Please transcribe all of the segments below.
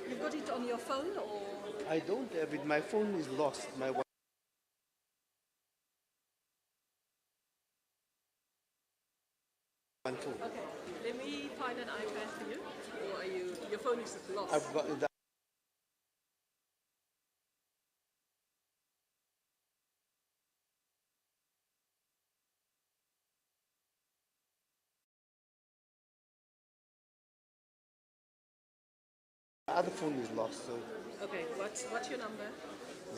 You've got it on your phone or? I don't have it. My phone is lost. My one phone. Okay, let me find an iPad for you. Or are you, your phone is lost? I've got that. The other phone is lost. So Okay, what's your number?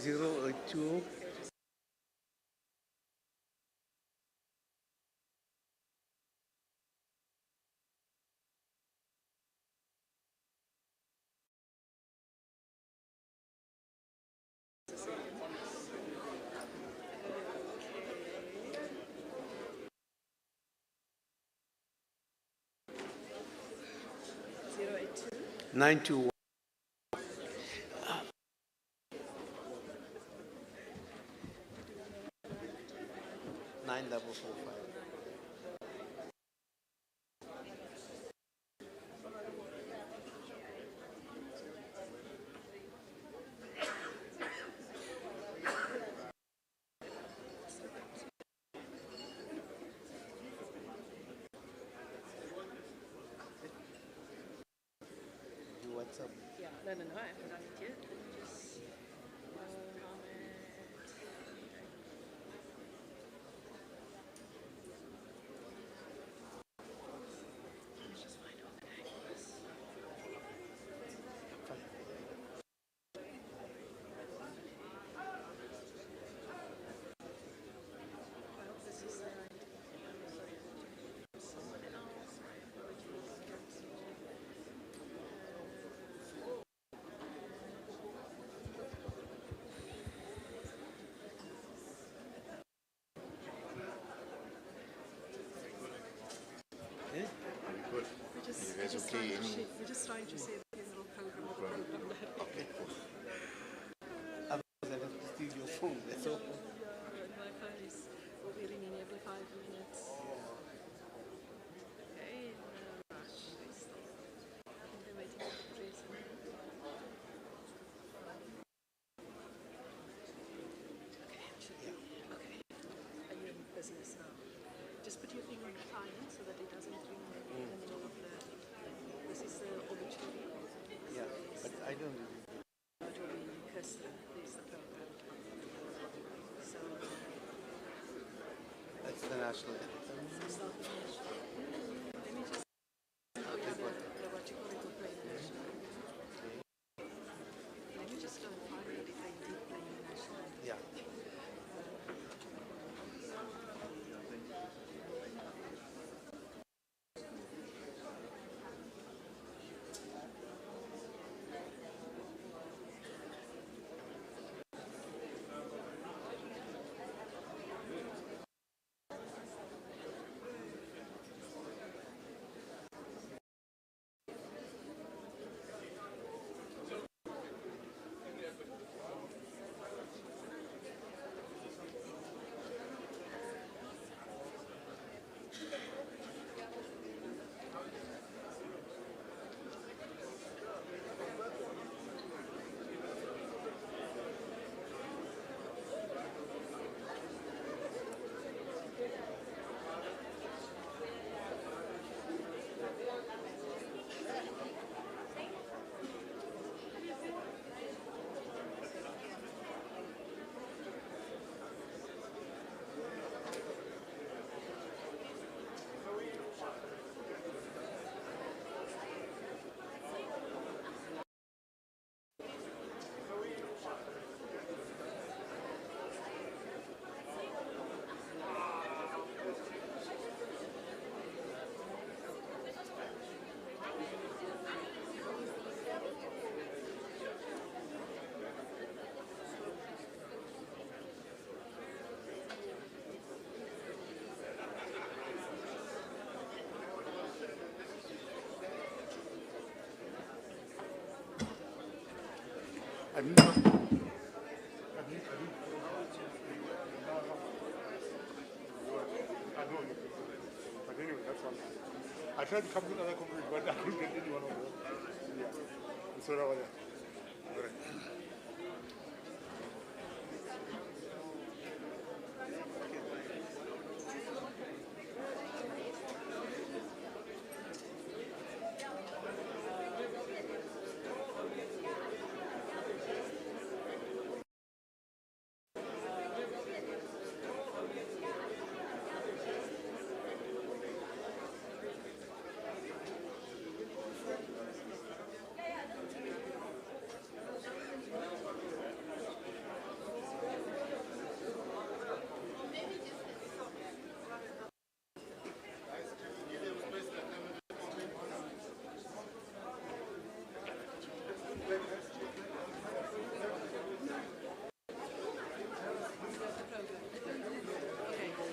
082 921 9445. What's up? Yeah, no, I haven't done it yet. Let me just, let's just find out the name first. Well, this is the someone else. My apologies. We're just trying to see the little program of the program. Okay. Otherwise, I have to steal your phone. That's all. My phone is will be ringing every 5 minutes. Okay, no rush. I think they're waiting for the dressing. Okay, okay. Are you in business now? Just put your finger on the client so that it doesn't ring in the middle of the. This is the obituary. Yeah, but I don't. It will be Kirsten, who's the program. So That's the national anthem. start with national. Let me just. Oh yeah, the what you call it will play the national. Let me just go and find it if they did play the national. Yeah. I didn't. But anyway, that's one. I tried to come with other concrete, but I couldn't get any one of them. Yeah. So that was it. All right.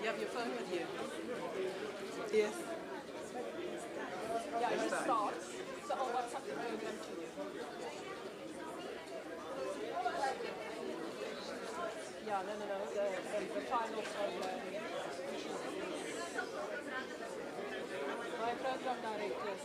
You have your phone with you? Yes. Yeah, it just starts. So I'll WhatsApp Yeah, no. The final program. My program directors.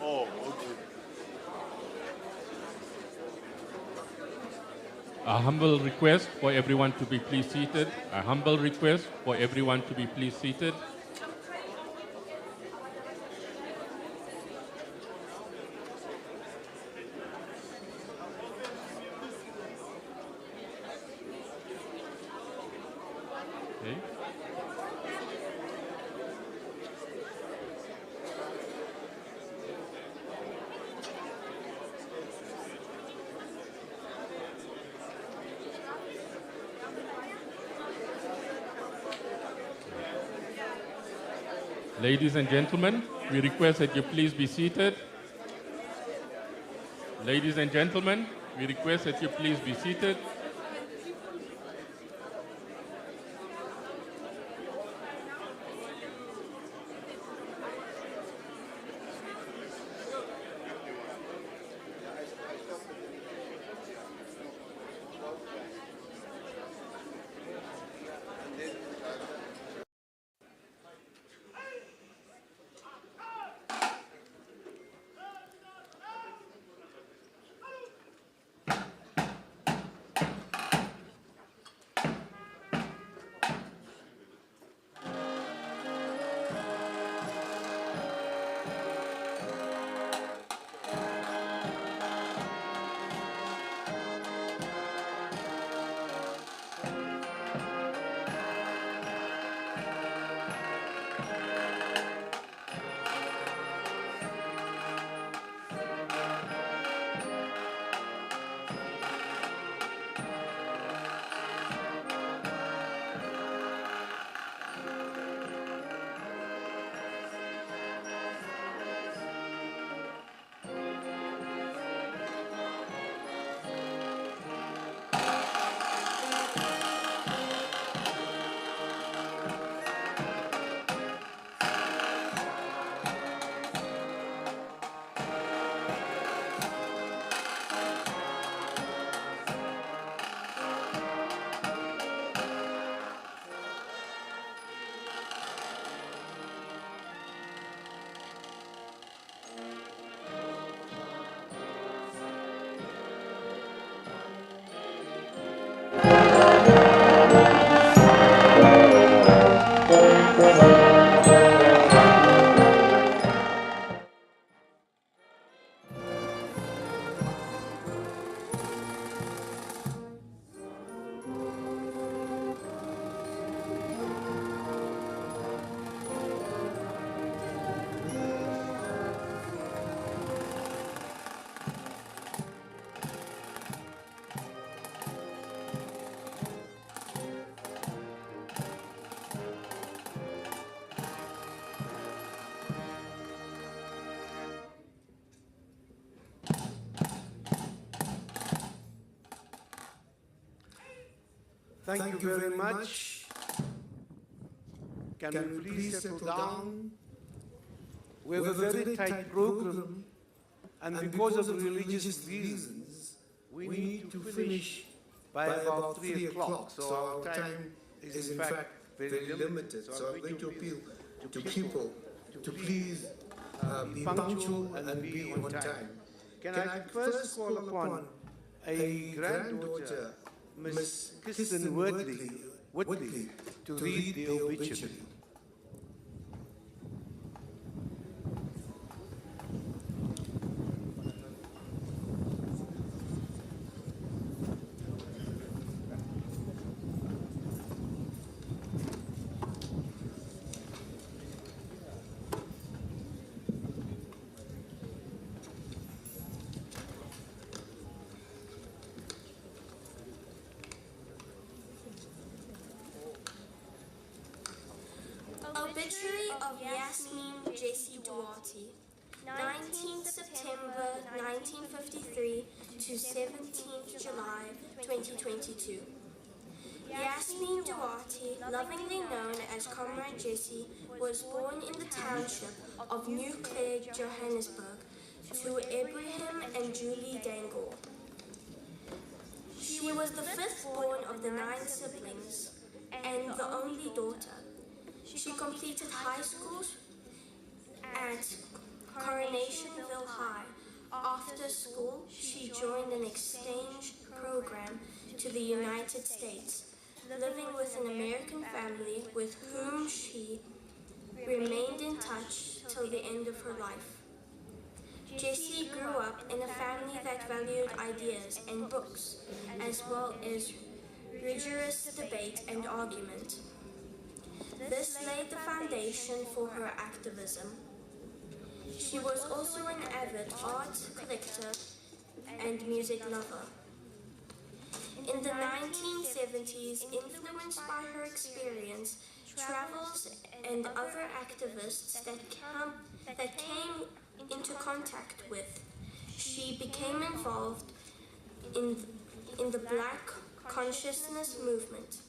Oh, okay. A humble request for everyone to be please seated. A humble request for everyone to be please seated. Okay. Ladies and gentlemen, we request that you please be seated. Ladies and gentlemen, we request that you please be seated. Thank you very much. Can we please settle down? We have a very tight program, and because of religious reasons, we need to finish by about 3 o'clock. So our time is in fact very limited. So I'm going to appeal to people to please be punctual and be on time. Can I first call upon a granddaughter, Miss Kristen Whitley, to read the obituary. Obituary of Yasmin Jessie Duarte, 19th September 1953 to 17th July 2022. Yasmin Duarte, lovingly known as Comrade Jessie, was born in the township of New Clare, Johannesburg, to Abraham and Julie Dangle. She was the fifth born of the 9 siblings and the only daughter. She completed high school at Coronationville High. After school, she joined an exchange program to the United States, living with an American family with whom she remained in touch till the end of her life. Jessie grew up in a family that valued ideas and books, as well as rigorous debate and argument. This laid the foundation for her activism. She was also an avid art collector and music lover. In the 1970s, influenced by her experience, travels, and other activists that came into contact with, she became involved in the Black consciousness movement.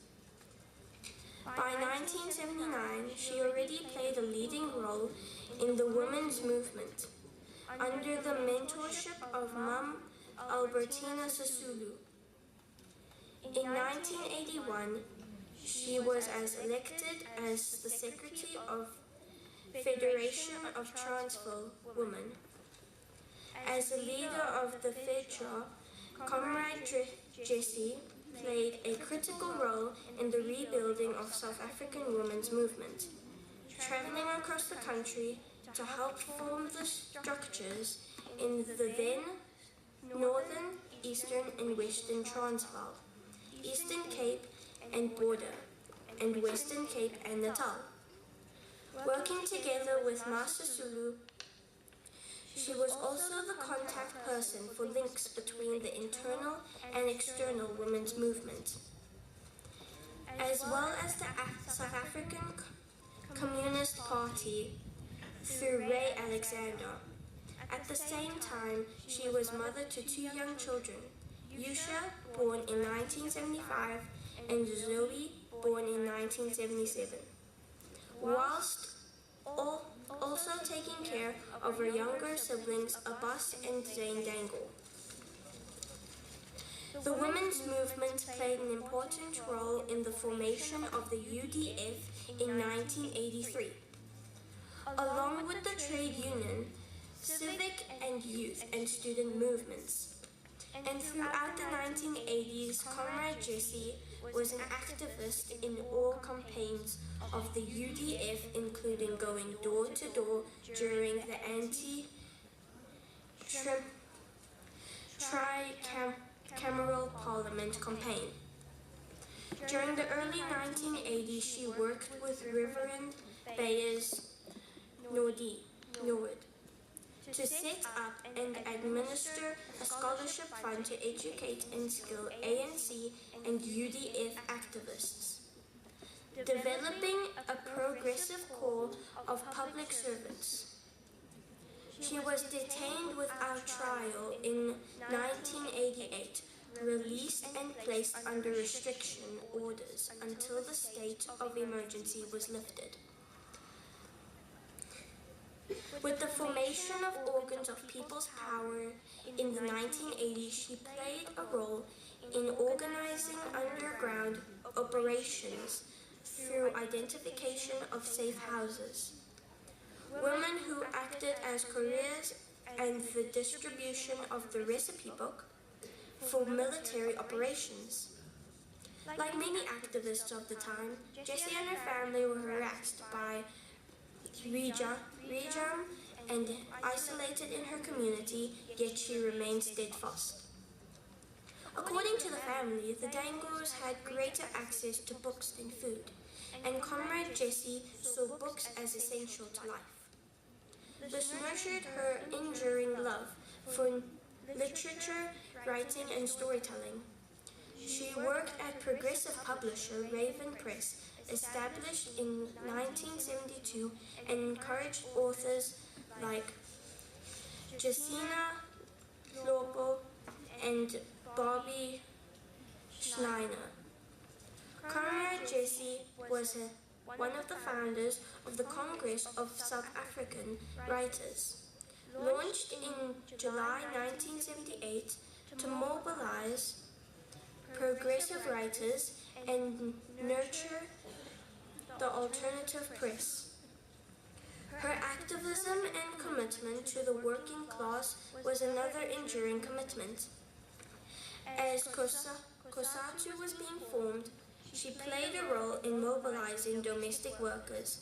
By 1979, she already played a leading role in the women's movement under the mentorship of Mum Albertina Sisulu. In 1981, she was elected as the Secretary of Federation of Transvaal Women. As a leader of the FEDRA, Comrade Jessie played a critical role in the rebuilding of South African women's movement, traveling across the country to help form the structures in the then Northern, Eastern and Western Transvaal, Eastern Cape and Border, and Western Cape and Natal. Working together with Master Sulu, she was also the contact person for links between the internal and external women's movement, as well as the South African Communist Party through Ray Alexander. At the same time, she was mother to 2 young children, Yusha, born in 1975, and Zoe, born in 1977, whilst also taking care of her younger siblings, Abbas and Zane Dangle. The women's movement played an important role in the formation of the UDF in 1983. Along with the trade union, civic and youth and student movements. And throughout the 1980s, Comrade Jessie was an activist in all campaigns of the UDF, including going door to door during the anti-tricameral parliament campaign. During the early 1980s, she worked with Reverend Bayers Norwood to set up and administer a scholarship fund to educate and skill ANC and UDF activists, developing a progressive core of public servants. She was detained without trial in 1988 released and placed under restriction orders until the state of emergency was lifted. With the formation of organs of people's power in the 1980s, she played a role in organizing underground operations through identification of safe houses, women who acted as couriers, and the distribution of the recipe book for military operations. Like many activists of the time, Jessie and her family were harassed by regime and isolated in her community, yet she remained steadfast. According to the family, the Dangors had greater access to books than food, and Comrade Jessie saw books as essential to life. This nurtured her enduring love for literature, writing, and storytelling. She worked at progressive publisher Raven Press, established in 1972, and encouraged authors like Jacina Lopo and Bobby Schneider. Comrade Jessie was one of the founders of the Congress of South African Writers, launched in July 1978 to mobilize progressive writers and nurture the alternative press. Her activism and commitment to the working class was another enduring commitment. As COSATU was being formed, she played a role in mobilizing domestic workers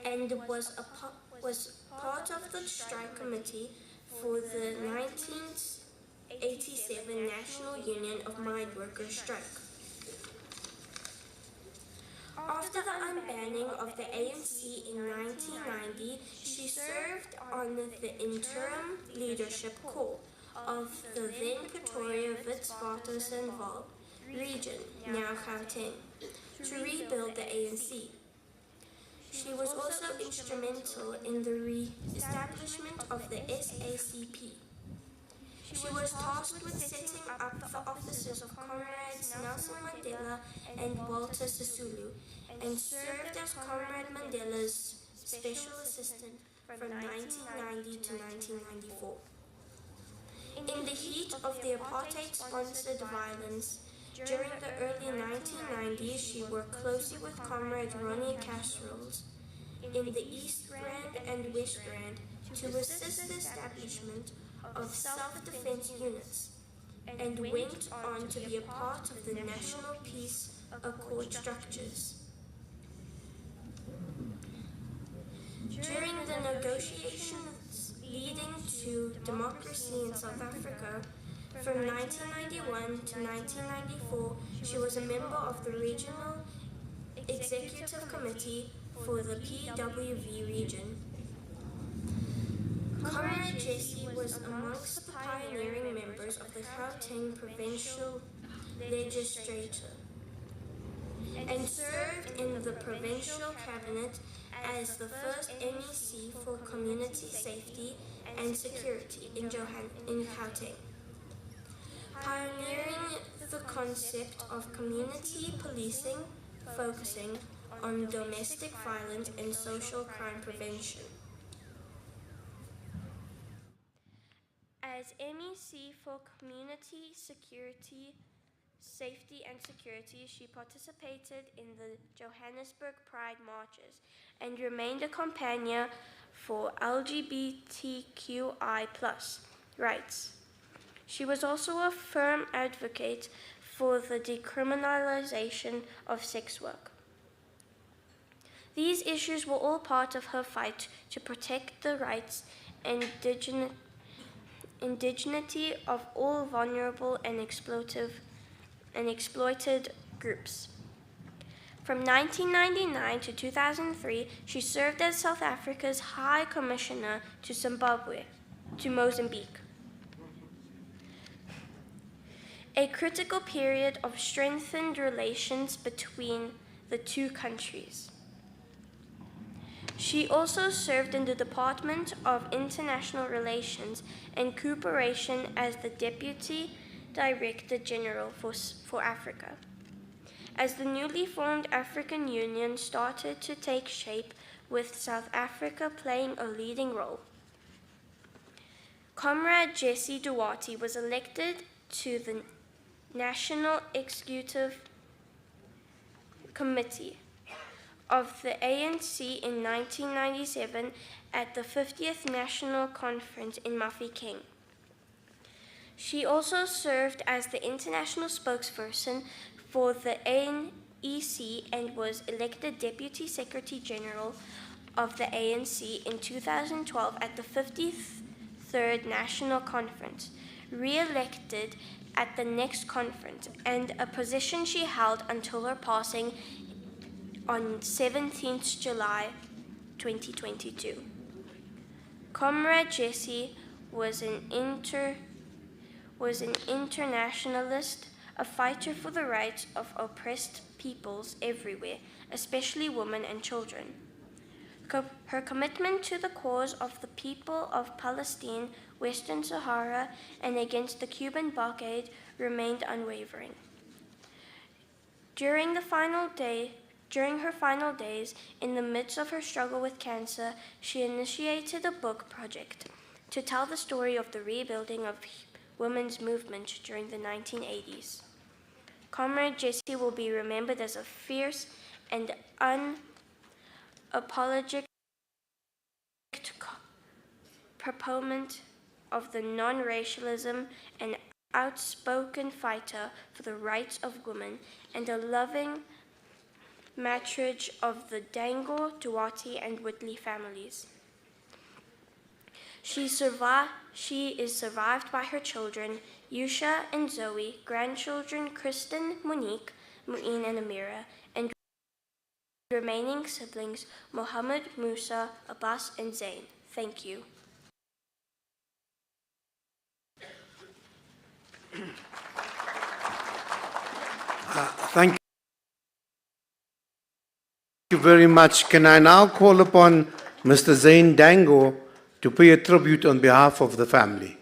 and was part of the strike committee for the 1987 National Union of Mine Workers strike. After the unbanning of the ANC in 1990, she served on the interim leadership corps of the then Pretoria Witwatersrand region, now Gauteng, to rebuild the ANC. She was also instrumental in the re-establishment of the SACP. She was tasked with setting up the offices of Comrades Nelson Mandela and Walter Sisulu, and served as Comrade Mandela's special assistant from 1990 to 1994. In the heat of the apartheid-sponsored violence, during the early 1990s, she worked closely with Comrade Ronnie Casseroles in the East Rand and West Rand to assist the establishment of self-defense units, and went on to be a part of the National Peace Accord structures. During the negotiations leading to democracy in South Africa, from 1991 to 1994, she was a member of the Regional Executive Committee for the PWV region. Comrade Jessie was amongst the pioneering members of the Gauteng Provincial Legislature and served in the provincial cabinet as the first MEC for community safety and security in Gauteng, pioneering the concept of community policing, focusing on domestic violence and social crime prevention. As MEC for Community Safety and Security, she participated in the Johannesburg Pride marches and remained a companion for LGBTQI+ rights. She was also a firm advocate for the decriminalization of sex work. These issues were all part of her fight to protect the rights and indigeneity of all vulnerable and exploited groups. From 1999 to 2003, she served as South Africa's High Commissioner to Mozambique. A critical period of strengthened relations between the two countries. She also served in the Department of International Relations and Cooperation as the Deputy Director General for Africa. As the newly formed African Union started to take shape, with South Africa playing a leading role, Comrade Jessie Duarte was elected to the National Executive Committee of the ANC in 1997 at the 50th National Conference in Mafeking. She also served as the international spokesperson for the NEC and was elected Deputy Secretary General of the ANC in 2012 at the 53rd National Conference, re-elected at the next conference, and a position she held until her passing on 17th July 2022. Comrade Jessie was an internationalist, a fighter for the rights of oppressed peoples everywhere, especially women and children. Her commitment to the cause of the people of Palestine, Western Sahara, and against the Cuban blockade remained unwavering. During her final days, in the midst of her struggle with cancer, she initiated a book project to tell the story of the rebuilding of women's movement during the 1980s. Comrade Jessie will be remembered as a fierce and unapologetic proponent of the non-racialism and outspoken fighter for the rights of women, and a loving matriarch of the Dango, Duarte, and Whitley families. She is survived by her children, Yusha and Zoe, grandchildren Kristen, Monique, Mu'in, and Amira, and remaining siblings Mohammed, Musa, Abbas, and Zain. Thank you. Thank you very much. Can I now call upon Mr. Zain Dango to pay a tribute on behalf of the family?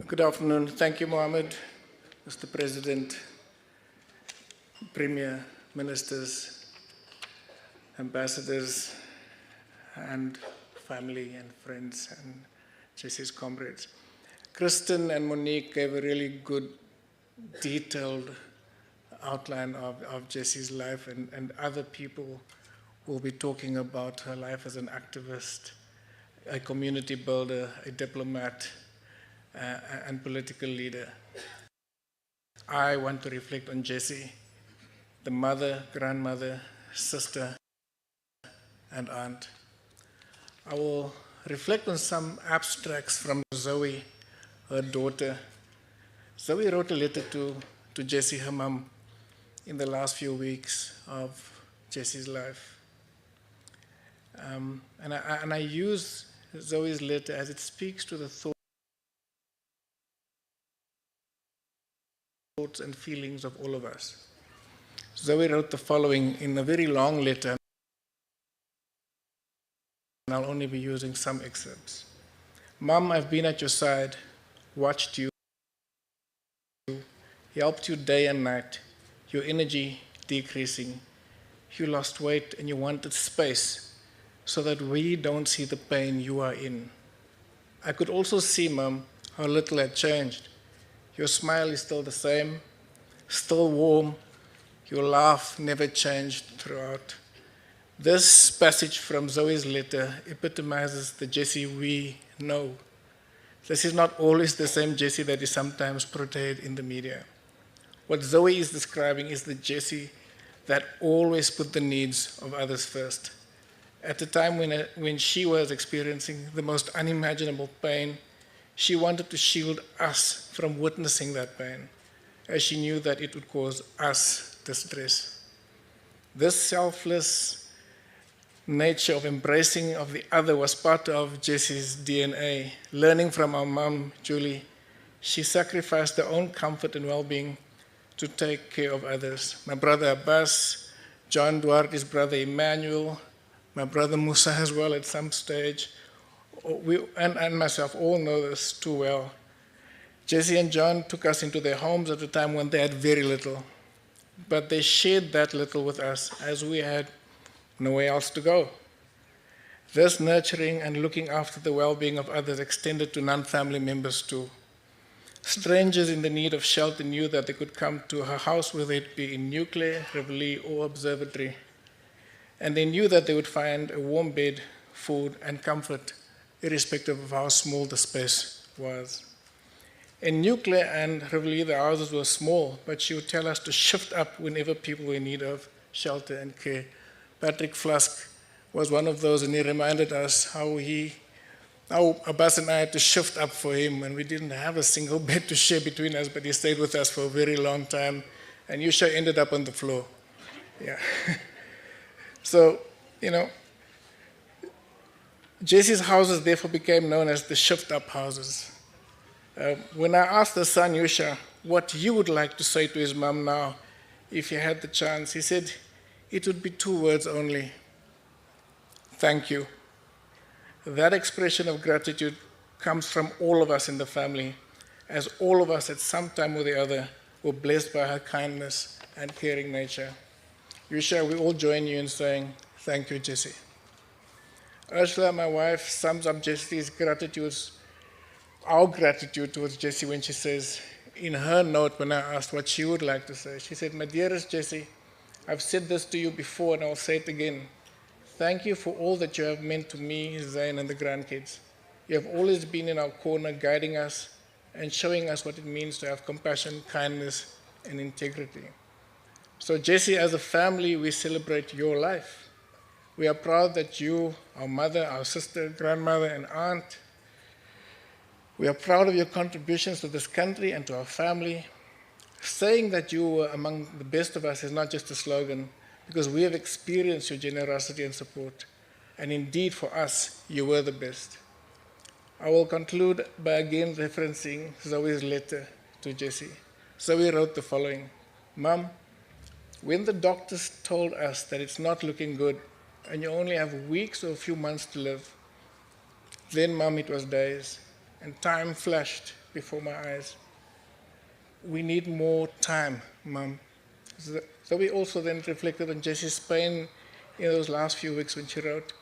Good afternoon. Thank you, Mohammed, Mr. President, Premier, Ministers, Ambassadors, and family and friends and Jessie's comrades. Kristen and Monique gave a really good, detailed outline of Jessie's life, and other people will be talking about her life as an activist, a community builder, a diplomat, and political leader. I want to reflect on Jessie, the mother, grandmother, sister, and aunt. I will reflect on some abstracts from Zoe, her daughter. Zoe wrote a letter to Jessie, her mom, in the last few weeks of Jessie's life. And I use Zoe's letter as it speaks to the thoughts and feelings of all of us. Zoe wrote the following in a very long letter, and I'll only be using some excerpts. Mom, I've been at your side, watched you, helped you day and night, your energy decreasing. You lost weight and you wanted space so that we don't see the pain you are in. I could also see, Mom, how little had changed. Your smile is still the same, still warm. Your laugh never changed throughout. This passage from Zoe's letter epitomizes the Jessie we know. This is not always the same Jessie that is sometimes portrayed in the media. What Zoe is describing is the Jessie that always put the needs of others first. At a time when she was experiencing the most unimaginable pain, she wanted to shield us from witnessing that pain, as she knew that it would cause us distress. This selfless nature of embracing of the other was part of Jessie's DNA. Learning from our mom, Julie, she sacrificed her own comfort and well-being to take care of others. My brother Abbas, John Duarte's brother Emmanuel, my brother Musa as well at some stage. We, and myself all know this too well. Jessie and John took us into their homes at a time when they had very little, but they shared that little with us as we had nowhere else to go. This nurturing and looking after the well-being of others extended to non-family members too. Strangers in the need of shelter knew that they could come to her house, whether it be in Nuclear, Reveille, or Observatory, and they knew that they would find a warm bed, food, and comfort, irrespective of how small the space was. In Nuclear and Reveille, the houses were small, but she would tell us to shift up whenever people were in need of shelter and care. Patrick Flask was one of those, and he reminded us how Abbas and I had to shift up for him, and we didn't have a single bed to share between us, but he stayed with us for a very long time, and Yusha ended up on the floor. Yeah. So, Jessie's houses therefore became known as the shift-up houses. When I asked the son, Yusha, what he would like to say to his mom now, if he had the chance, he said, it would be 2 words only: thank you. That expression of gratitude comes from all of us in the family, as all of us at some time or the other were blessed by her kindness and caring nature. Yusha, we all join you in saying, thank you, Jessie. Ursula, my wife, sums up Jessie's gratitudes, our gratitude towards Jessie when she says, in her note when I asked what she would like to say, she said, my dearest Jessie, I've said this to you before and I'll say it again. Thank you for all that you have meant to me, Zain, and the grandkids. You have always been in our corner, guiding us and showing us what it means to have compassion, kindness, and integrity. So, Jessie, as a family, we celebrate your life. We are proud that you, our mother, our sister, grandmother, and aunt, we are proud of your contributions to this country and to our family. Saying that you were among the best of us is not just a slogan, because we have experienced your generosity and support. And indeed, for us, you were the best. I will conclude by again referencing Zoe's letter to Jessie. Zoe wrote the following: Mom, when the doctors told us that it's not looking good and you only have weeks or a few months to live, then, Mom, it was days, and time flashed before my eyes. We need more time, Mom. So we also then reflected on Jessie's pain in those last few weeks when she wrote,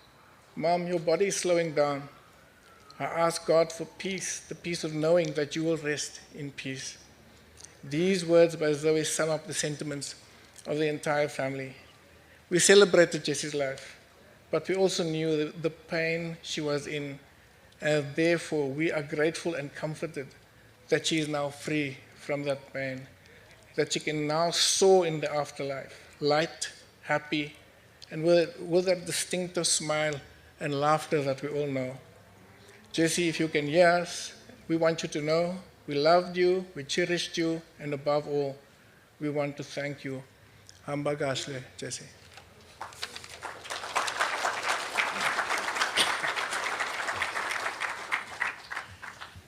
Mom, your body is slowing down. I ask God for peace, the peace of knowing that you will rest in peace. These words by Zoe sum up the sentiments of the entire family. We celebrated Jessie's life, but we also knew the pain she was in, and therefore we are grateful and comforted that she is now free from that pain, that she can now soar in the afterlife, light, happy, and with that distinctive smile and laughter that we all know. Jessie, if you can hear us, we want you to know we loved you, we cherished you, and above all, we want to thank you. Hamba Gashle, Jessie.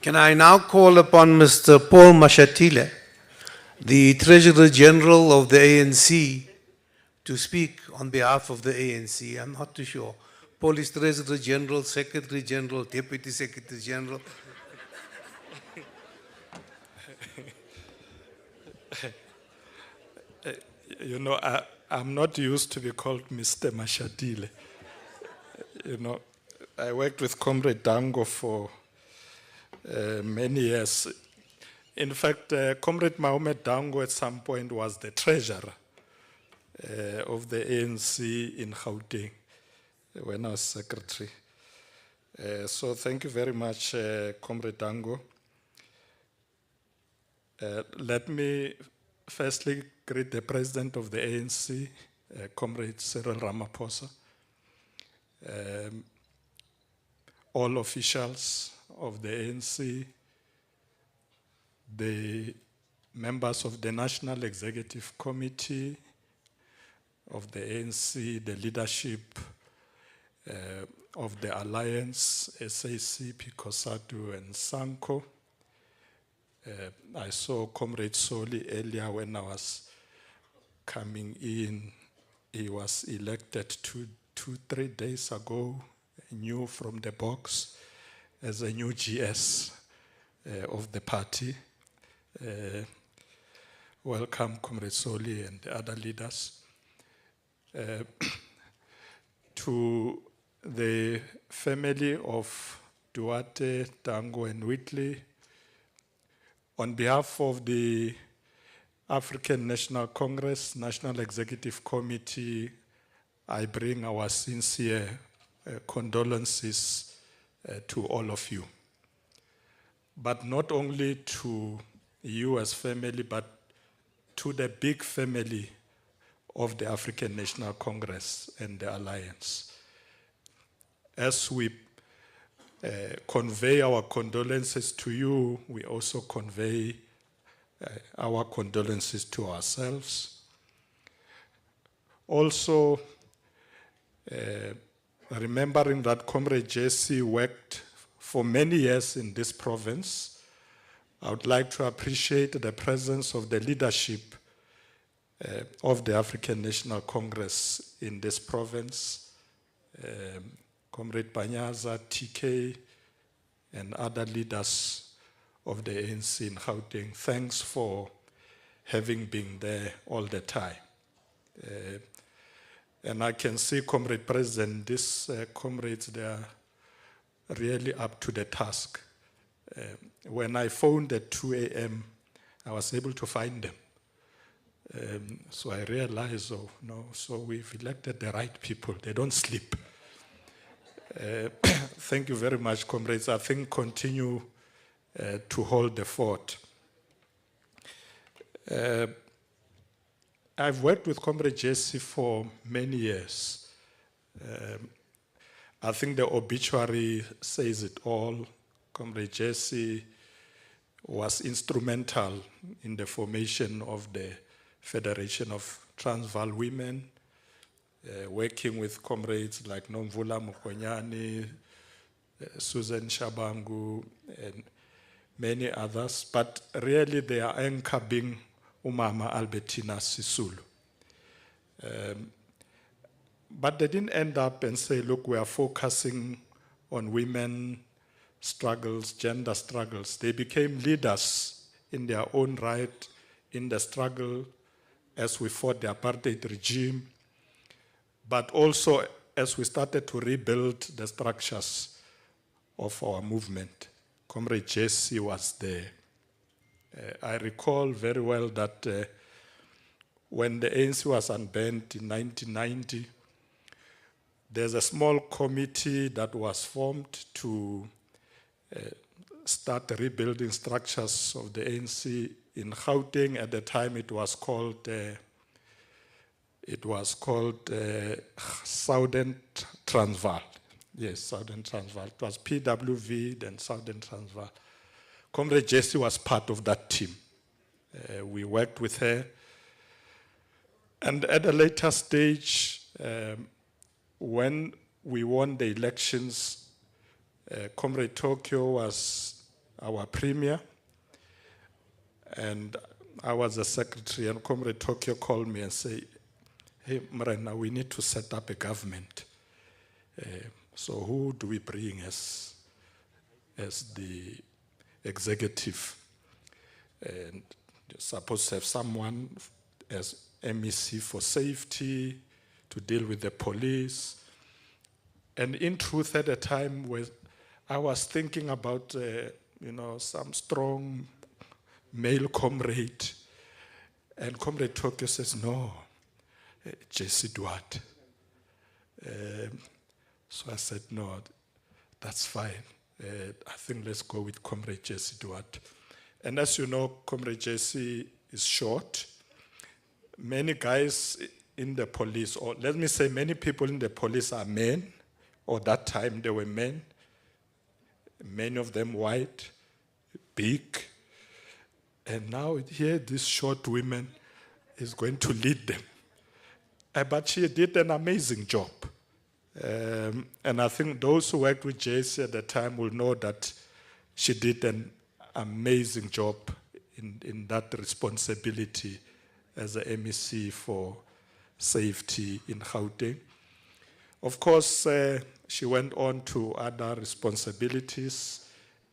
Can I now call upon Mr. Paul Mashatile, the Treasurer General of the ANC, to speak on behalf of the ANC? I'm not too sure. Paul is Treasurer General, Secretary General, Deputy Secretary General. You know, I'm not used to be called Mr. Mashatile. You know, I worked with Comrade Dango for many years. In fact, Comrade Mohamed Dango at some point was the treasurer of the ANC in Gauteng when I was secretary. So thank you very much, Comrade Dango. Let me firstly greet the President of the ANC, Comrade Cyril Ramaphosa, all officials of the ANC, the members of the National Executive Committee of the ANC, the leadership of the Alliance, SAC, Pikosatu, and Sanko. I saw Comrade Soli earlier when I was coming in. He was elected 2-3 days ago, new from the box as a new GS of the party. Welcome, Comrade Soli and the other leaders. To the family of Duarte, Tango, and Whitley, on behalf of the African National Congress, National Executive Committee, I bring our sincere condolences to all of you. But not only to you as family, but to the big family of the African National Congress and the Alliance. As we convey our condolences to you, we also convey our condolences to ourselves. Also, remembering that Comrade Jessie worked for many years in this province, I would like to appreciate the presence of the leadership of the African National Congress in this province, Comrade Panyaza, TK, and other leaders of the ANC in Gauteng. Thanks for having been there all the time. And I can see, Comrade President, these comrades, they are really up to the task. When I phoned at 2 a.m., I was able to find them. So I realized, oh no, so we've elected the right people. They don't sleep. Thank you very much, comrades. I think continue to hold the fort. I've worked with Comrade Jessie for many years. I think the obituary says it all. Comrade Jessie was instrumental in the formation of the Federation of Transvaal Women, working with comrades like Nomvula Mukonyani, Susan Shabangu, and many others, but really their anchor being Umama Albertina Sisulu. But they didn't end up and say, look, we are focusing on women struggles, gender struggles. They became leaders in their own right in the struggle as we fought the apartheid regime, but also as we started to rebuild the structures of our movement. Comrade Jessie was there. I recall very well that when the ANC was unbanned in 1990, there's a small committee that was formed to start rebuilding structures of the ANC in Gauteng. At the time, it was called Southern Transvaal. Yes, Southern Transvaal. It was PWV, then Southern Transvaal. Comrade Jessie was part of that team. We worked with her. And at a later stage, when we won the elections, Comrade Tokyo was our premier, and I was the secretary, and Comrade Tokyo called me and said, hey, Mrena, we need to set up a government. So who do we bring as the executive? And you're supposed to have someone as MEC for safety, to deal with the police. And in truth, at the time, I was thinking about, some strong male comrade. And Comrade Tokyo says, no, Jessie Duarte. So I said, no, that's fine. I think let's go with Comrade Jessie Duarte. And as you know, Comrade Jessie is short. Many guys in the police, or let me say many people in the police are men, or that time they were men, many of them white, big, and now here this short woman is going to lead them. But she did an amazing job. And I think those who worked with Jessie at the time will know that she did an amazing job in that responsibility as a MEC for safety in Gauteng. Of course, she went on to other responsibilities,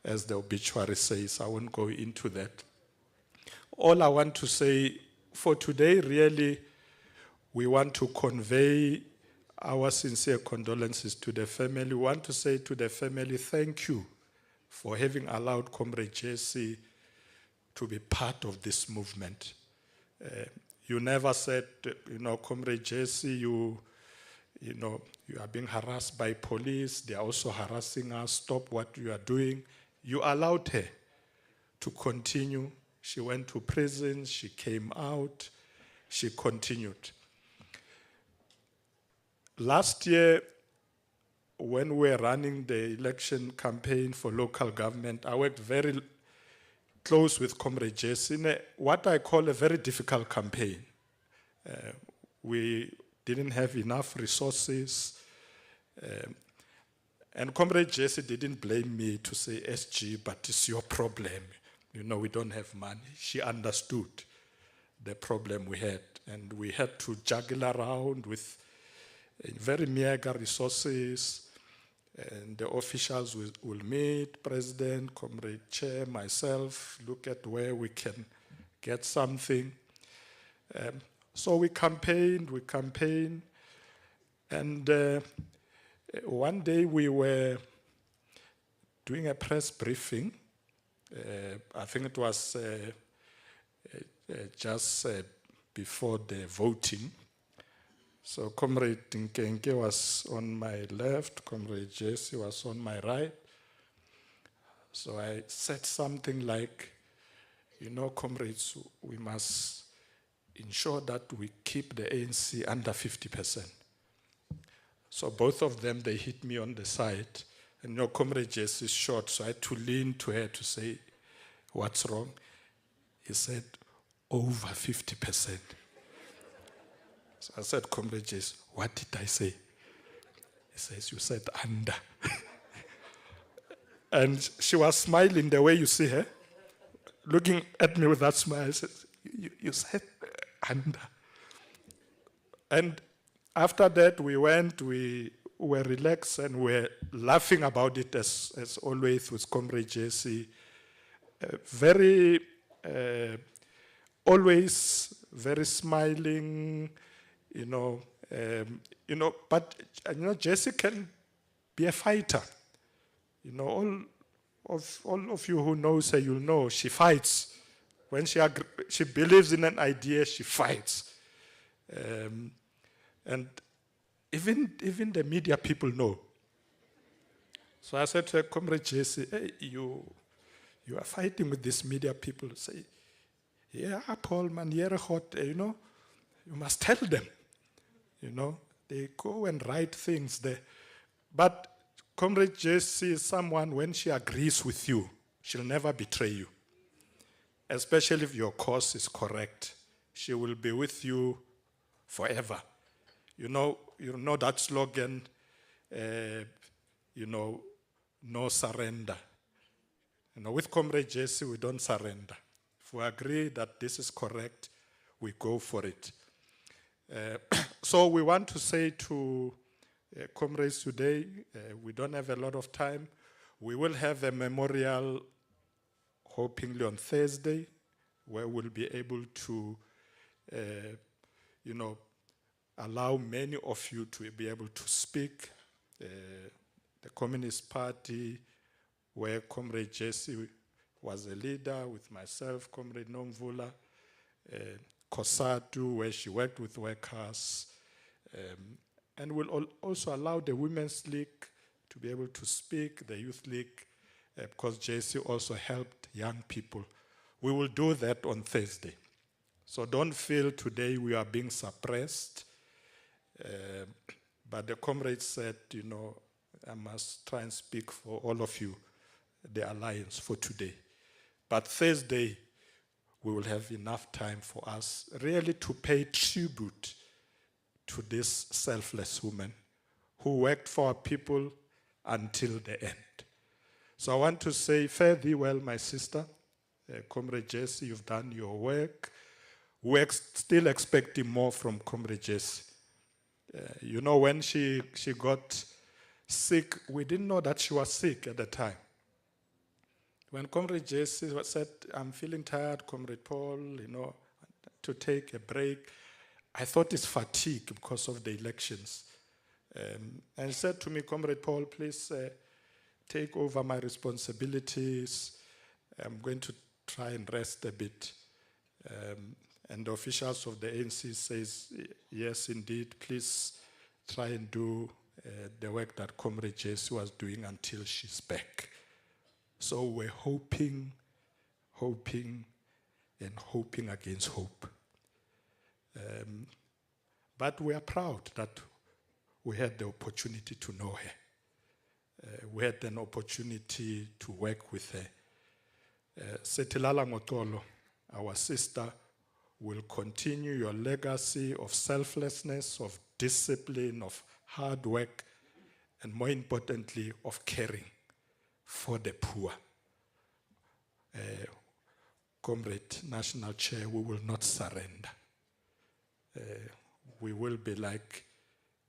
as the obituary says. I won't go into that. All I want to say for today, really, we want to convey our sincere condolences to the family. We want to say to the family, thank you for having allowed Comrade Jessie to be part of this movement. You never said, Comrade Jessie, you are being harassed by police. They are also harassing us. Stop what you are doing. You allowed her to continue. She went to prison. She came out. She continued. Last year, when we were running the election campaign for local government, I worked very close with Comrade Jessie in what I call a very difficult campaign. We didn't have enough resources. And Comrade Jessie didn't blame me to say, SG, but it's your problem. We don't have money. She understood the problem we had. And we had to juggle around with very meager resources. And the officials will meet, President, Comrade Chair, myself, look at where we can get something. So we campaigned. And one day we were doing a press briefing. I think it was just before the voting. So Comrade Nkenke was on my left, Comrade Jessie was on my right. So I said something like, comrades, we must ensure that we keep the ANC under 50%. So both of them, they hit me on the side. And Comrade Jessie is short, so I had to lean to her to say, what's wrong? He said, over 50%. So I said, Comrade Jessie, what did I say? He says, you said under. And she was smiling the way you see her, looking at me with that smile. Says, you said under. And after that, we were relaxed and we were laughing about it as always with Comrade Jessie. Always very smiling, but Jessie can be a fighter. All of you who knows her, you'll know she fights. When she believes in an idea, she fights. And even the media people know. So I said to her, Comrade Jessie, hey, you are fighting with these media people. Say, yeah, Paul, man, you must tell them. They go and write things there. But Comrade Jessie is someone, when she agrees with you, she'll never betray you. Especially if your cause is correct. She will be with you forever. You know that slogan, no surrender. With Comrade Jessie, we don't surrender. If we agree that this is correct, we go for it. So we want to say to comrades today, we don't have a lot of time. We will have a memorial, hopefully on Thursday, where we'll be able to, allow many of you to be able to speak. The Communist Party, where Comrade Jessie was a leader with myself, Comrade Nomvula, COSATU, where she worked with workers, and will also allow the Women's League to be able to speak, the Youth League, because Jessie also helped young people. We will do that on Thursday. So don't feel today we are being suppressed. But the comrades said, I must try and speak for all of you, the Alliance, for today. But Thursday, we will have enough time for us really to pay tribute to this selfless woman who worked for our people until the end. So I want to say, fare thee well, my sister. Comrade Jessie, you've done your work. We're still expecting more from Comrade Jessie. You know, when she got sick, we didn't know that she was sick at the time. When Comrade Jessie said, I'm feeling tired, Comrade Paul, you know, to take a break, I thought it's fatigue because of the elections. And he said to me, Comrade Paul, please take over my responsibilities. I'm going to try and rest a bit. And the officials of the ANC says, yes, indeed, please try and do the work that Comrade Jessie was doing until she's back. So we're hoping, and hoping against hope. But we are proud that we had the opportunity to know her. We had an opportunity to work with her. Setilala Ngotolo, our sister, will continue your legacy of selflessness, of discipline, of hard work, and more importantly, of caring for the poor. Comrade National Chair, we will not surrender. We will be like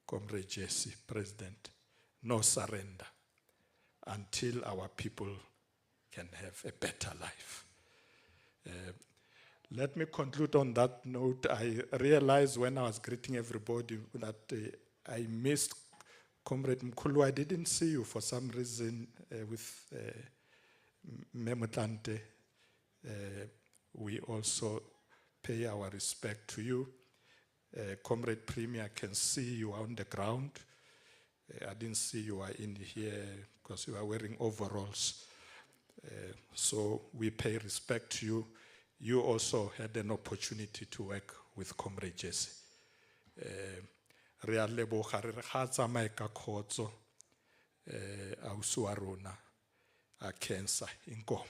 Comrade Jessie, President, no surrender until our people can have a better life. Let me conclude on that note. I realized when I was greeting everybody that I missed Comrade Mkhulu. I didn't see you for some reason with Memotlante. We also pay our respect to you. Comrade Premier, I can see you on the ground. I didn't see you are in here because you are wearing overalls. So we pay respect to you. You also had an opportunity to work with Comrade Jessie. Re a leboga re ga tsamaye ka khotso ausi wa rona a cancer inkomo.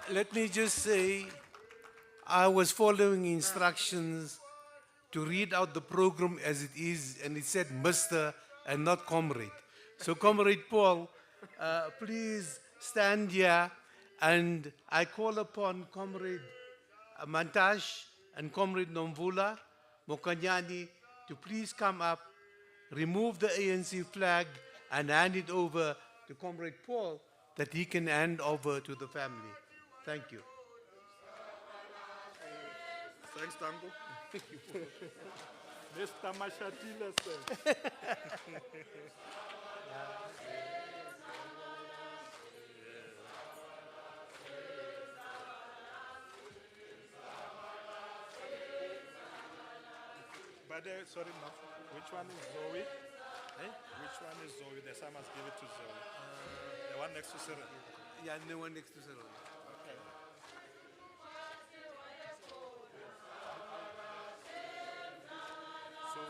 Let me just say, I was following instructions to read out the program as it is, and it said Mr. and not Comrade. So Comrade Paul, please stand here, and I call upon Comrade Mantash and Comrade Nomvula Mokanyani to please come up, remove the ANC flag, and hand it over to Comrade Paul that he can hand over to the family. Thank you. Thanks, Tango. Mr. Mashatile, sir. But sorry, no. Which one is Zoe? Eh? Which one is Zoe? The son must give it to Zoe. The one next to Cyril. Yeah, and the one next to Cyril. Okay. So,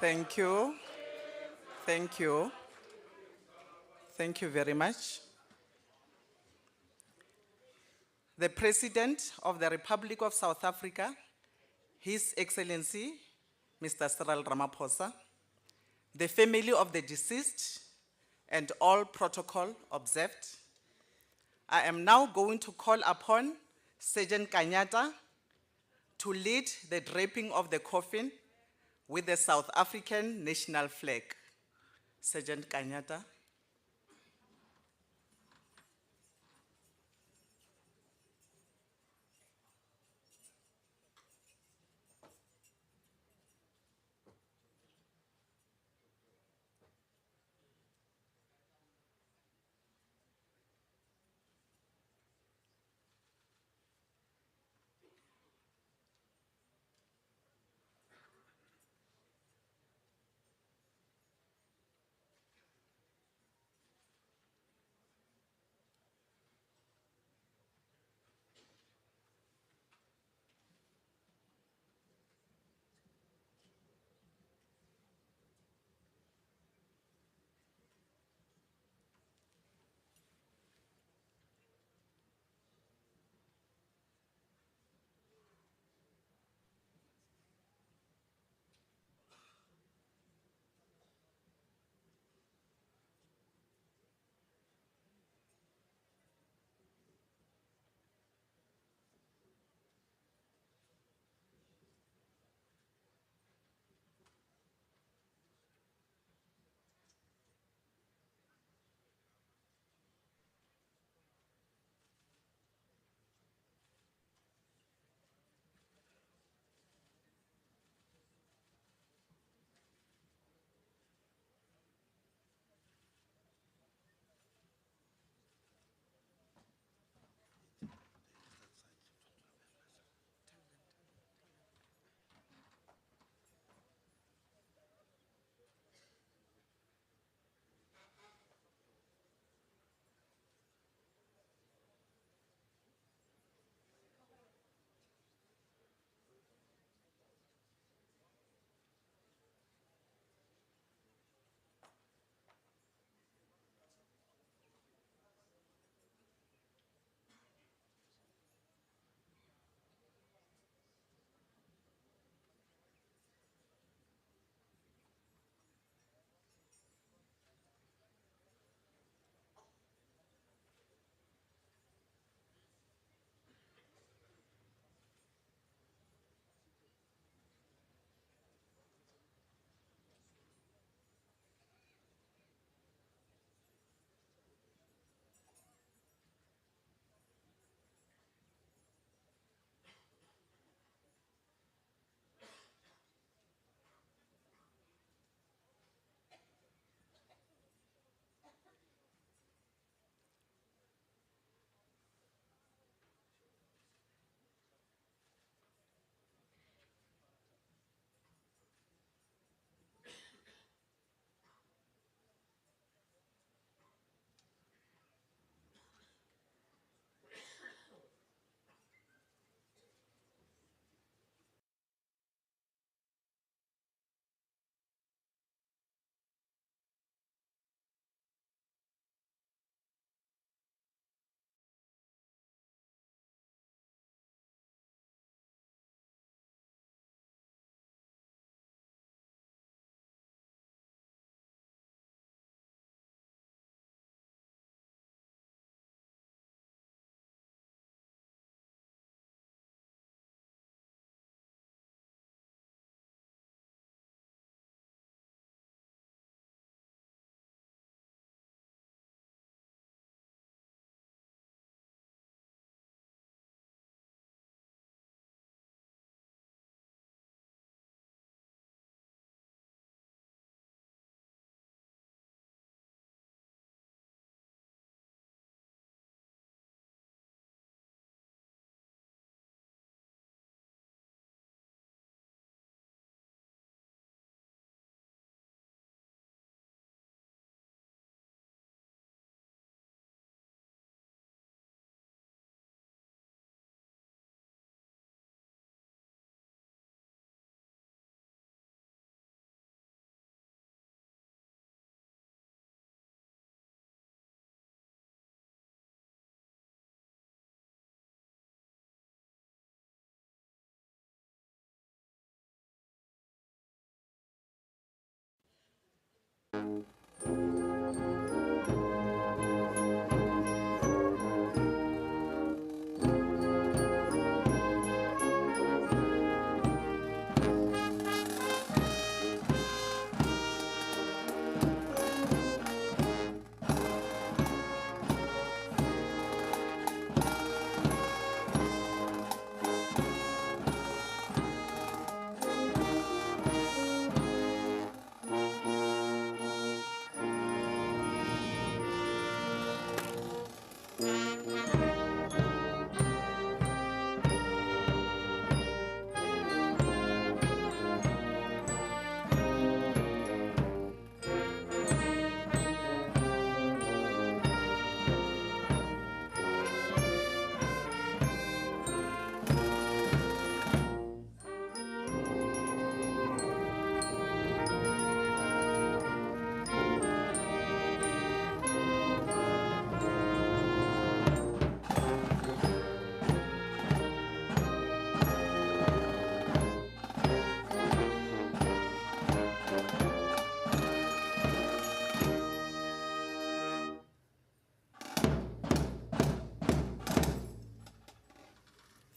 Thank you. Thank you. Thank you very much. The President of the Republic of South Africa, His Excellency, Mr. Cyril Ramaphosa, the family of the deceased, and all protocol observed. I am now going to call upon Sergeant Kanyata to lead the draping of the coffin with the South African national flag. Sergeant Kanyata.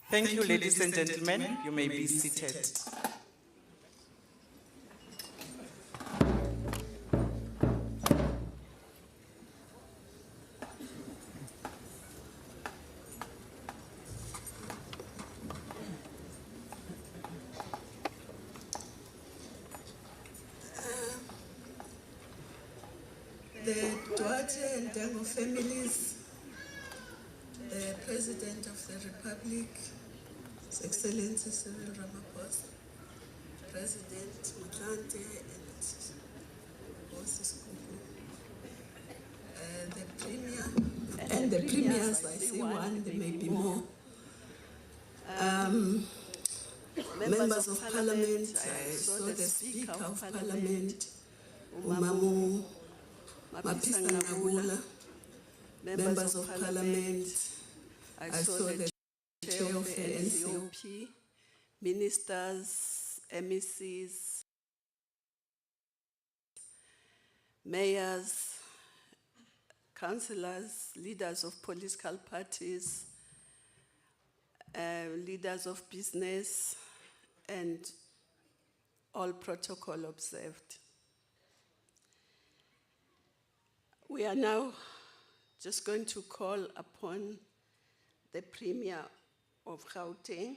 Thank you, ladies and gentlemen. You may be seated. The Duarte and Dango families, the President of the Republic, His Excellency Cyril Ramaphosa, President Mutlante and Moses Kuku, the Premier, and the Premiers, I see one, there may be more. Members of Parliament, I saw the Speaker of Parliament, Umamu Mapisa Ngabula, members of Parliament, I saw the Chair of the NCOP, ministers, MECs, mayors, councillors, leaders of political parties, leaders of business, and all protocol observed. We are now just going to call upon the Premier of Gauteng,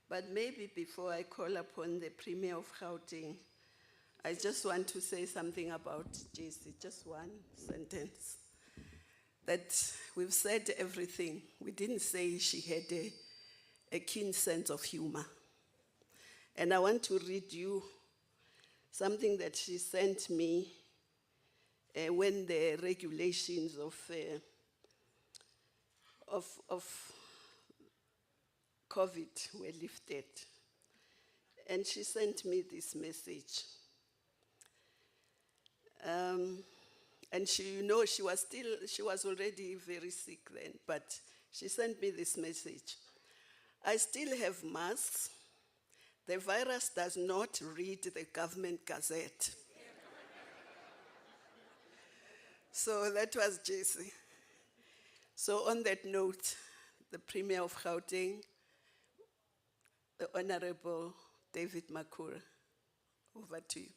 but maybe before I call upon the Premier of Gauteng, I just want to say something about Jessie, just one sentence. That we've said everything. We didn't say she had a keen sense of humor. And I want to read you something that she sent me when the regulations of COVID were lifted. And she sent me this message. And she, you know, she was already very sick then, but she sent me this message. I still have masks. The virus does not read the government gazette. So that was Jessie. So on that note, the Premier of Gauteng, the Honorable David Makura, over to you.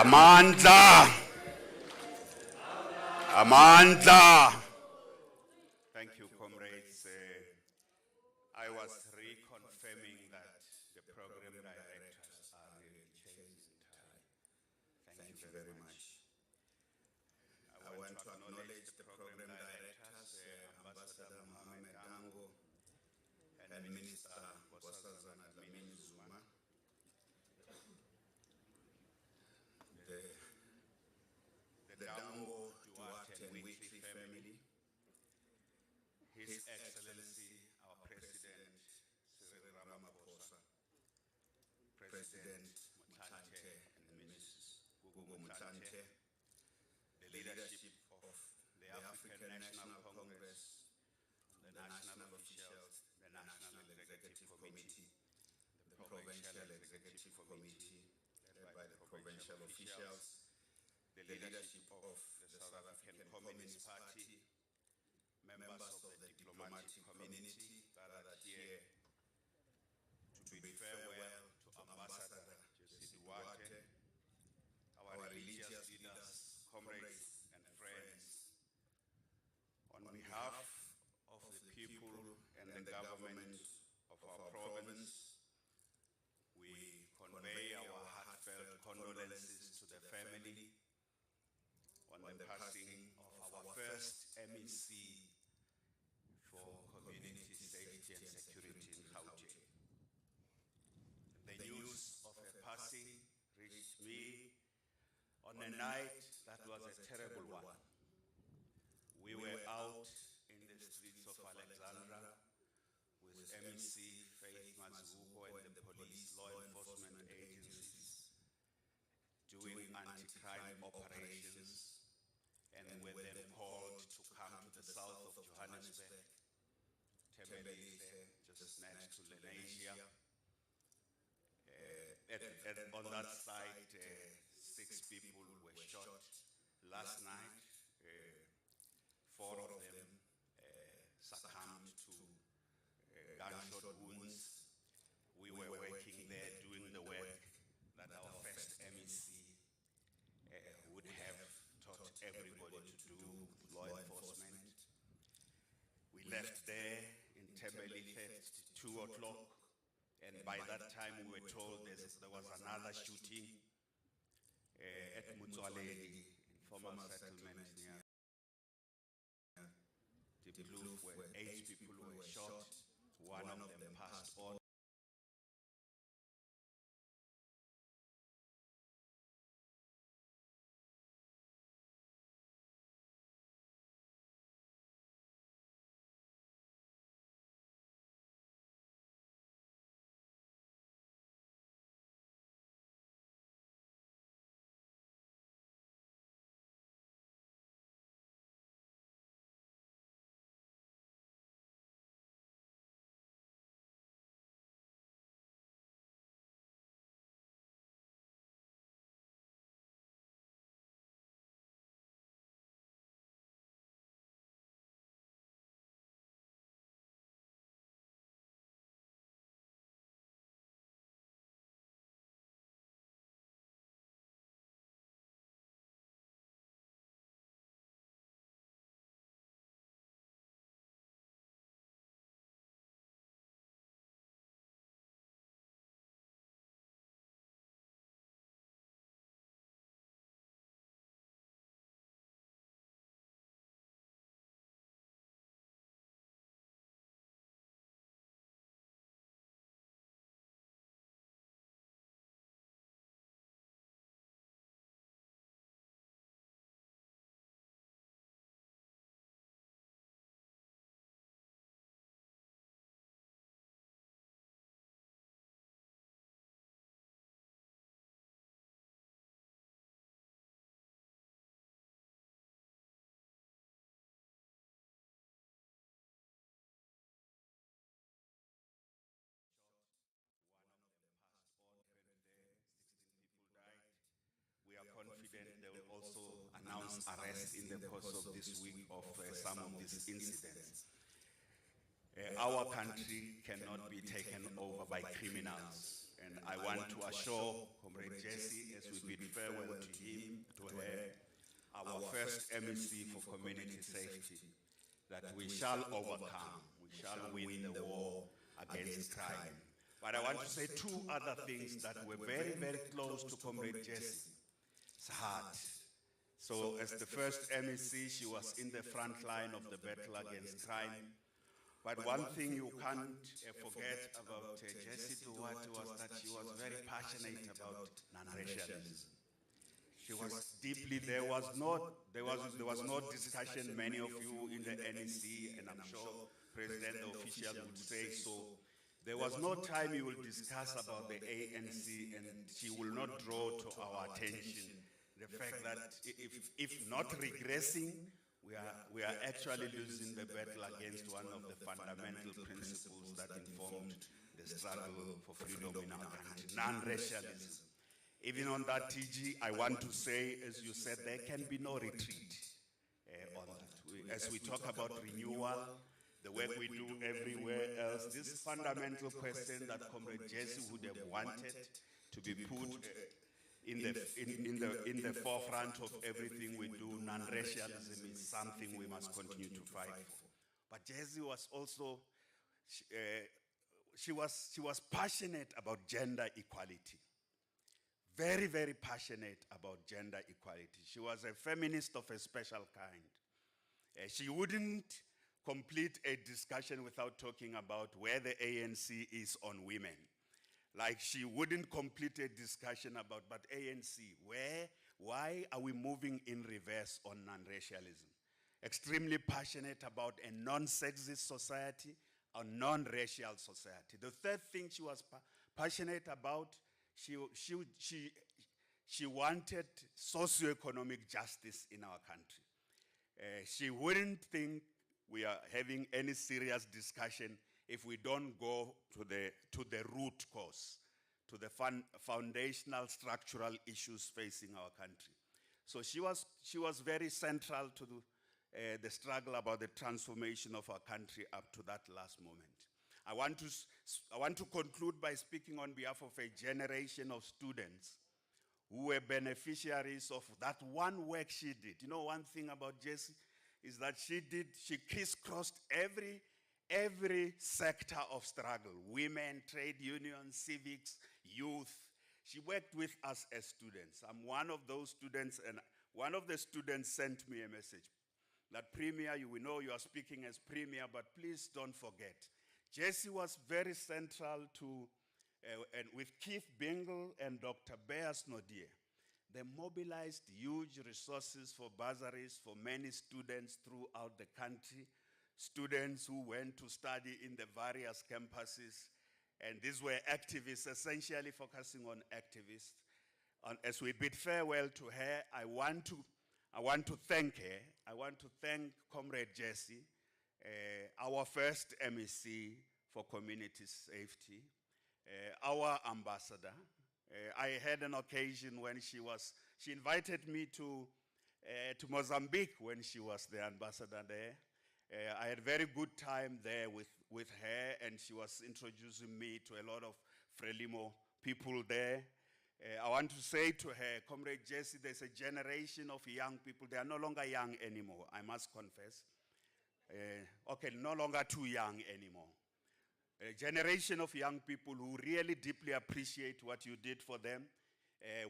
Amandla. Amandla. Thank you, comrades. I was reconfirming that the program directors are really changed in time. Thank you very much. I want to acknowledge the program directors, Ambassador Mohamed Dango and Minister Bosazana Dlamini Zuma. family, His Excellency, our President, Cyril Ramaphosa, President Motlanthe and Mrs. Gugu Motlanthe, the leadership of the African National Congress, the national officials, the National Executive Committee, the Provincial Executive Committee, led by the provincial officials, the leadership of the South African Communist Party, members of the diplomatic community gathered here to bid farewell to Ambassador Jessie Duarte, our religious leaders, comrades and friends. On behalf of the people and the government of our province, we convey our heartfelt condolences to the family on the passing of our first MEC for Community Safety and Security in Gauteng. The news of her passing reached me on a night that was a terrible one. We were out in the streets of Alexandra with MEC Faith Mazuko and the police law enforcement agencies doing anti-crime operations, and were then called to come to the south of Johannesburg, Tembelise, just next to Lenasia. On that side, 6 people were shot last night. 4 of them succumbed to gunshot wounds. We were working there doing the work that our first MEC would have taught everybody to do, law enforcement. We left there in Tembelise at 2 o'clock, and by that time we were told there was another shooting at Mutswaledi, informal settlement near Diepkloof, where 8 people were shot. 1 of them passed on. We are confident they will also announce arrest in the course of this week of some of these incidents. Our country cannot be taken over by criminals, and I want to assure Comrade Jessie, as we bid farewell to him, to her, our first MEC for community safety, that we shall overcome, we shall win the war against crime. But I want to say 2 other things that were very, very close to Comrade Jessie's heart. So as the first MEC, she was in the front line of the battle against crime. But one thing you can't forget about Jessie Duarte was that she was very passionate about non-racialism. She She was deeply, there was no discussion, many of you in the NEC, and I'm sure President, the official would say so. There was no time you will discuss about the ANC and she will not draw to our attention the fact that if not regressing, we are actually losing the battle against one of the fundamental principles that informed the struggle for freedom in our country, non-racialism. Even on that TG, I want to say, as you said, there can be no retreat on that. As we talk about renewal, the work we do everywhere else, this fundamental question that Comrade Jessie would have wanted to be put in the forefront of everything we do, non-racialism is something we must continue to fight for. But Jessie was also, she was passionate about gender equality. Very, very passionate about gender equality. She was a feminist of a special kind. She wouldn't complete a discussion without talking about where the ANC is on women. Like she wouldn't complete a discussion about, but ANC, why are we moving in reverse on non-racialism? Extremely passionate about a non-sexist society, a non-racial society. The third thing she was passionate about, she wanted socioeconomic justice in our country. She wouldn't think we are having any serious discussion if we don't go to the root cause, to the foundational structural issues facing our country. So she was very central to the struggle about the transformation of our country up to that last moment. I want to conclude by speaking on behalf of a generation of students who were beneficiaries of that one work she did. You know, one thing about Jessie is that she crisscrossed every sector of struggle: women, trade unions, civics, youth. She worked with us as students. I'm one of those students, and one of the students sent me a message that, Premier, we know you are speaking as Premier, but please don't forget, Jessie was very central to, and with Keith Bingle and Dr. Beas Nodie, they mobilized huge resources for bursaries for many students throughout the country, students who went to study in the various campuses, and these were activists, essentially focusing on activists. And as we bid farewell to her, I want to thank her. I want to thank Comrade Jessie, our first MEC for community safety, our ambassador. I had an occasion when she invited me to Mozambique when she was the ambassador there. I had a very good time there with her, and she was introducing me to a lot of Frelimo people there. I want to say to her, Comrade Jessie, there's a generation of young people. They are no longer young anymore, I must confess. Okay, no longer too young anymore. A generation of young people who really deeply appreciate what you did for them.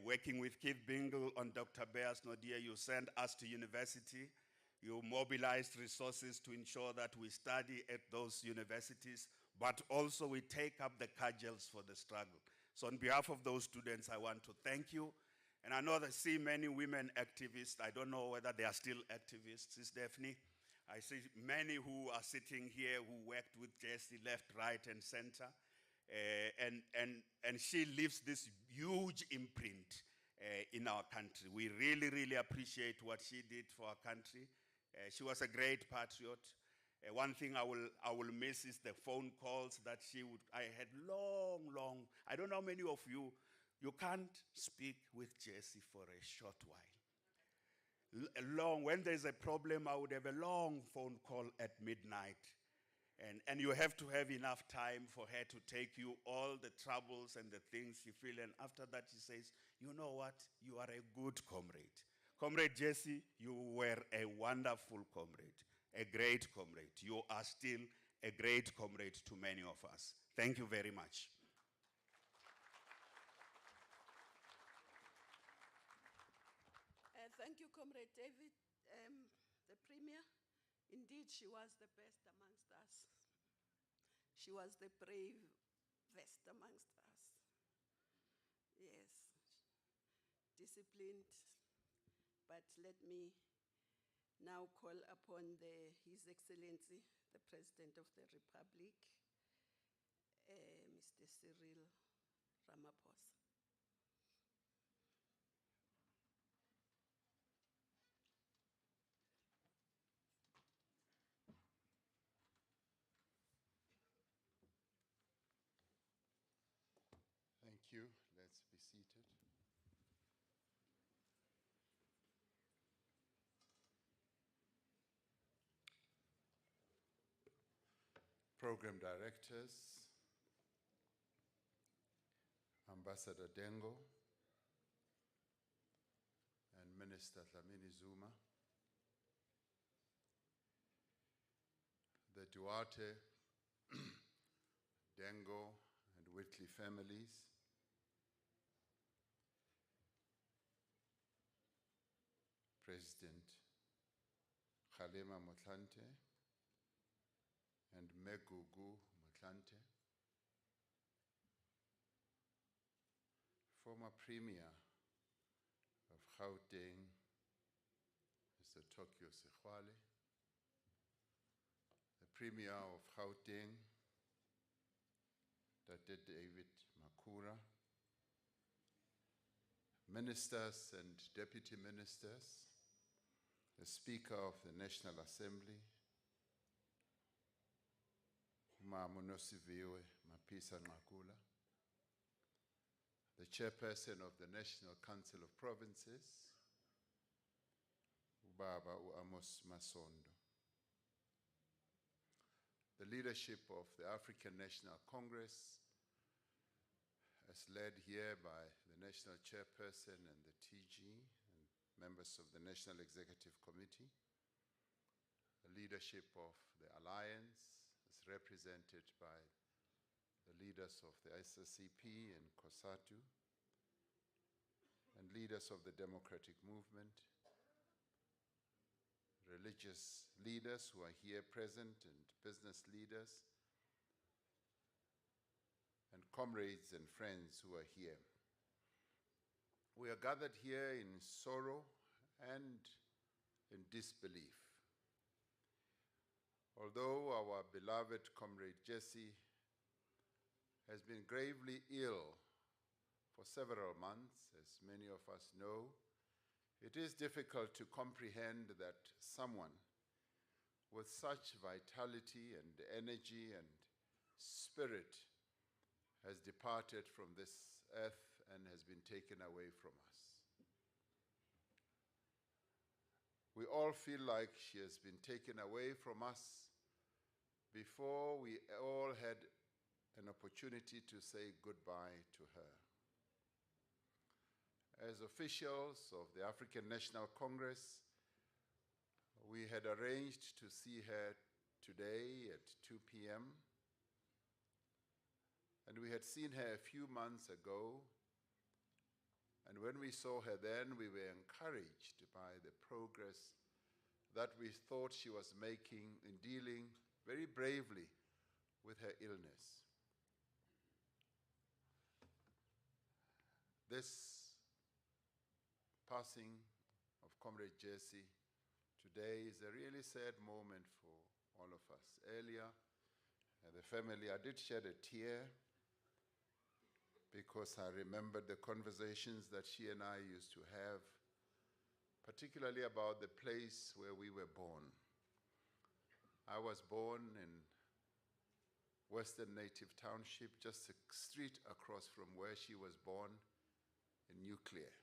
Working with Keith Bingle on Dr. Beas Nodie, you sent us to university. You mobilized resources to ensure that we study at those universities, but also we take up the cudgels for the struggle. So on behalf of those students, I want to thank you. And I know that I see many women activists. I don't know whether they are still activists, Sis Daphne. I see many who are sitting here who worked with Jessie left, right, and center. And she leaves this huge imprint in our country. We really, really appreciate what she did for our country. She was a great patriot. One thing I will miss is the phone calls that I had long, I don't know how many of you can't speak with Jessie for a short while. When there's a problem, I would have a long phone call at midnight. And you have to have enough time for her to take you all the troubles and the things you feel. And after that, she says, you know what? You are a good comrade. Comrade Jessie, you were a wonderful comrade, a great comrade. You are still a great comrade to many of us. Thank you very much. Thank you, Comrade David, the Premier. Indeed, she was the best amongst us. She was the bravest amongst us. Yes, disciplined, but let me now call upon His Excellency, the President of the Republic, Mr. Cyril Ramaphosa. Thank you. Let's be seated. Program directors, Ambassador Dengo, and Minister Dlamini Zuma, the Duarte, Dengo, and Whitley families, President Kgalema Motlanthe and Megugu Motlanthe, former Premier of Gauteng, Mr. Tokyo Sekgwale, the Premier of Gauteng, Dr. David Makura, ministers and deputy ministers, the Speaker of the National Assembly, Nosiviwe Mapisa Nqakula, the Chairperson of the National Council of Provinces, Ubaba Amos Masondo, the leadership of the African National Congress, as led here by the National Chairperson and the TG and members of the National Executive Committee, the leadership of the Alliance, as represented by the leaders of the SSCP and COSATU, and leaders of the democratic movement, religious leaders who are here present, and business leaders, and comrades and friends who are here. We are gathered here in sorrow and in disbelief. Although our beloved comrade Jessie has been gravely ill for several months, as many of us know, it is difficult to comprehend that someone with such vitality and energy and spirit has departed from this earth and has been taken away from us. We all feel like she has been taken away from us before we all had an opportunity to say goodbye to her. As officials of the African National Congress, we had arranged to see her today at 2 p.m. And we had seen her a few months ago, and when we saw her then, we were encouraged by the progress that we thought she was making in dealing very bravely with her illness. This passing of Comrade Jessie today is a really sad moment for all of us. Earlier, the family, I did shed a tear because I remembered the conversations that she and I used to have, particularly about the place where we were born. I was born in Western Native Township, just a street across from where she was born in Nuclear.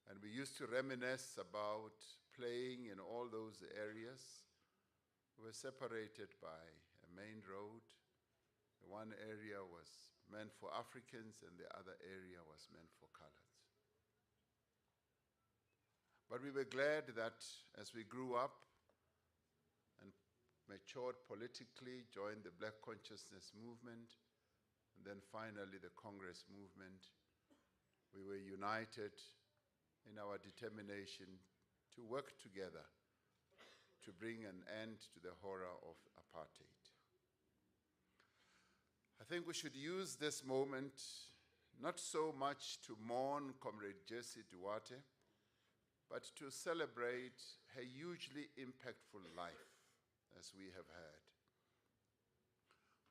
And we used to reminisce about playing in all those areas. We were separated by a main road. One area was meant for Africans and the other area was meant for coloreds. But we were glad that as we grew up and matured politically, joined the Black Consciousness movement, and then finally the Congress movement, we were united in our determination to work together to bring an end to the horror of apartheid. I think we should use this moment not so much to mourn Comrade Jessie Duarte, but to celebrate her hugely impactful life, as we have heard.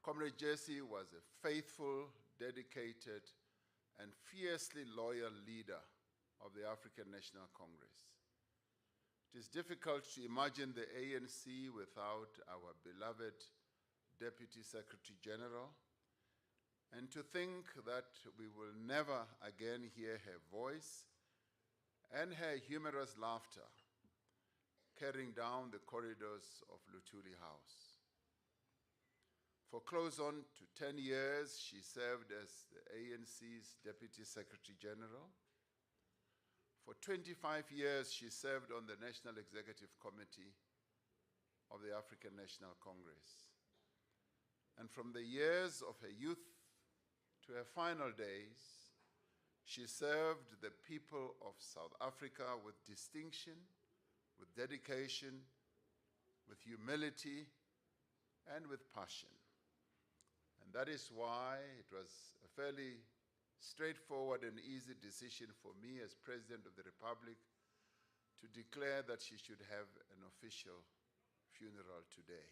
Comrade Jessie was a faithful, dedicated, and fiercely loyal leader of the African National Congress. It is difficult to imagine the ANC without our beloved Deputy Secretary General, and to think that we will never again hear her voice and her humorous laughter carrying down the corridors of Luthuli House. For close on to 10 years, she served as the ANC's Deputy Secretary General. For 25 years, she served on the National Executive Committee of the African National Congress. And from the years of her youth to her final days, she served the people of South Africa with distinction, with dedication, with humility, and with passion. And that is why it was a fairly straightforward and easy decision for me as President of the Republic to declare that she should have an official funeral today.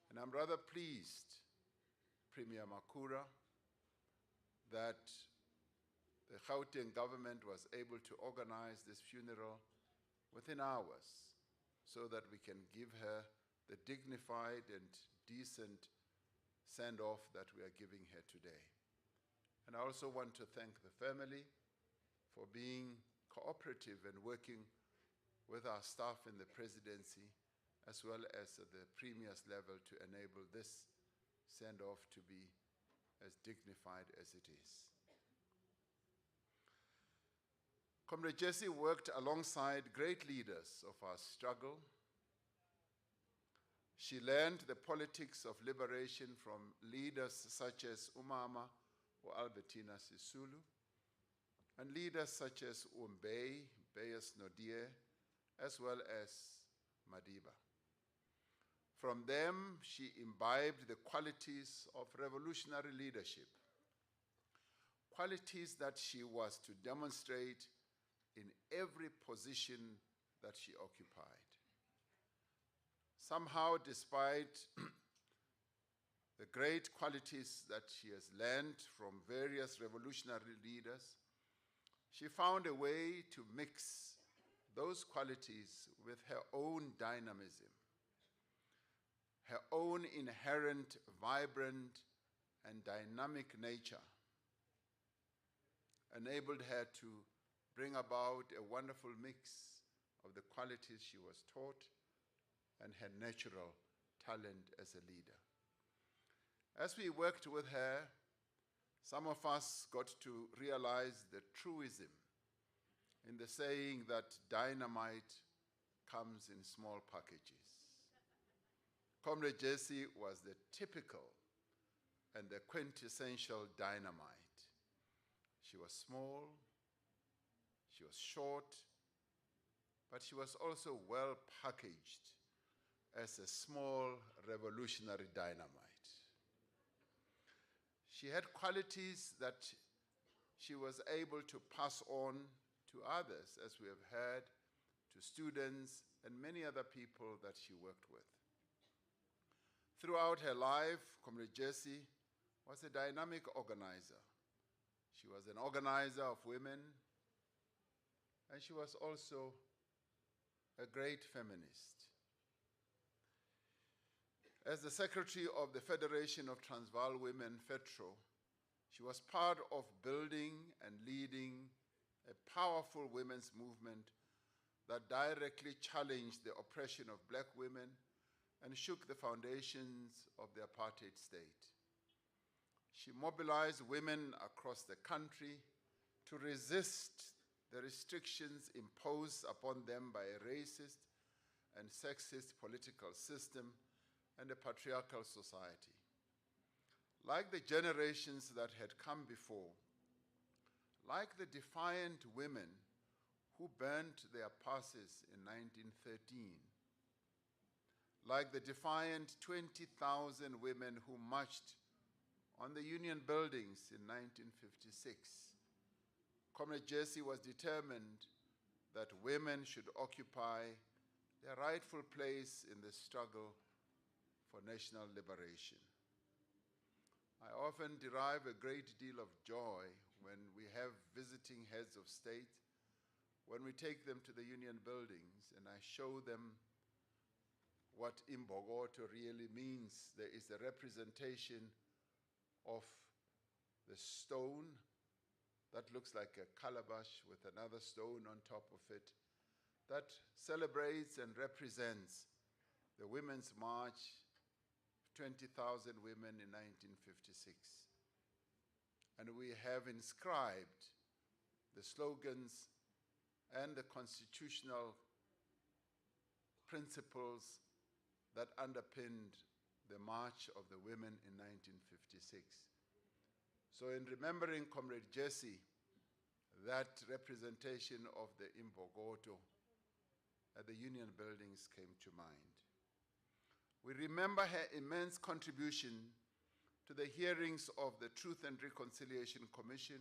And I'm rather pleased, Premier Makura, that the Gauteng government was able to organize this funeral within hours so that we can give her the dignified and decent send-off that we are giving her today. And I also want to thank the family for being cooperative and working with our staff in the presidency as well as at the Premier's level to enable this send-off to be as dignified as it is. Comrade Jessie worked alongside great leaders of our struggle. She learned the politics of liberation from leaders such as Umama or Albertina Sisulu, and leaders such as Umbey, Beyers Nodie, as well as Madiba. From them, she imbibed the qualities of revolutionary leadership, qualities that she was to demonstrate in every position that she occupied. Somehow, despite the great qualities that she has learned from various revolutionary leaders, she found a way to mix those qualities with her own dynamism, her own inherent, vibrant, and dynamic nature enabled her to bring about a wonderful mix of the qualities she was taught and her natural talent as a leader. As we worked with her, some of us got to realize the truism in the saying that dynamite comes in small packages. Comrade Jessie was the typical and the quintessential dynamite. She was small, she was short, but she was also well packaged as a small revolutionary dynamite. She had qualities that she was able to pass on to others, as we have heard, to students and many other people that she worked with. Throughout her life, Comrade Jessie was a dynamic organizer. She was an organizer of women, and she was also a great feminist. As the secretary of the Federation of Transvaal Women, FETRO, she was part of building and leading a powerful women's movement that directly challenged the oppression of black women and shook the foundations of the apartheid state. She mobilized women across the country to resist the restrictions imposed upon them by a racist and sexist political system and a patriarchal society. Like the generations that had come before, like the defiant women who burnt their passes in 1913, like the defiant 20,000 women who marched on the Union buildings in 1956, Comrade Jessie was determined that women should occupy their rightful place in the struggle for national liberation. I often derive a great deal of joy when we have visiting heads of state, when we take them to the union buildings and I show them what Imbogoto really means. There is a representation of the stone that looks like a calabash with another stone on top of it that celebrates and represents the Women's March, 20,000 women in 1956. And we have inscribed the slogans and the constitutional principles that underpinned the March of the Women in 1956. So in remembering Comrade Jessie, that representation of the Imbogoto at the Union buildings came to mind. We remember her immense contribution to the hearings of the Truth and Reconciliation Commission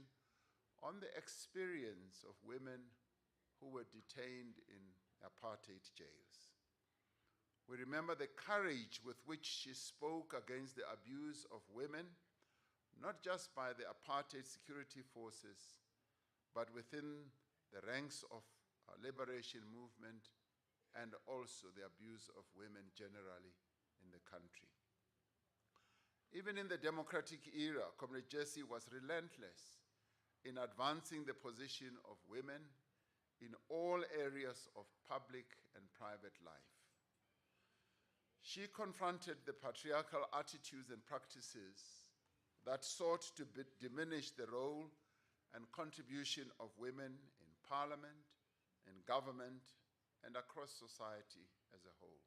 on the experience of women who were detained in apartheid jails. We remember the courage with which she spoke against the abuse of women, not just by the apartheid security forces, but within the ranks of our liberation movement and also the abuse of women generally in the country. Even in the democratic era, Comrade Jessie was relentless in advancing the position of women in all areas of public and private life. She confronted the patriarchal attitudes and practices that sought to diminish the role and contribution of women in parliament, in government, and across society as a whole.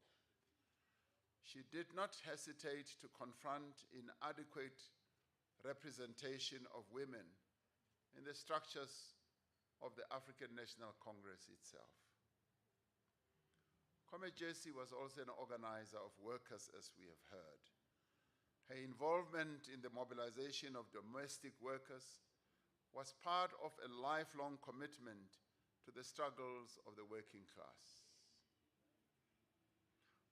She did not hesitate to confront inadequate representation of women in the structures of the African National Congress itself. Comrade Jessie was also an organizer of workers, as we have heard. Her involvement in the mobilization of domestic workers was part of a lifelong commitment to the struggles of the working class.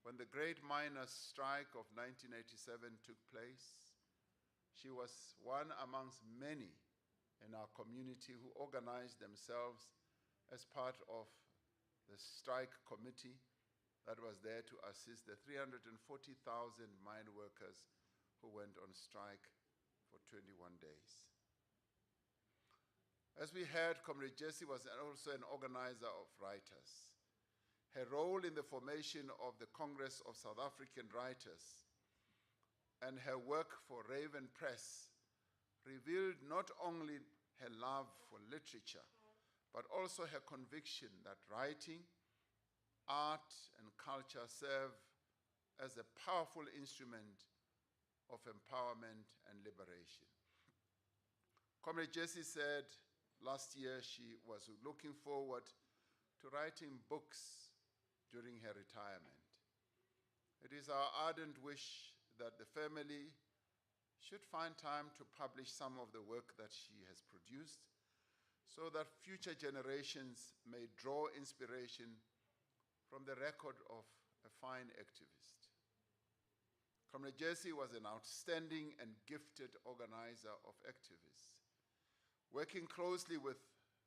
When the great miners' strike of 1987 took place, she was one amongst many in our community who organized themselves as part of the strike committee that was there to assist the 340,000 mine workers who went on strike for 21 days. As we heard, Comrade Jessie was also an organizer of writers. Her role in the formation of the Congress of South African Writers and her work for Raven Press revealed not only her love for literature, but also her conviction that writing, art, and culture serve as a powerful instrument of empowerment and liberation. Comrade Jessie said last year she was looking forward to writing books during her retirement. It is our ardent wish that the family should find time to publish some of the work that she has produced so that future generations may draw inspiration from the record of a fine activist. Comrade Jessie was an outstanding and gifted organizer of activists, working closely with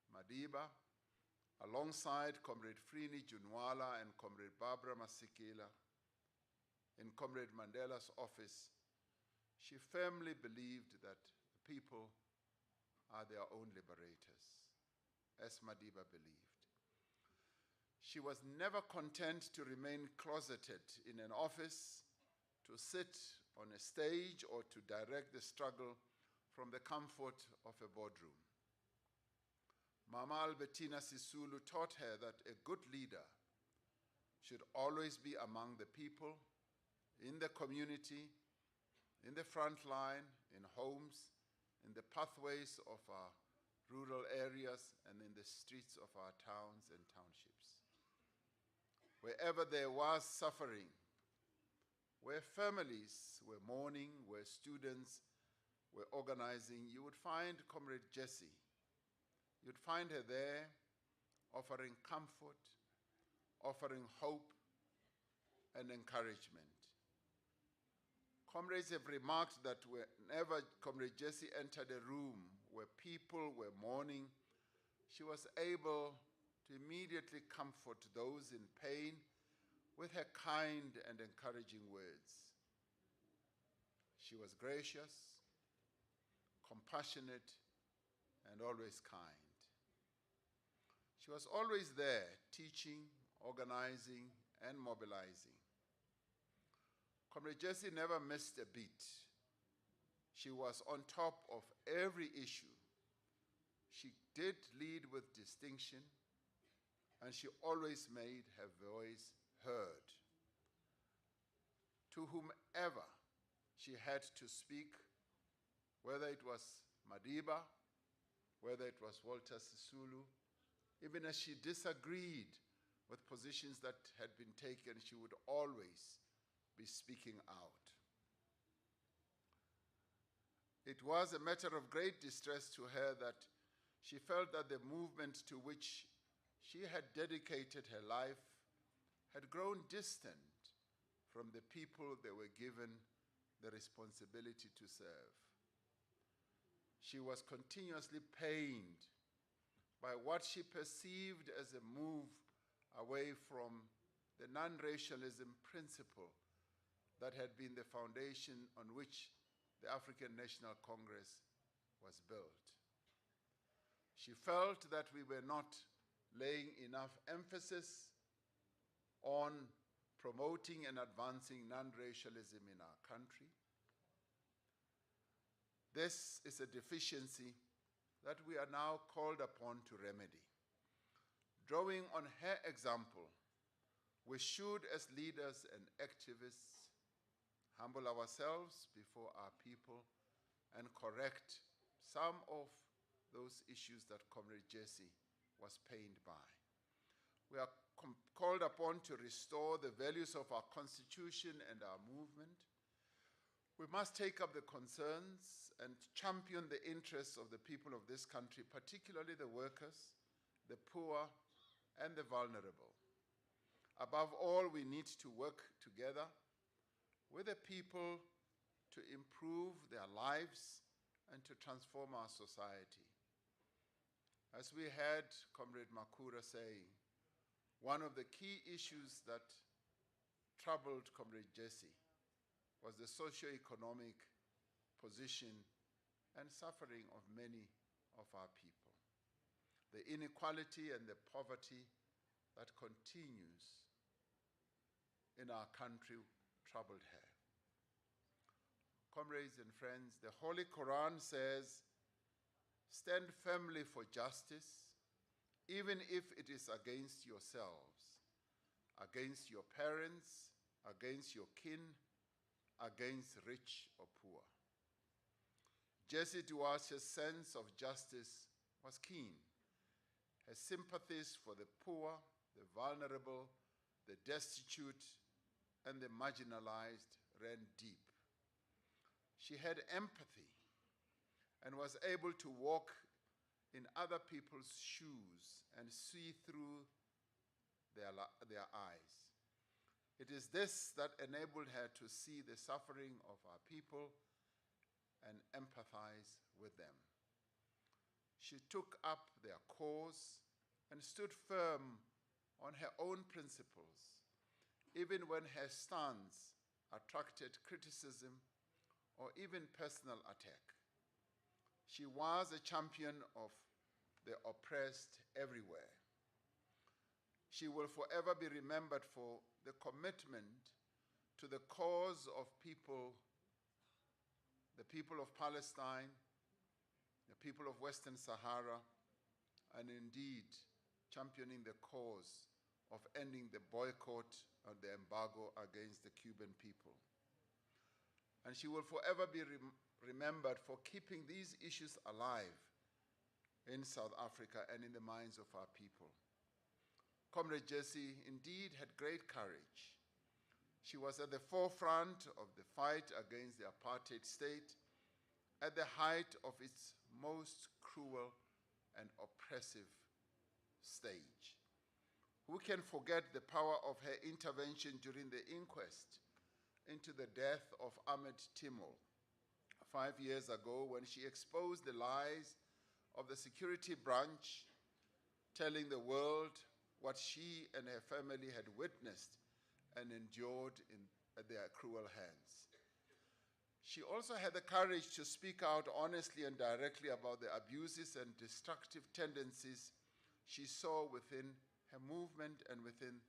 Madiba, alongside Comrade Frini Junwala and Comrade Barbara Masekela in Comrade Mandela's office. She firmly believed that the people are their own liberators, as Madiba believed. She was never content to remain closeted in an office, to sit on a stage, or to direct the struggle from the comfort of a boardroom. Mama Albertina Sisulu taught her that a good leader should always be among the people, in the community, in the front line, in homes, in the pathways of our rural areas, and in the streets of our towns and townships. Wherever there was suffering, where families were mourning, where students were organizing, you would find Comrade Jessie. You'd find her there, offering comfort, offering hope and encouragement. Comrades have remarked that whenever Comrade Jessie entered a room where people were mourning, she was able to immediately comfort those in pain with her kind and encouraging words. She was gracious, compassionate, and always kind. She was always there, teaching, organizing, and mobilizing. Comrade Jessie never missed a beat. She was on top of every issue. She did lead with distinction, and she always made her voice heard. To whomever she had to speak, whether it was Madiba, whether it was Walter Sisulu, even as she disagreed with positions that had been taken, she would always be speaking out. It was a matter of great distress to her that she felt that the movement to which she had dedicated her life had grown distant from the people they were given the responsibility to serve. She was continuously pained by what she perceived as a move away from the non-racialism principle that had been the foundation on which the African National Congress was built. She felt that we were not laying enough emphasis on promoting and advancing non-racialism in our country. This is a deficiency that we are now called upon to remedy. Drawing on her example, we should, as leaders and activists, humble ourselves before our people and correct some of those issues that Comrade Jessie was pained by. We are called upon to restore the values of our Constitution and our movement. We must take up the concerns and champion the interests of the people of this country, particularly the workers, the poor, and the vulnerable. Above all, we need to work together with the people to improve their lives and to transform our society. As we had Comrade Makura saying, one of the key issues that troubled Comrade Jessie was the socio-economic position and suffering of many of our people. The inequality and the poverty that continues in our country troubled her. Comrades and friends, the Holy Quran says, stand firmly for justice, even if it is against yourselves, against your parents, against your kin, against rich or poor. Jessie Duarte's sense of justice was keen. Her sympathies for the poor, the vulnerable, the destitute, and the marginalized ran deep. She had empathy and was able to walk in other people's shoes and see through their eyes. It is this that enabled her to see the suffering of our people and empathize with them. She took up their cause and stood firm on her own principles, even when her stance attracted criticism or even personal attack. She was a champion of the oppressed everywhere. She will forever be remembered for the commitment to the cause of people, the people of Palestine, the people of Western Sahara, and indeed championing the cause of ending the boycott and the embargo against the Cuban people. And she will forever be remembered for keeping these issues alive in South Africa and in the minds of our people. Comrade Jessie indeed had great courage. She was at the forefront of the fight against the apartheid state at the height of its most cruel and oppressive stage. Who can forget the power of her intervention during the inquest into the death of Ahmed Timol 5 years ago, when she exposed the lies of the security branch, telling the world what she and her family had witnessed and endured at their cruel hands. She also had the courage to speak out honestly and directly about the abuses and destructive tendencies she saw within her movement and within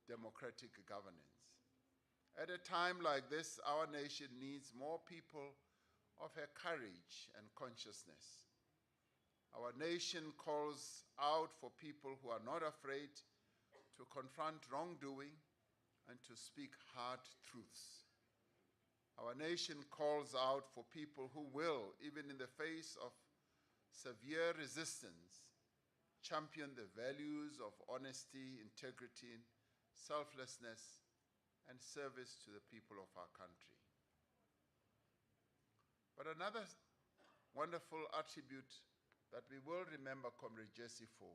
democratic governance. At a time like this, our nation needs more people of her courage and consciousness. Our nation calls out for people who are not afraid to confront wrongdoing and to speak hard truths. Our nation calls out for people who will, even in the face of severe resistance, champion the values of honesty, integrity, selflessness, and service to the people of our country. But another wonderful attribute that we will remember Comrade Jessie for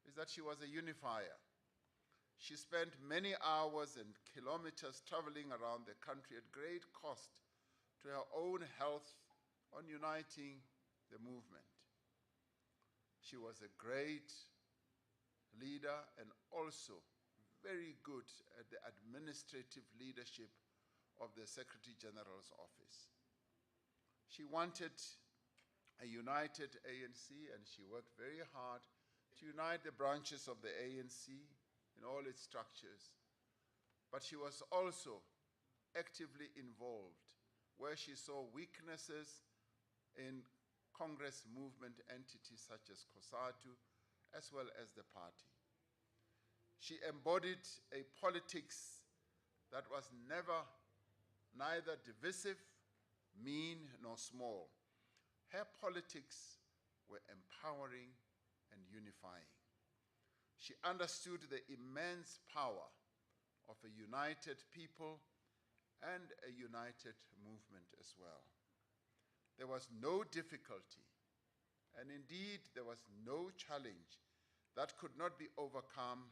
is that she was a unifier. She spent many hours and kilometers traveling around the country at great cost to her own health on uniting the movement. She was a great leader and also very good at the administrative leadership of the Secretary General's office. She wanted a united ANC, and she worked very hard to unite the branches of the ANC in all its structures. But she was also actively involved where she saw weaknesses in Congress movement entities such as COSATU, as well as the party. She embodied a politics that was neither divisive, mean, nor small. Her politics were empowering and unifying. She understood the immense power of a united people and a united movement as well. There was no difficulty, and indeed there was no challenge that could not be overcome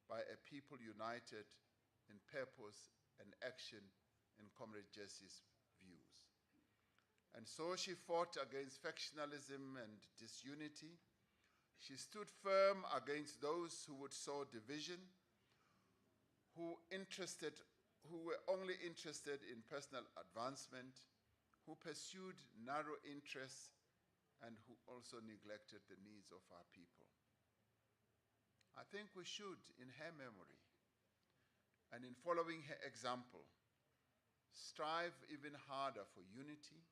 by a people united in purpose and action in Comrade Jessie's views. And so she fought against factionalism and disunity. She stood firm against those who would sow division, who were only interested in personal advancement, who pursued narrow interests, and who also neglected the needs of our people. I think we should, in her memory, and in following her example, strive even harder for unity.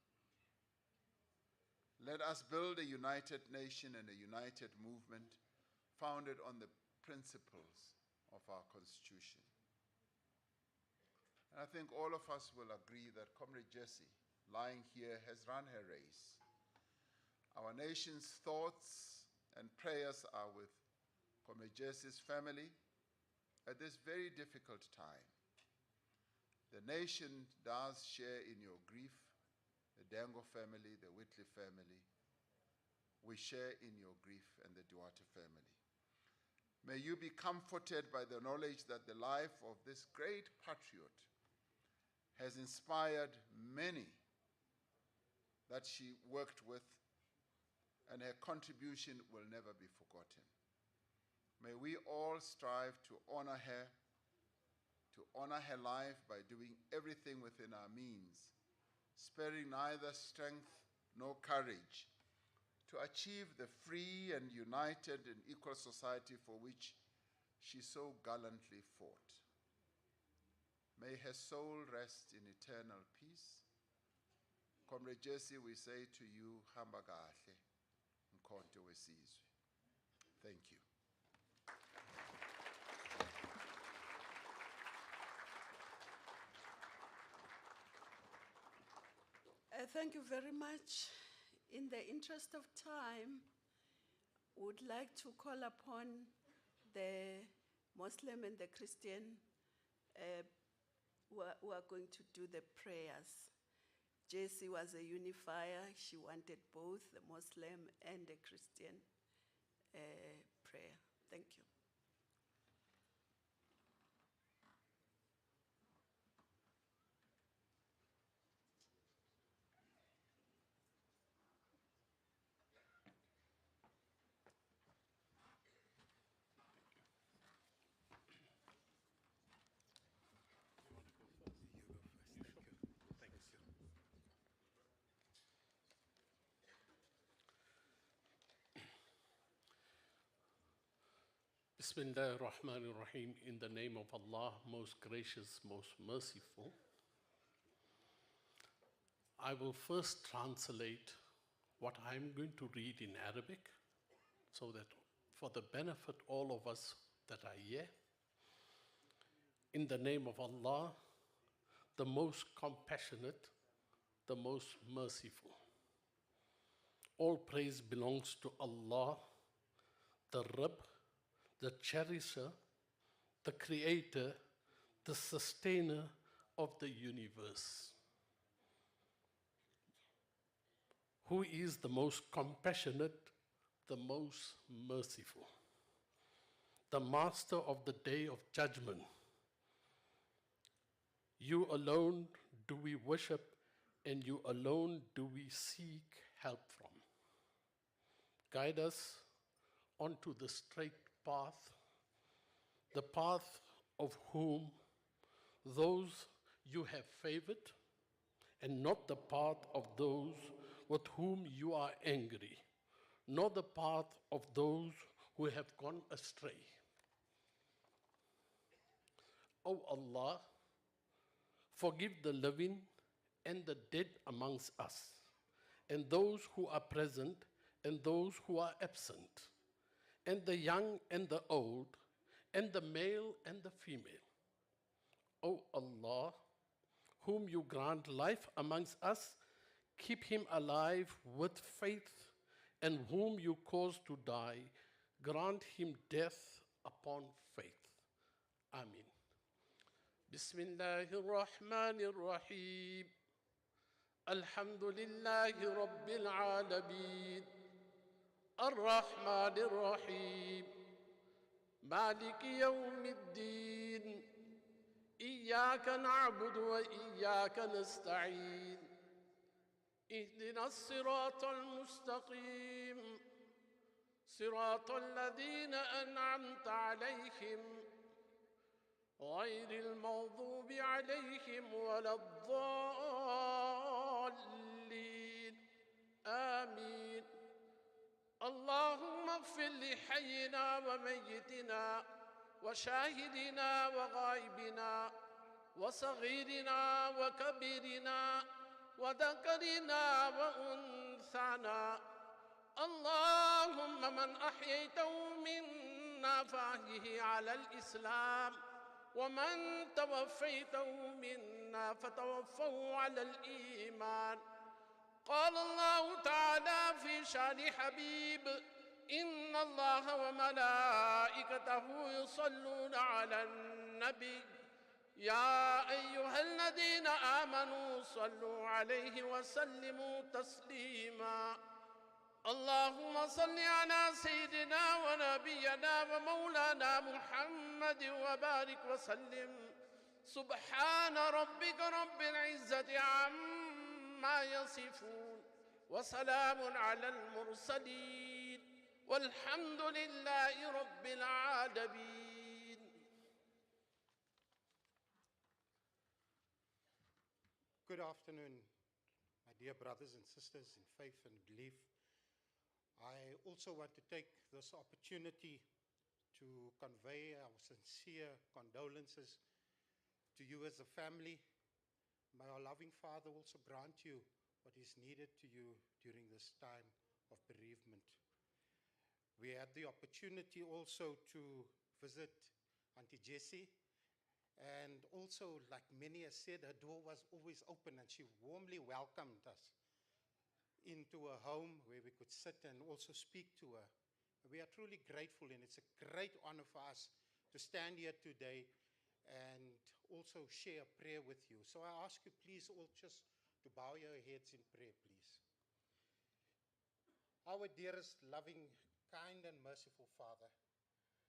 Let us build a united nation and a united movement founded on the principles of our Constitution. And I think all of us will agree that Comrade Jessie, lying here, has run her race. Our nation's thoughts and prayers are with Comrade Jessie's family at this very difficult time. The nation does share in your grief, the Dango family, the Whitley family. We share in your grief, and the Duarte family. May you be comforted by the knowledge that the life of this great patriot has inspired many that she worked with, and her contribution will never be forgotten. May we all strive to honor her life by doing everything within our means, sparing neither strength nor courage, to achieve the free and united and equal society for which she so gallantly fought. May her soul rest in eternal peace. Comrade Jessie, we say to you, hamba kahle, mkhonto wesizwe. Thank you. Thank you very much. In the interest of time, would like to call upon the Muslim and the Christian who are going to do the prayers. Jessie was a unifier. She wanted both the Muslim and the Christian prayer. Thank you. Bismillah ar-Rahman ar-Rahim, in the name of Allah, most gracious, most merciful. I will first translate what I'm going to read in Arabic, so that for the benefit all of us that are here. In the name of Allah, the most compassionate, the most merciful. All praise belongs to Allah, the Rabb, the cherisher, the creator, the sustainer of the universe, who is the most compassionate, the most merciful, the master of the day of judgment. You alone do we worship, and you alone do we seek help from. Guide us onto the straight path, the path of whom those you have favored, and not the path of those with whom you are angry, nor the path of those who have gone astray. O Allah, forgive the living and the dead amongst us, and those who are present and those who are absent, and the young and the old, and the male and the female. O Allah, whom you grant life amongst us, keep him alive with faith, and whom you cause to die, grant him death upon faith. Amin. Bismillahir Rahmanir Rahim. Alhamdulillahi Rabbil Alameen. Ar-Rahmanir Rahim. Maliki Yawmiddin. إياك نعبد وإياك نستعين اهدنا الصراط المستقيم صراط الذين أنعمت عليهم غير المغضوب عليهم ولا الضالين آمين اللهم اغفر لحينا وميتنا وشاهدنا وغائبنا وصغيرنا وكبيرنا وذكرنا وأنثانا اللهم من أحييته منا فأحيه على الإسلام ومن توفيته منا فتوفه على الإيمان قال الله تعالى في شان حبيب إن الله وملائكته يصلون على النبي يا أيها الذين آمنوا صلوا عليه وسلموا تسليما اللهم صل على سيدنا ونبينا ومولانا محمد وبارك وسلم سبحان ربك رب العزة عما يصفون وسلام على المرسلين والحمد لله رب العالمين. Good afternoon, my dear brothers and sisters in faith and belief. I also want to take this opportunity to convey our sincere condolences to you as a family. May our loving Father also grant you what is needed to you during this time of bereavement. We had the opportunity also to visit Auntie Jessie, and also, like many have said, her door was always open and she warmly welcomed us into her home where we could sit and also speak to her. We are truly grateful, and it's a great honor for us to stand here today and also share a prayer with you. So I ask you please all just to bow your heads in prayer, please. Our dearest, loving, kind and merciful Father,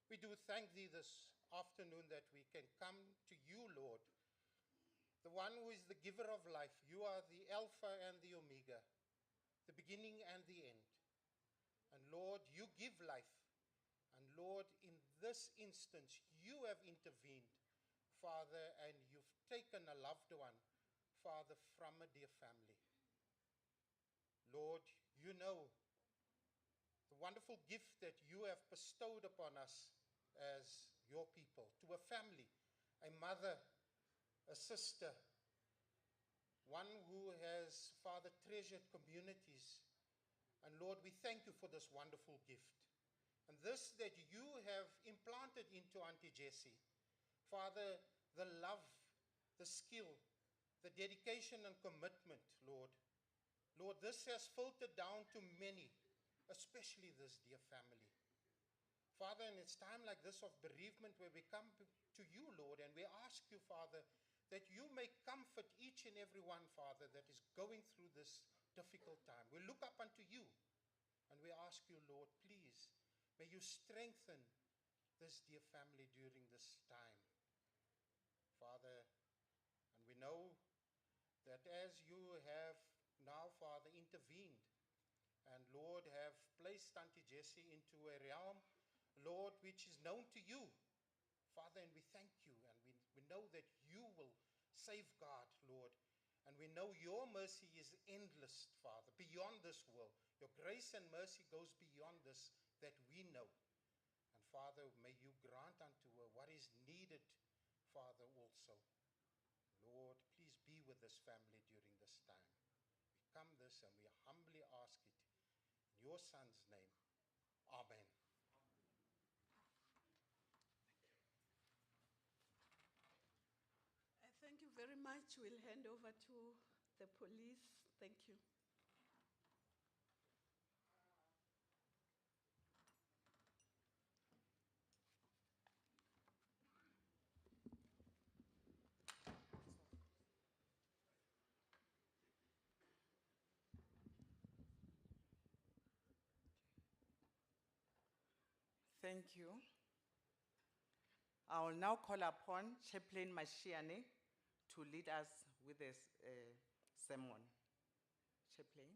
we do thank Thee this afternoon that we can come to You, Lord, the one who is the giver of life. You are the Alpha and the Omega, the beginning and the end. And Lord, You give life. And Lord, in this instance, You have intervened, Father, and You've taken a loved one, Father, from a dear family. Lord, You know the wonderful gift that You have bestowed upon us as Your people, to a family, a mother, a sister, one who has, Father, treasured communities. And Lord, we thank You for this wonderful gift. And this that You have implanted into Auntie Jessie, Father, the love, the skill, the dedication and commitment, Lord. Lord, this has filtered down to many, especially this dear family. Father, and it's time like this of bereavement where we come to You, Lord, and we ask You, Father, that You may comfort each and every one, Father, that is going through this difficult time. We look up unto You, and we ask You, Lord, please, may You strengthen this dear family during this time, Father. And we know that as You have now, Father, intervened, and Lord, have placed Auntie Jessie into a realm, Lord, which is known to You, Father, and we thank You, and we know that You will safeguard, Lord, and we know Your mercy is endless, Father, beyond this world. Your grace and mercy goes beyond this that we know. And Father, may You grant unto her what is needed, Father, also. Lord, please be with this family during this time. We come this and we humbly ask it in Your Son's name. Amen. Thank you very much. We'll hand over to the police. Thank you. Thank you. I will now call upon Chaplain Mashiane to lead us with this sermon. Chaplain.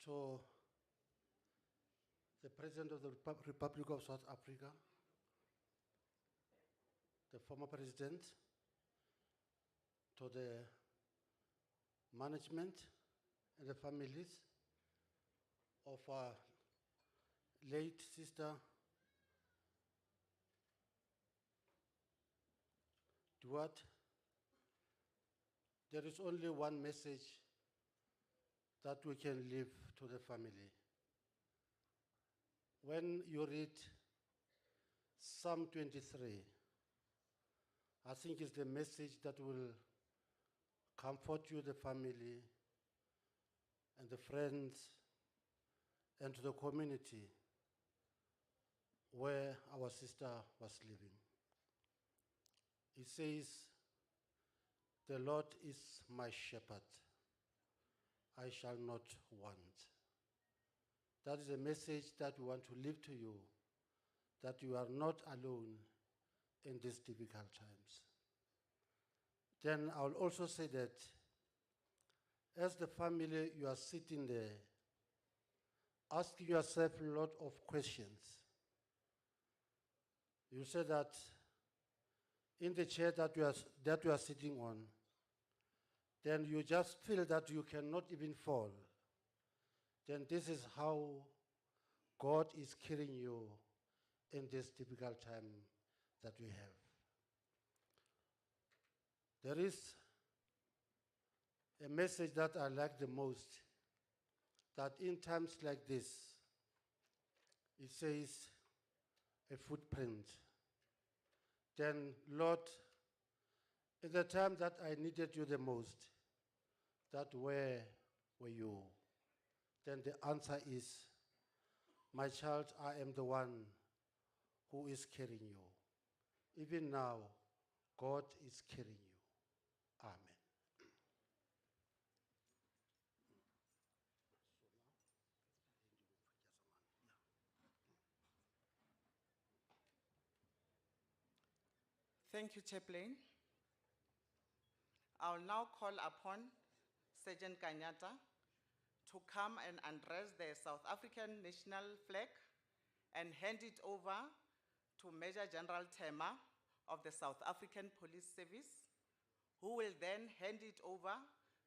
To the President of the Republic of South Africa, the former President, to the management and the families of our late sister Duarte, there is only one message that we can leave to the family. When you read Psalm 23, I think it's the message that will comfort you, the family, and the friends, and to the community where our sister was living. It says, "The Lord is my shepherd, I shall not want." That is a message that we want to leave to you, that you are not alone in these difficult times. Then I will also say that as the family, you are sitting there, asking yourself a lot of questions. You say that in the chair that you are sitting on, then you just feel that you cannot even fall, then this is how God is carrying you in this difficult time that we have. There is a message that I like the most, that in times like this, it says a footprint. Then, Lord, in the time that I needed you the most, that where were you? Then the answer is, my child, I am the one who is carrying you. Even now, God is carrying you. Amen. Thank you, Chaplain. I'll now call upon Sergeant Kanyata to come and undress the South African national flag and hand it over to Major General Tema of the South African Police Service, who will then hand it over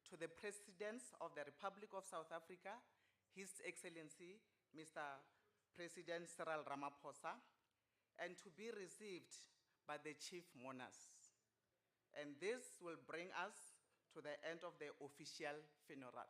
to the President of the Republic of South Africa, His Excellency, Mr. President Cyril Ramaphosa, and to be received by the Chief Mourners. And this will bring us to the end of the official funeral.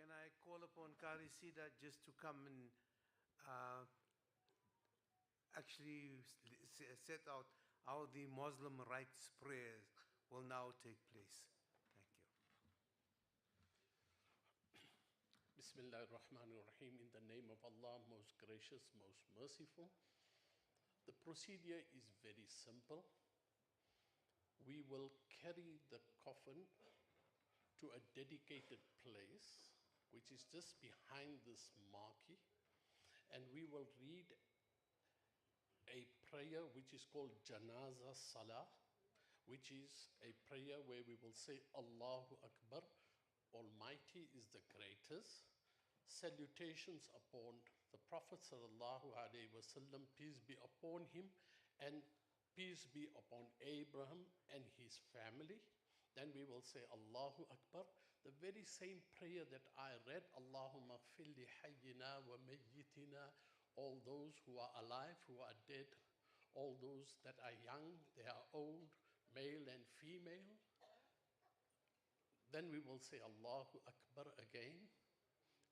Can I call upon Kari Sida just to come and actually set out how the Muslim rites prayers will now take place? Thank you. Bismillah ar-Rahman ar-Rahim, in the name of Allah, most gracious, most merciful. The procedure is very simple. We will carry the coffin to a dedicated place, which is just behind this marquee, and we will read a prayer which is called Janaza Salah, which is a prayer where we will say Allahu Akbar, Almighty is the greatest. Salutations upon the Prophet sallallahu alaihi wasallam, peace be upon him, and peace be upon Abraham and his family. Then we will say Allahu Akbar, the very same prayer that I read, Allahumma ighfir li hayyina wa mayyitina, all those who are alive, who are dead, all those that are young, they are old, male and female. Then we will say Allahu Akbar again,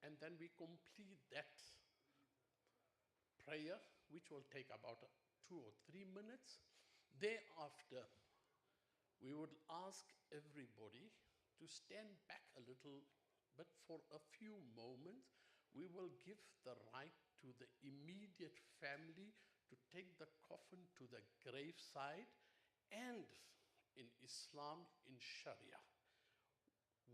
and then we complete that prayer, which will take about 2 or 3 minutes. Thereafter, we would ask everybody to stand back a little bit for a few moments. We will give the right to the immediate family to take the coffin to the graveside. And in Islam, in Sharia,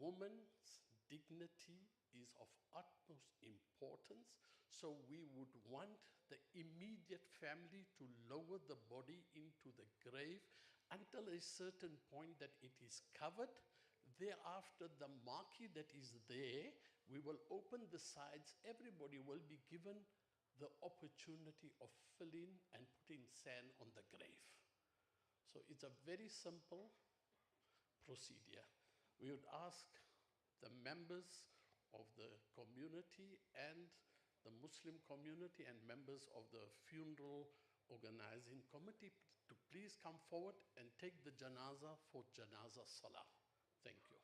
woman's dignity is of utmost importance, so we would want the immediate family to lower the body into the grave until a certain point that it is covered. Thereafter, the marquee that is there, we will open the sides. Everybody will be given the opportunity of filling and putting sand on the grave. So it's a very simple procedure. We would ask the members of the community and the Muslim community and members of the funeral organizing committee to please come forward and take the janaza for Janaza Salah. Thank you.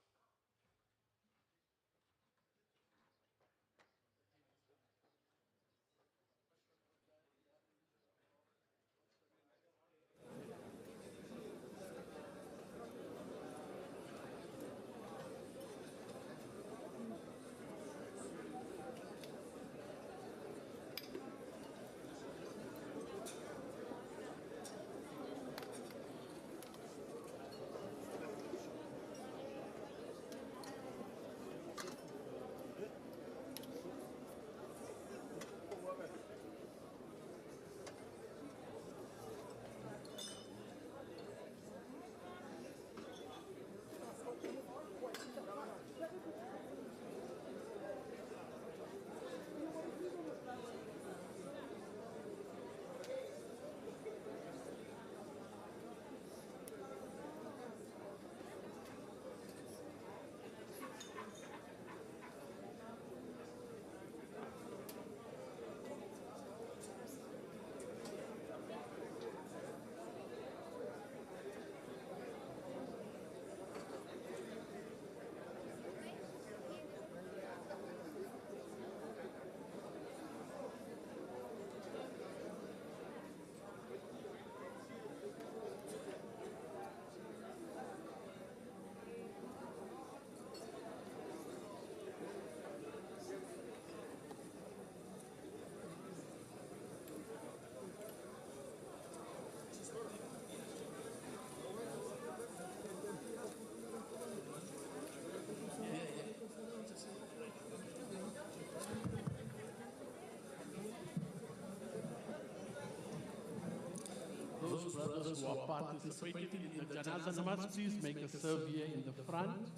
Those brothers who are participating in the Janaza Namaz, please make a serve here in the front.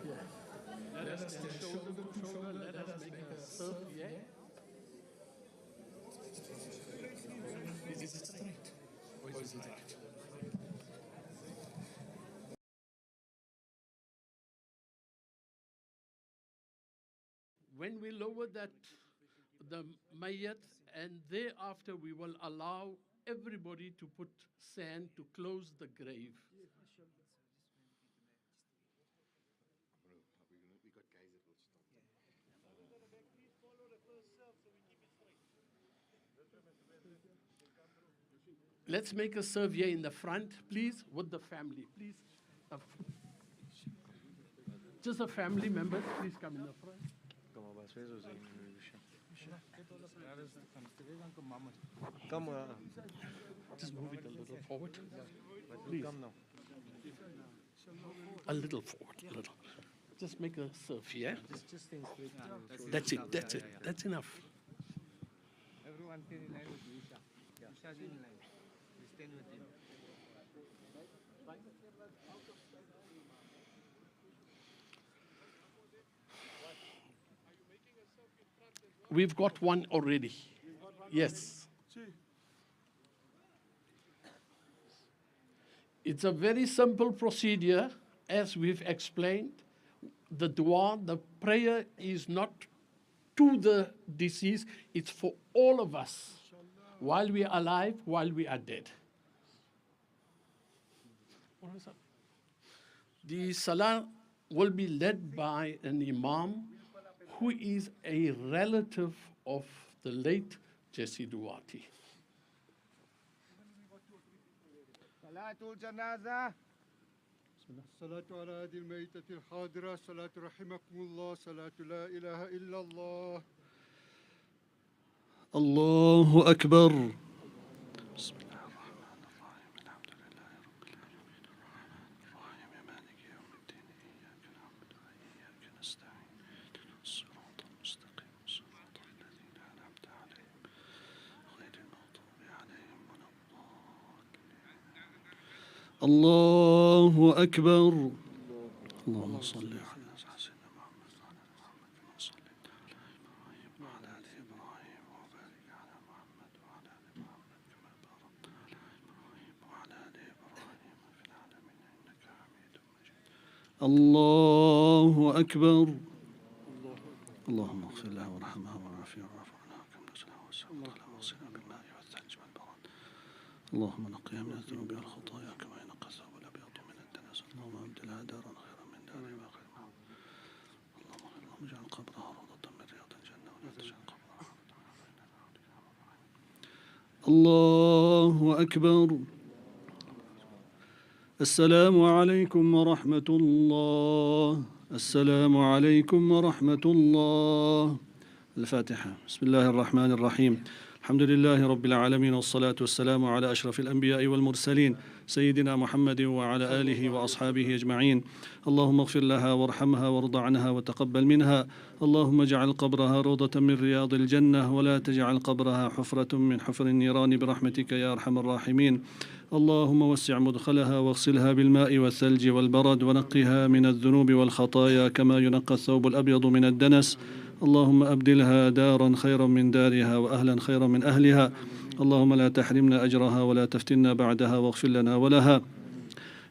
Yeah. Let us stand shoulder to shoulder. Let us make a serve here. Is it straight? Or is it right? When we lower that, the mayyat, and thereafter we will allow everybody to put sand to close the grave. We got guys that will stop. Let's make a serve here in the front, please, with the family, please. Just a family member, please come in the front. Just move it a little forward. Please. A little forward, a little. Just make a serve, yeah? That's it, that's it. That's enough. Everyone can in line with Isha. Isha's in line. We stand with him. We've got one already. Yes. It's a very simple procedure, as we've explained. The dua, the prayer is not to the deceased, it's for all of us, while we are alive, while we are dead. What is that? The salah will be led by an imam who is a relative of the late Jessie Duarte. Salatul Janazah. الصلاة على هذه الميتة الحاضرة صلاة رحمكم الله صلاة لا إله إلا الله الله أكبر. بسم الله الرحمن الرحيم الحمد لله رب العالمين الرحمن الرحيم مالك يوم الدين إياك نعبد وإياك نستعين اهدنا الصراط المستقيم صراط الذين أنعمت عليهم غير المغضوب عليهم ولا الضالين. الله أكبر. اللهم صل على سيدنا محمد وعلى آل محمد كما صليت على إبراهيم وعلى آل إبراهيم وبارك على محمد وعلى آل محمد كما باركت على إبراهيم وعلى آل إبراهيم في العالمين إنك حميد مجيد. الله أكبر. اللهم اغفر له وارحمه وعافيه واعف عنها وكم نزلها وسعود على واصلها بالماء والثلج والبرد. اللهم نقيها من الذنوب والخطايا كما ينقى الثوب الأبيض من الدنس. اللهم أبدلها دارا خيرا من دارها وخيرا. اللهم اجعل قبرها روضة من رياض الجنة ولا تجعل قبرها الله أكبر. السلام عليكم ورحمة الله. السلام عليكم ورحمة الله. الفاتحة. بسم الله الرحمن الرحيم. الحمد لله رب العالمين والصلاة والسلام على أشرف الأنبياء والمرسلين سيدنا محمد وعلى آله وأصحابه أجمعين. اللهم اغفر لها وارحمها وارض عنها وتقبل منها. اللهم اجعل قبرها روضة من رياض الجنة ولا تجعل قبرها حفرة من حفر النيران برحمتك يا أرحم الراحمين. اللهم وسع مدخلها واغسلها بالماء والثلج والبرد ونقها من الذنوب والخطايا كما ينقى الثوب الأبيض من الدنس. اللهم أبدلها دارا خيرا من دارها وأهلا خيرا من أهلها. اللهم لا تحرمنا أجرها ولا تفتنا بعدها واغفر لنا ولها.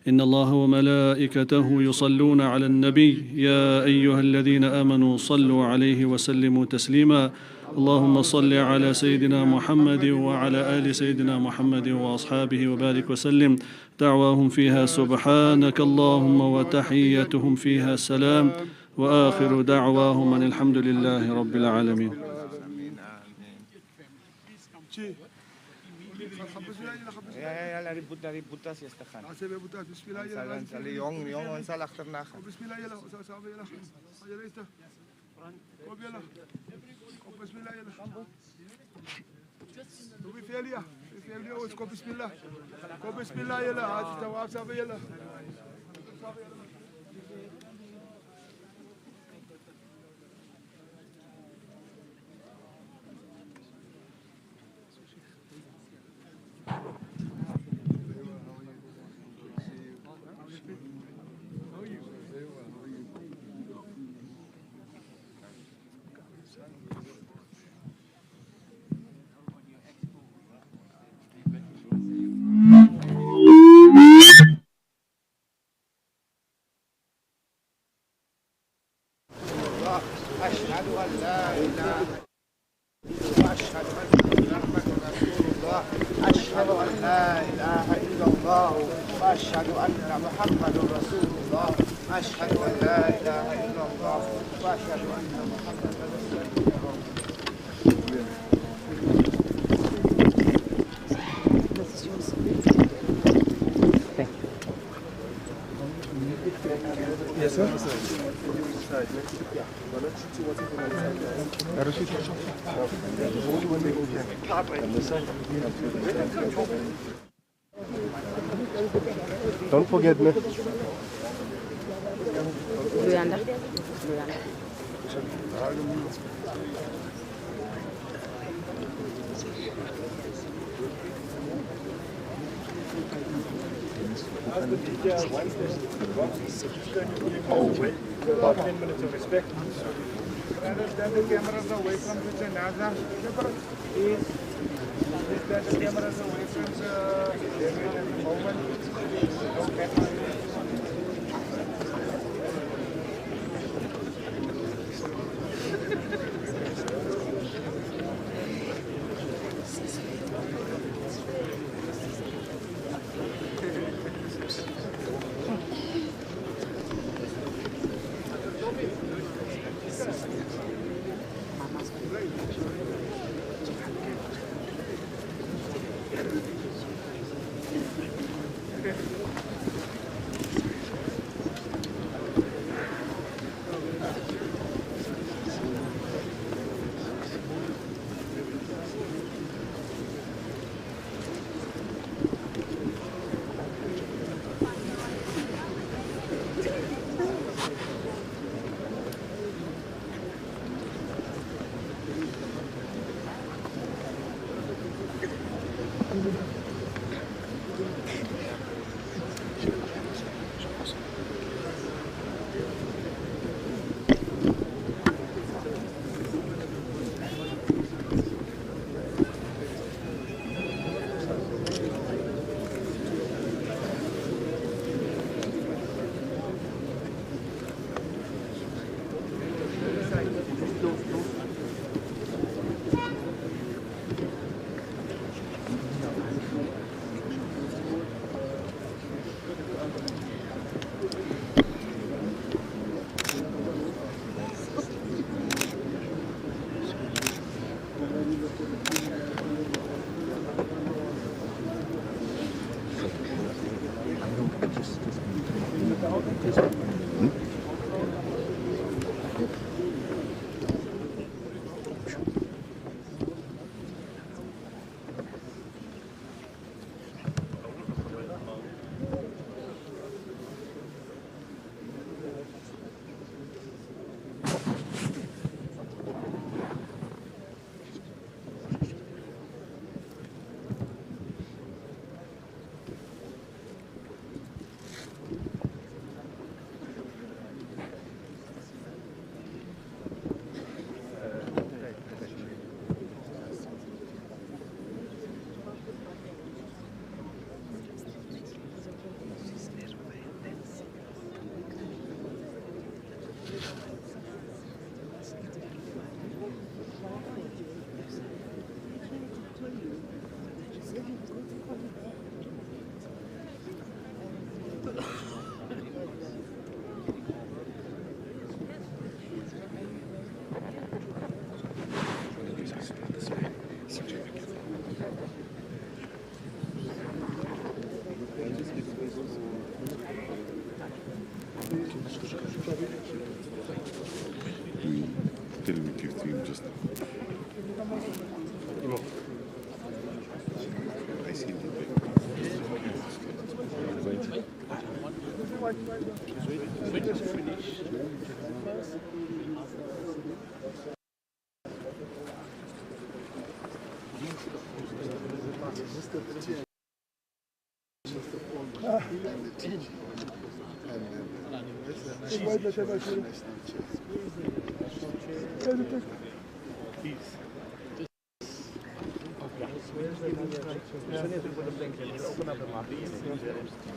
إن الله وملائكته يصلون على النبي يا أيها الذين آمنوا صلوا عليه وسلموا تسليما. اللهم صل على سيدنا محمد وعلى آل سيدنا محمد وأصحابه وبارك وسلم. دعواهم فيها سبحانك اللهم وتحيتهم فيها سلام وآخر دعواهم أن الحمد لله رب العالمين. Ja, ribut tas ya stakhan. Sali yong on salah ternak. Bismillah ya lah, sahabat ya lah. Aja lah itu. Kau biar lah. Kau Bismillah ya lah. Kau biar ya. Biar dia us kau Bismillah. Kau Bismillah ya lah. Aja tawaf sahabat ya lah. أشهد أن لا إله وأشهد أن محمدا رسول الله. أشهد أن لا إله إلا الله وأشهد أن محمدا رسول الله. أشهد أن لا إله إلا الله وأشهد أن محمدا رسول الله. Yes, sir. Don't forget me. Luyanda. About 10 minutes of respect. Stand the cameras away from the Naza. Please. Stand the cameras away from the moment.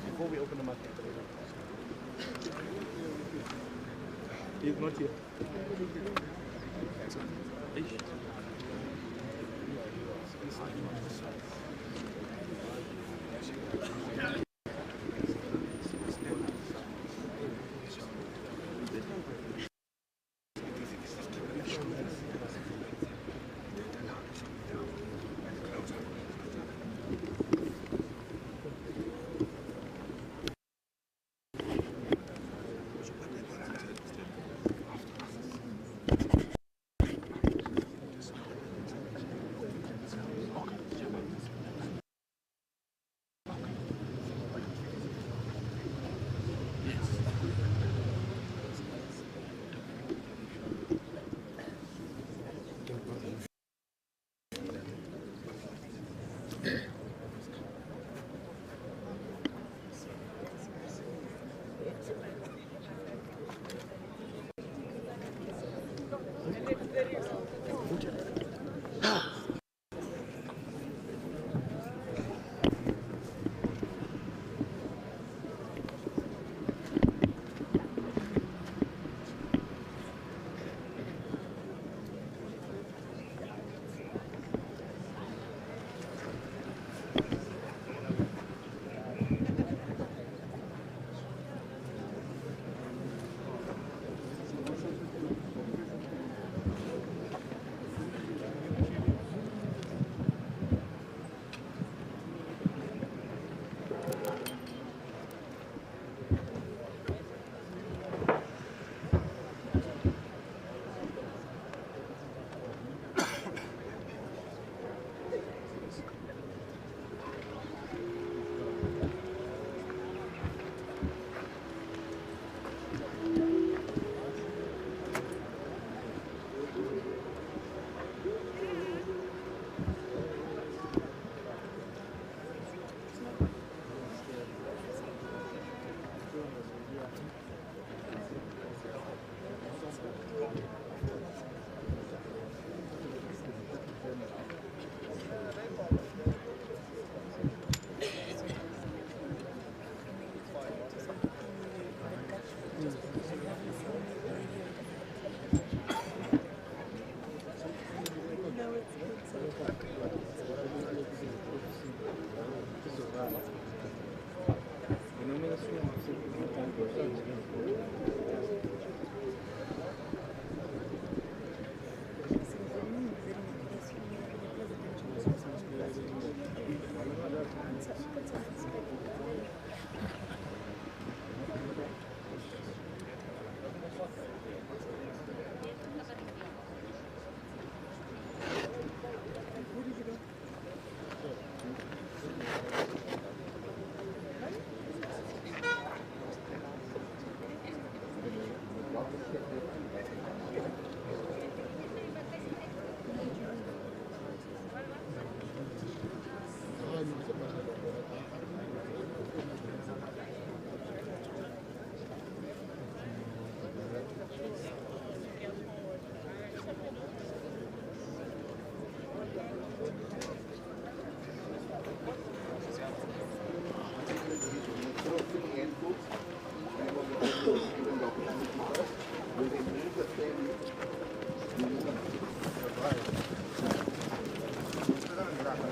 Before we open the market. He's not here.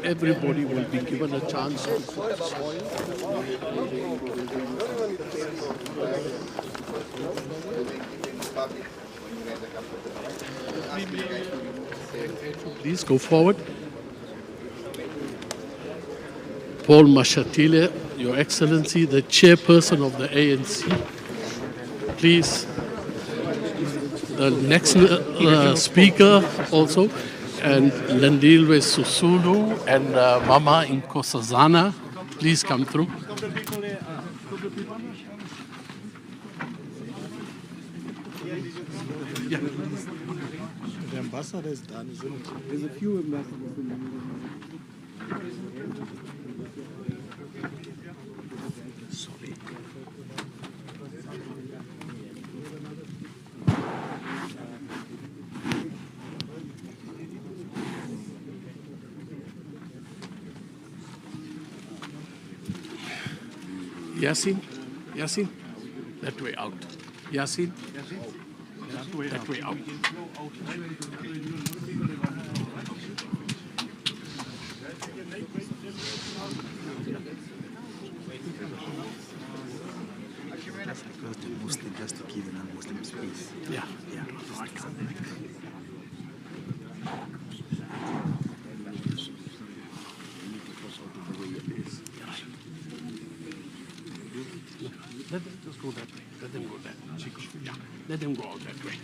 Everybody will be given a chance to put soil. Please go forward. Paul Mashatile, Your Excellency, the chairperson of the ANC. Please, the next speaker also, and Landilwe Susulu and Mama Inkosazana, please come through. Yeah. The ambassador is done, isn't it? There's a few ambassadors. Sorry. Yasmin, that way out. Yasmin, that way out. Because the Muslim just to give a non-Muslim space. Yeah. Right. Let them just go that way. Let them go that way. Yeah. Let them go out that way.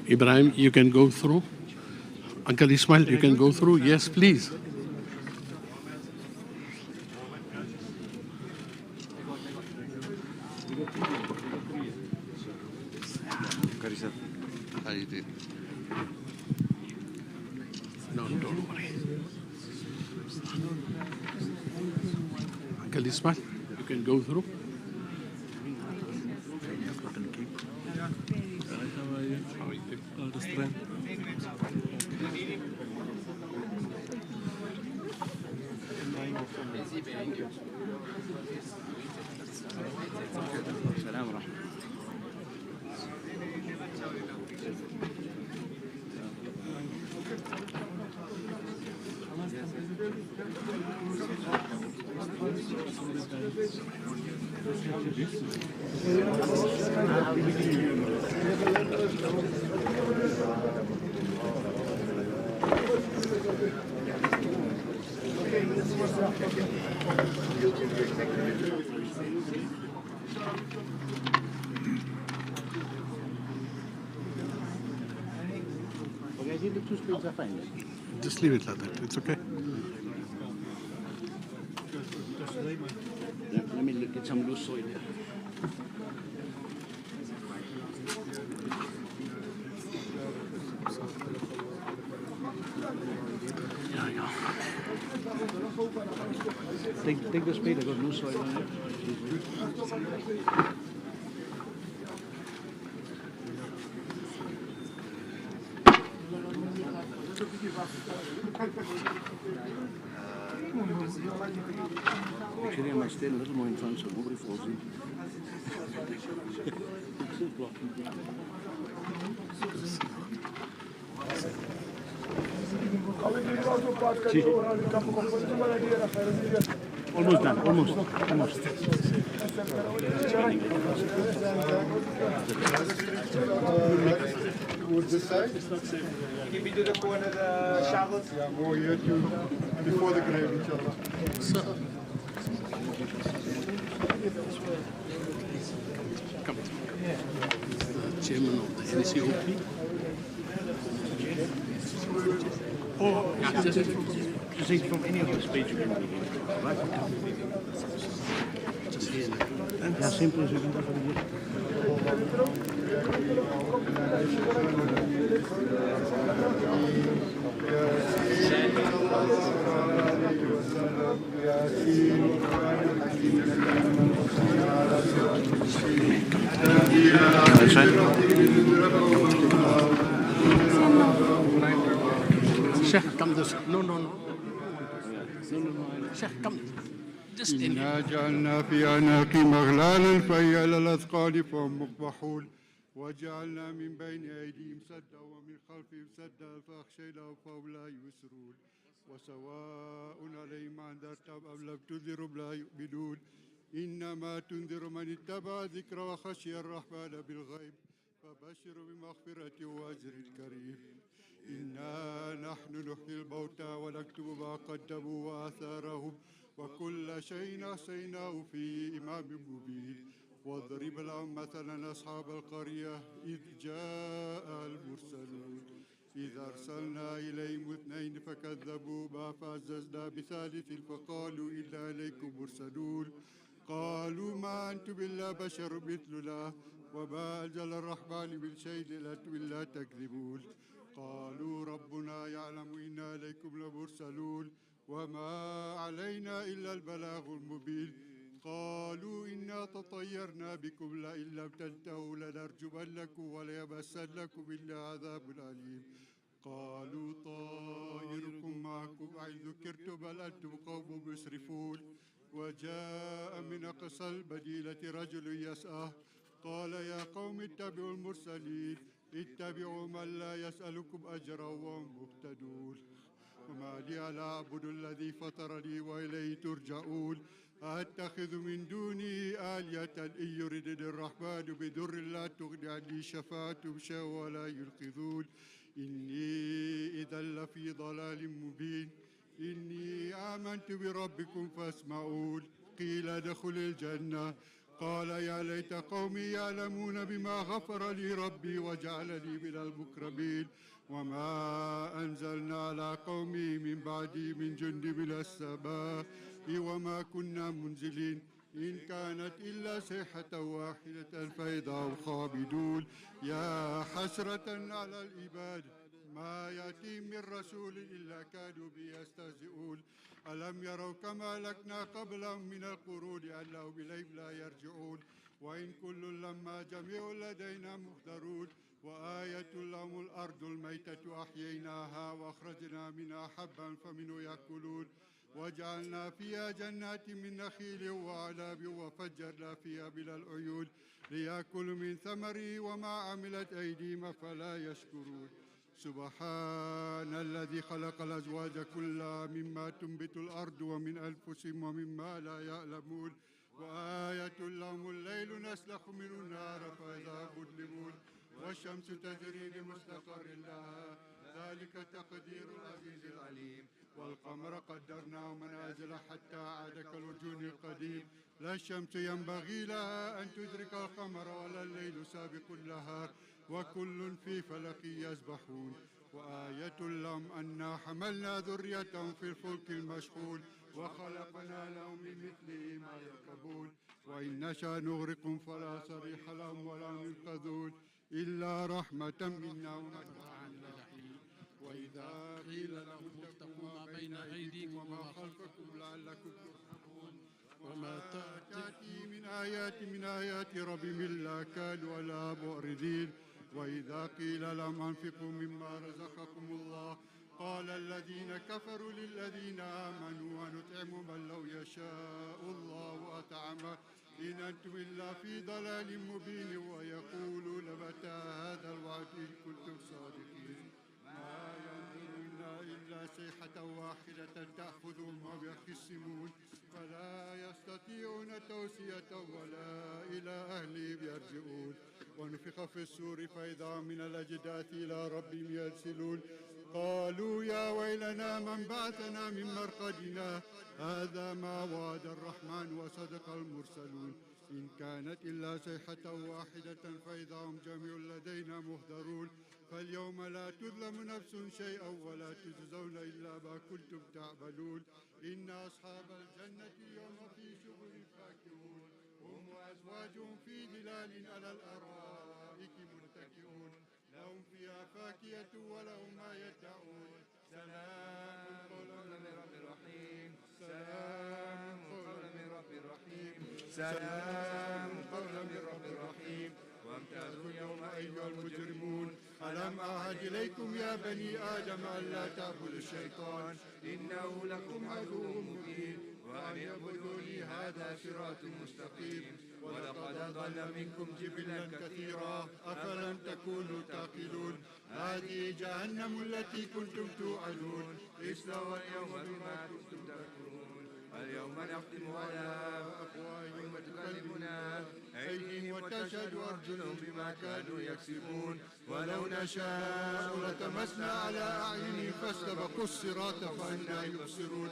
Ibrahim, you can go through. Uncle Ismail, you can go through. Yes, please. How you do? No, don't worry. Uncle Ismail, you can go through. All the strength. Just leave it like that. It's okay. Let me get some loose soil here. Take the spade, I got loose soil on it. Actually, I might stay a little more in front so nobody falls in. Almost done, almost. Towards this side? Can we do the corner of the shovels? Yeah, more here too, before the grave, inshallah. Come. The chairman of the NCOP. Oh, yeah, just eat from any of your speech. Right? Just here. Yeah, simple as you can do for the Sheikh, come this. No. Sheikh, come. Just in. إنا جعلنا في أعناقهم أغلالا فهي على الأثقال فهم مقبحون وجعلنا من بين أيديهم سدا ومن خلفهم سدا فأغشيناهم فهم لا يبصرون وسواء عليهم أنذرتهم أم لم تنذرهم لا يؤمنون إنما تنذر من اتبع ذكر وخشي الرحمن بالغيب فبشر بمغفرة وأجر كريم إنا نحن نحيي الموتى ونكتب ما قدموا وآثارهم وكل شيء أحصيناه في إمام مبين واضرب لهم مثلا أصحاب القرية إذ جاء المرسلون إذ أرسلنا إليهم 2 فكذبوهما فعززنا بثالث فقالوا إنا إليكم مرسلون قالوا ما أنتم إلا بشر مثلنا وما أنزل الرحمن من شيء إن أنتم إلا تكذبون قالوا ربنا يعلم إنا إليكم لمرسلون وما علينا إلا البلاغ المبين قالوا إنا تطيرنا بكم لئن لم تنتهوا لنرجمنكم وليمسنكم منا عذاب أليم قالوا طائركم معكم أئن ذكرتم بل أنتم قوم مسرفون وجاء من أقصى المدينة رجل يسعى قال يا قوم اتبعوا المرسلين اتبعوا من لا يسألكم أجرا وهم مهتدون وما لي لا أعبد الذي فطرني وإليه ترجعون أتخذ من دونه آلية إن يردني الرحمن بضر لا تغني عني شفاعتهم شيئا ولا ينقذون إني إذا لفي ضلال مبين إني آمنت بربكم فاسمعون قيل ادخل الجنة قال يا ليت قومي يعلمون بما غفر لي ربي وجعلني من المكرمين وما أنزلنا على قومي من بعدي من جند من السماء وما كنا منزلين إن كانت إلا صيحة واحدة فإذا هم خامدون يا حسرة على العباد ما يأتيهم من رسول إلا كانوا به يستهزئون ألم يروا كما أهلكنا قبلهم من القرون أنهم إليهم لا يرجعون وإن كل لما جميع لدينا محضرون وآية لهم الأرض الميتة أحييناها وأخرجنا منها حبا فمنه يأكلون وجعلنا فيها جنات من نخيل وأعناب وفجرنا فيها من العيون ليأكلوا من ثمره وما عملت أيديهم فلا يشكرون سبحان الذي خلق الأزواج كلها مما تنبت الأرض ومن أنفسهم ومما لا يعلمون وآية لهم الليل نسلخ منه النار فإذا مظلمون والشمس تجري لمستقر لها ذلك تقدير العزيز العليم والقمر قدرناه منازل حتى عاد كالعرجون القديم لا الشمس ينبغي لها أن تدرك القمر ولا الليل سابق النهار وكل في فلك يسبحون وآية لهم أنا حملنا ذريتهم في الفلك المشحون وخلقنا لهم من مثله ما يركبون وإن نشأ نغرقهم فلا صريخ لهم ولا ينقذون إلا رحمة منا ومتاعا إلى حين وإذا قيل لهم اتقوا ما بين أيديكم وما خلفكم لعلكم ترحمون وما تأتي من آيات ربهم إلا كانوا لها معرضين وإذا قيل لهم أنفقوا مما رزقكم الله قال الذين كفروا للذين آمنوا ونطعم من لو يشاء الله أطعمه إن أنتم إلا في ضلال مبين ويقولون متى هذا الوعد إن كنتم صادقين ما ينظرون إلا صيحة واحدة تأخذهم وهم يخصمون فلا يستطيعون توصية ولا إلى أهلهم يرجعون ونفخ في السور فإذا من الأجداث إلى ربهم يرسلون قالوا يا ويلنا من بعثنا من مرقدنا هذا ما وعد الرحمن وصدق المرسلون إن كانت إلا صيحة واحدة فإذا هم جميع لدينا محضرون فاليوم لا تظلم نفس شيئا ولا تجزون إلا ما كنتم تعملون إن أصحاب الجنة اليوم في شغل فاكهون هم وأزواجهم في ظلال على الأرائك متكئون لهم فيها فاكهة ولهم ما يدعون سلام قولا من رب رحيم سلام قولا من رب رحيم سلام قولا من رب رحيم وامتازوا اليوم أيها المجرمون ألم أعهد إليكم يا بني آدم ألا تعبدوا الشيطان إنه لكم عدو مبين وأن اعبدوني هذا صراط مستقيم ولقد أضل منكم جبلا كثيرا أفلم تكونوا تعقلون هذه جهنم التي كنتم توعدون اصلوا اليوم بما كنتم تكفرون اليوم نختم على أفواههم وتكلمنا أيديهم وتشهد أرجلهم بما كانوا يكسبون ولو نشاء لتمسنا على أعينهم فاستبقوا الصراط فأنى يبصرون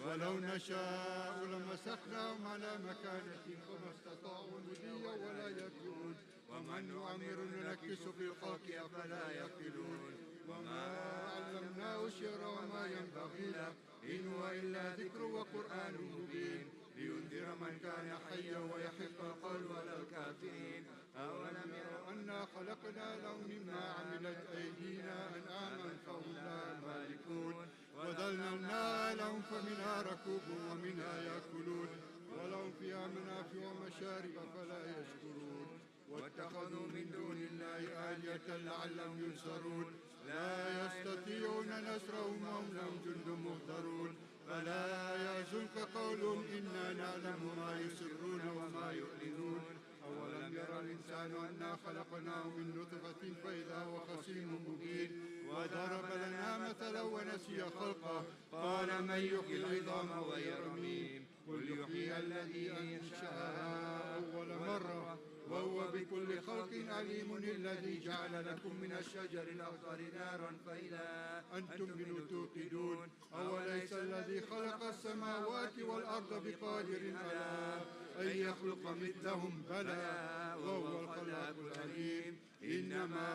ولو نشاء لمسخناهم على مكانتهم فما استطاعوا مضيا ولا يرجعون ومن نعمر ننكس في الخلق أفلا يعقلون وما علمناه الشعر وما ينبغي له إن هو إلا ذكر وقرآن مبين لينذر من كان حيا ويحق القول على الكافرين أولم يروا أنا خلقنا لهم مما عملت أيدينا أنعاما فهم لها مالكون وذللناها لهم فمنها ركوبهم ومنها يأكلون ولهم فيها منافع ومشارب فلا يشكرون واتخذوا من دون الله آلهة لعلهم ينصرون لا يستطيعون نصرهم وهم لهم جند مهدرون فلا يحزنك قولهم إنا نعلم ما يسرون وما يعلنون أولم يرى الإنسان أنا خلقناه من نطفة فإذا هو خصيم مبين وضرب لنا مثلا ونسي خلقه قال من يحيي العظام وهي رميم قل يحيي الذي أنشأها أول مرة وهو بكل خلق عليم الذي جعل لكم من الشجر الأخضر نارا فإذا أنتم منه توقدون أوليس الذي خلق السماوات والأرض بقادر على أن يخلق مثلهم بلى وهو الخلاق العليم إنما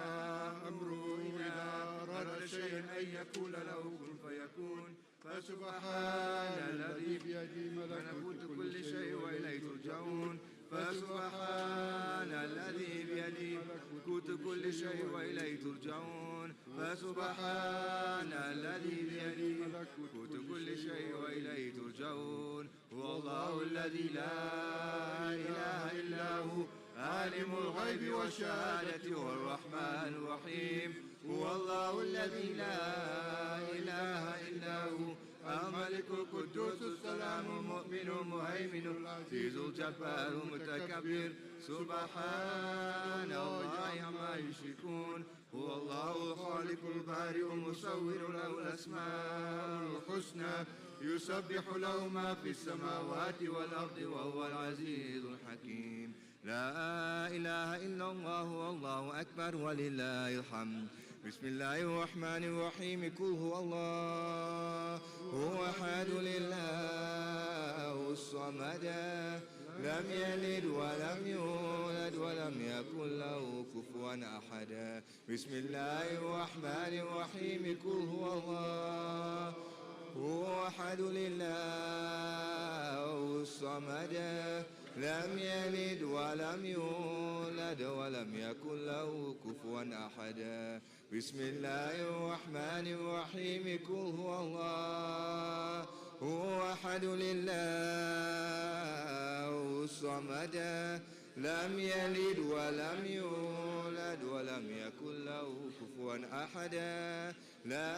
أمره إذا أراد شيئا أن يقول له كن فيكون فسبحان الذي بيده ملكوت كل شيء وإليه ترجعون فسبحان الذي بيده ملكوت كل شيء وإليه ترجعون فسبحان الذي بيده ملكوت كل شيء وإليه ترجعون هو الله الذي لا إله إلا هو عالم الغيب والشهادة هو الرحمن الرحيم هو الله الذي لا إله إلا هو الملك القدوس السلام المؤمن المهيمن العزيز الجبار المتكبر سبحان الله عما يشركون هو الله الخالق البارئ المصور له الأسماء الحسنى يسبح له ما في السماوات والأرض وهو العزيز الحكيم لا إله إلا الله والله أكبر ولله الحمد بسم الله الرحمن الرحيم قل هو الله هو أحد لله الصمد لم يلد ولم يولد ولم يكن له كفوا أحد بسم الله الرحمن الرحيم قل هو الله هو أحد لله الصمد لم يلد ولم يولد ولم يكن له كفوا أحد بسم الله الرحمن الرحيم قل هو الله هو أحد لله الصمد لم يلد ولم يولد ولم يكن له كفوا أحد لا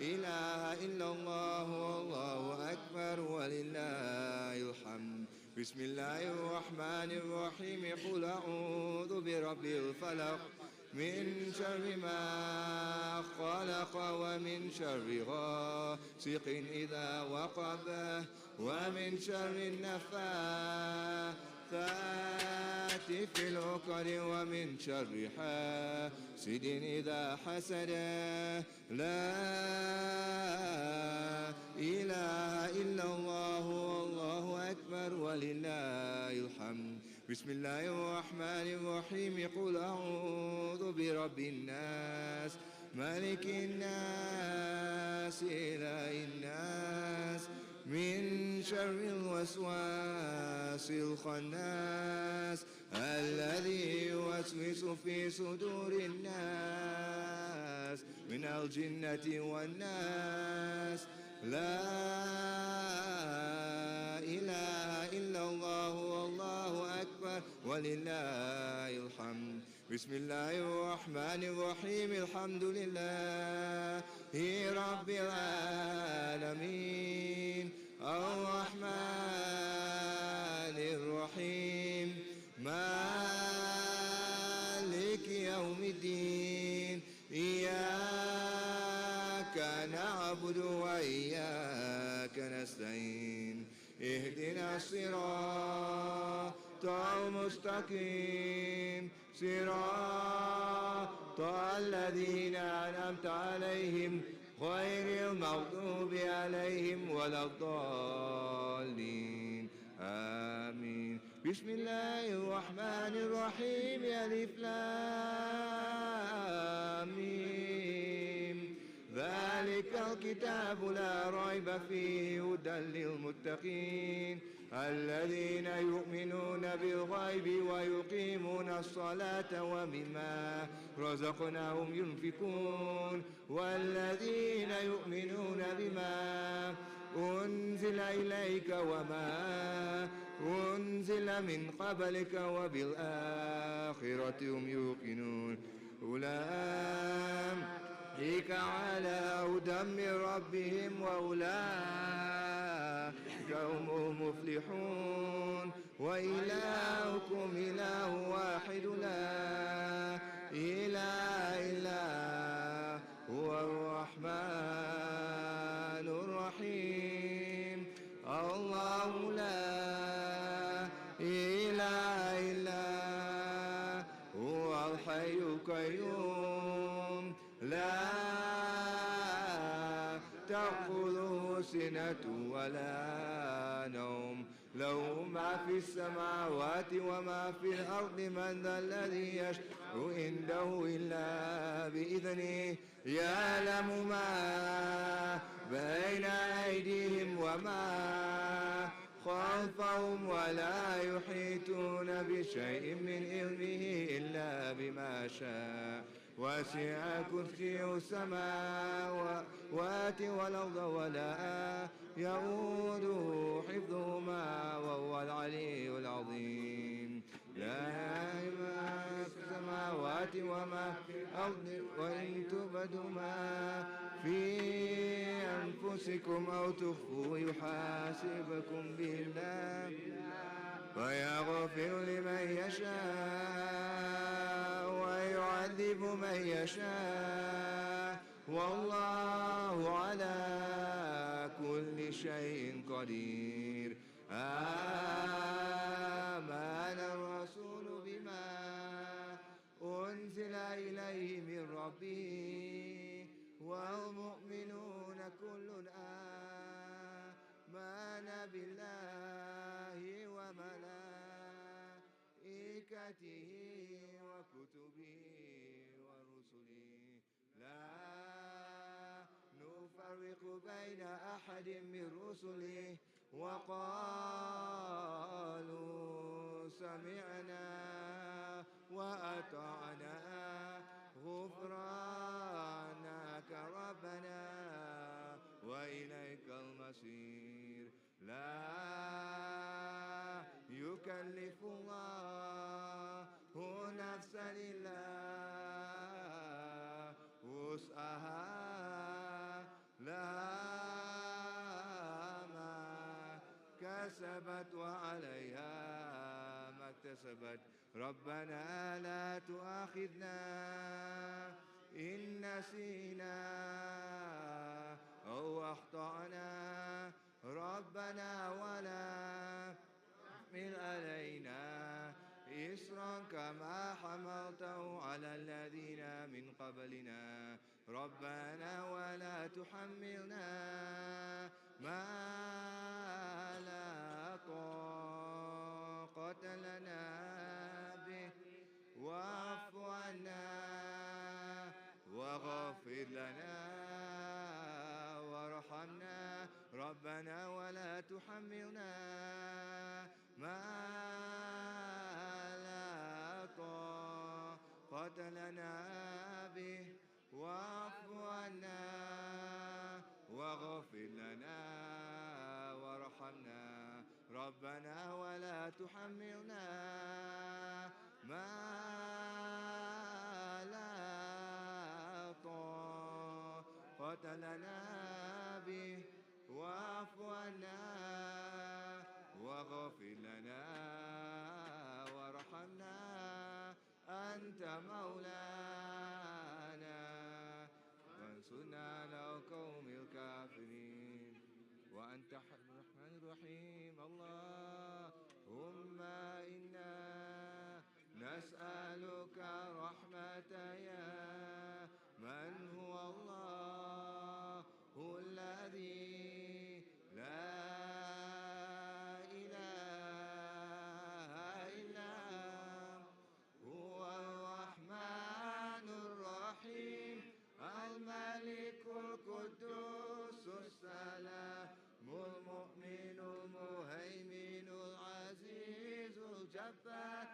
إله إلا الله والله أكبر ولله الحمد بسم الله الرحمن الرحيم قل أعوذ برب الفلق من شر ما خلق ومن شر غاسق إذا وقب ومن شر النفاثات في العقد ومن شر حاسد إذا حسد لا إله إلا الله والله أكبر ولله الحمد بسم الله الرحمن الرحيم قل أعوذ برب الناس ملك الناس إله الناس من شر الوسواس الخناس الذي يوسوس في صدور الناس من الجنة والناس لا إله إلا الله والله أكبر ولله الحمد بسم الله الرحمن الرحيم الحمد لله رب العالمين الرحمن الرحيم مالك يوم الدين إياك نعبد وإياك نستعين اهدنا الصراط المستقيم صراط الذين أنعمت عليهم غير المغضوب عليهم ولا الضالين آمين بسم الله الرحمن الرحيم ألف لام ميم ذلك الكتاب لا ريب فيه هدى للمتقين الذين يؤمنون بالغيب ويقيمون الصلاة ومما رزقناهم ينفقون والذين يؤمنون بما أنزل إليك وما أنزل من قبلك وبالآخرة هم يوقنون أولئك على هدى من ربهم وأولئك هم المفلحون وإلهكم إله واحد لا إله إلا هو الرحمن الرحيم الله لا إله إلا هو الحي القيوم لا تأخذه سنة ولا نوم له ما في السماوات وما في الأرض من ذا الذي يشفع عنده إلا بإذنه يعلم ما بين أيديهم وما خلفهم ولا يحيطون بشيء من علمه إلا بما شاء وسع كرسيه السماوات والأرض ولا يؤوده حفظهما وهو العلي العظيم لا ما في السماوات وما في الأرض وإن تبدوا ما في أنفسكم أو تخفوا يحاسبكم به الله ويغفر لمن يشاء ويعذب من يشاء والله على كل شيء قدير آمن الرسول بما أنزل إليه من ربه والمؤمنون كل آمن بالله وملائكته وكتبه ورسله لا نفرق بين أحد من رسله وقالوا سمعنا وأطعنا غفرانك ربنا وإليك المصير لا يكلف الله نفسا إلا وسعها لها ما كسبت وعليها ما اكتسبت ربنا لا تؤاخذنا إن نسينا أو أخطأنا ربنا ولا تحمل علينا إصرا كما حملته على الذين من قبلنا ربنا ولا تحملنا ما لا طاقة لنا به واعف عنا واغفر لنا وارحمنا ربنا ولا تحملنا ما لا طاقة لنا به واعف عنا واغفر لنا وارحمنا ربنا ولا تحملنا ما لا طاقة لنا به واعف عنا واغفر لنا وارحمنا أنت مولانا وانصرنا على القوم الكافرين وأنت الرحمن الرحيم اللهم إنا نسألك رحمة يا من هو الله الذي لا إله إلا هو الرحمن الرحيم الملك القدوس السلام المؤمن المهيمن العزيز الجبار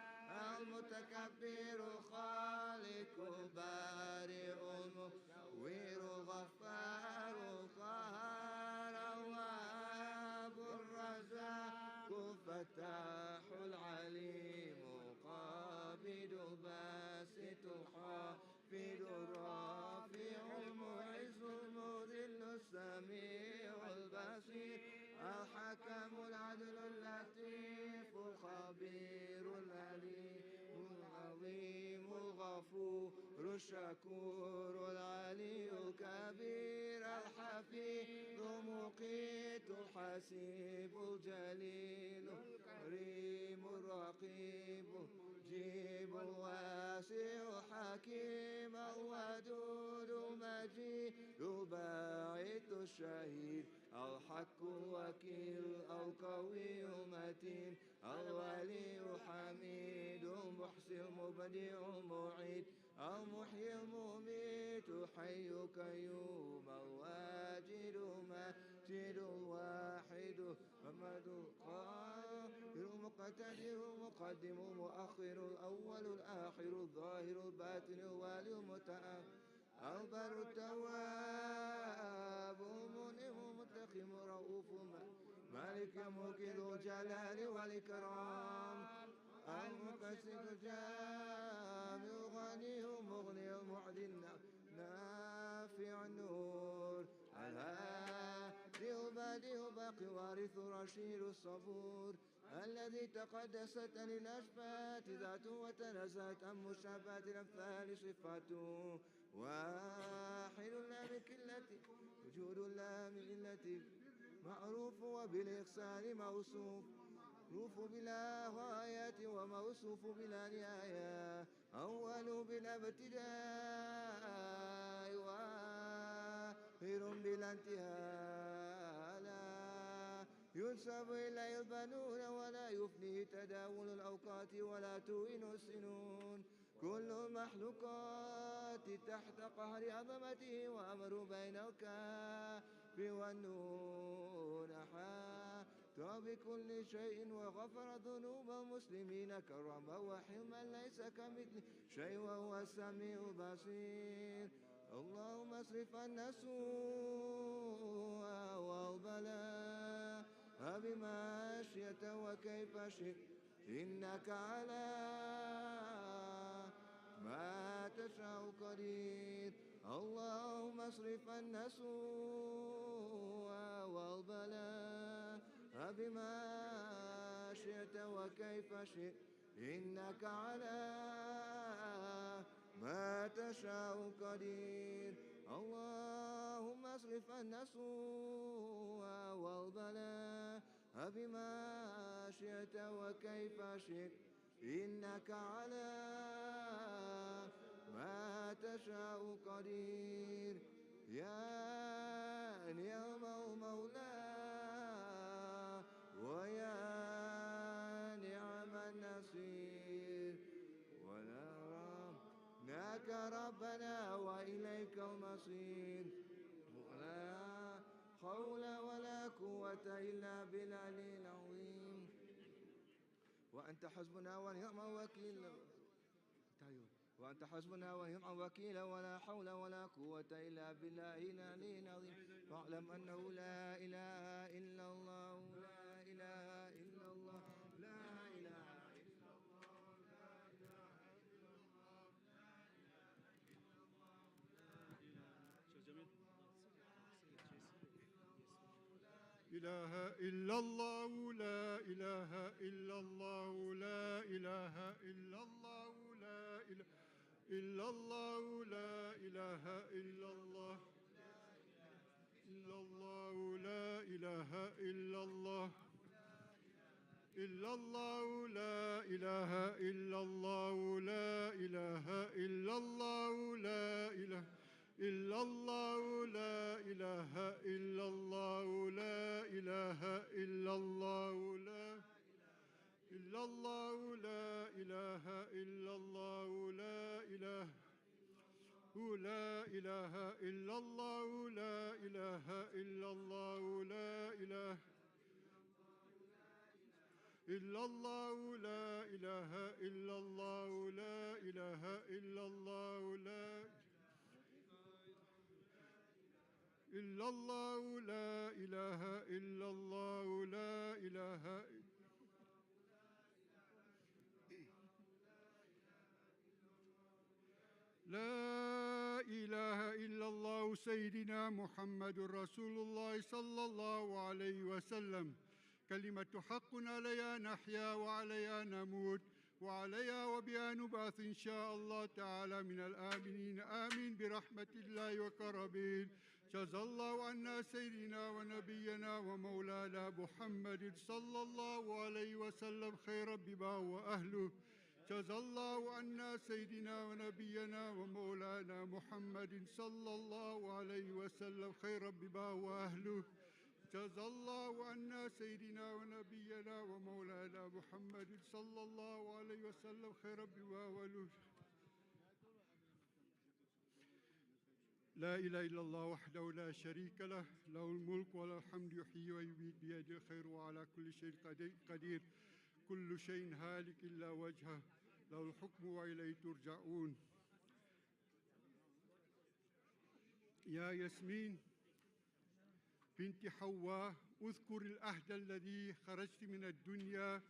المتكبر الخالق البارئ المصور الغفار القهار الوهاب الرزاق الفتاح العليم القابض الباسط الخافض الرافع المعز المذل السميع البصير الحكم العدل اللطيف الخبير العليم العظيم الغفور الشكور العلي الكبير الحفيظ المقيت الحسيب الجليل الكريم الرقيب المجيب الواسع الحكيم الودود المجيد الباعث الشهيد الحق الوكيل القوي المتين الولي الحميد المحسن المبدع المعيد المحيي المميت الحي القيوم الواجد الماجد الواحد محمد القاهر المقتدر المقدم المؤخر الأول الآخر الظاهر الباطن الوالي المتعال البر التواب المنعم المنتقم الرؤوف مالك الملك ذو الجلال والإكرام المقسط الجامع الغني المغني المعدي نافع النور الهادي البادئ الباقي الوارث الرشيد الصبور الذي تقدست للأشفات ذاته وتنزهت عن مشابهة الأمثال صفاته واحد لا من كلته وجود لا من إلته معروف وبالإحسان موصوف معروف بلا غاية وموصوف بلا نهاية أول بلا ابتداء وآخر بلا انتهاء لا ينسب إليه البنون ولا يفنيه تداول الأوقات ولا توئن السنون كل المخلوقات تحت قهر عظمته وأمر بين الكاف والنون حاط بكل شيء وغفر ذنوب المسلمين كرما وحلما ليس كمثله شيء وهو السميع البصير اللهم اصرف عنا السوء والبلاء بما شئت وكيف شئت إنك على ما تشاء قدير اللهم اصرف عنا السوء والبلاء بما شئت وكيف شئت إنك على ما تشاء قدير اللهم اصرف عنا السوء والبلاء بما شئت وكيف شئت إنك على ما تشاء قدير يا نعم المولى ويا نعم النصير ونراك ربنا وإليك المصير ولا حول ولا قوة إلا بالعلي العظيم وأنت حسبنا ونعم الوكيل وأنت حسبنا ونعم الوكيل ولا حول ولا قوة إلا بالله العلي العظيم فاعلم أنه لا إله إلا الله لا إله إلا الله لا إله إلا الله لا إله إلا الله إله إلا الله لا إله إلا الله لا إله إلا الله لا إله إلا الله لا إله إلا الله إلا الله لا إله إلا الله إلا الله لا إله إلا الله لا إله إلا الله لا إله إلا الله لا إله إلا الله لا إله إلا الله لا إلا الله لا إله إلا الله لا إله لا إله إلا الله لا إله إلا الله لا إله إلا الله لا إله إلا الله لا إله إلا الله لا إلا الله لا إله إلا الله لا إله لا إله إلا الله سيدنا محمد رسول الله صلى الله عليه وسلم كلمة حق عليها نحيا وعليها نموت وعليها وبها نبعث إن شاء الله تعالى من الآمنين آمين برحمة الله وكرمه جزى الله عنا سيدنا ونبينا ومولانا محمد صلى الله عليه وسلم خير بما وأهله جزى الله عنا سيدنا ونبينا ومولانا محمد صلى الله عليه وسلم خير بما وأهله جزى الله عنا سيدنا ونبينا ومولانا محمد صلى الله عليه وسلم خير بما وأهله لا إله إلا الله وحده لا شريك له له الملك وله الحمد يحيي ويميت بيده الخير وعلى كل شيء قدير كل شيء هالك إلا وجهه له الحكم وإليه ترجعون يا ياسمين بنت حواء اذكر العهد الذي خرجت من الدنيا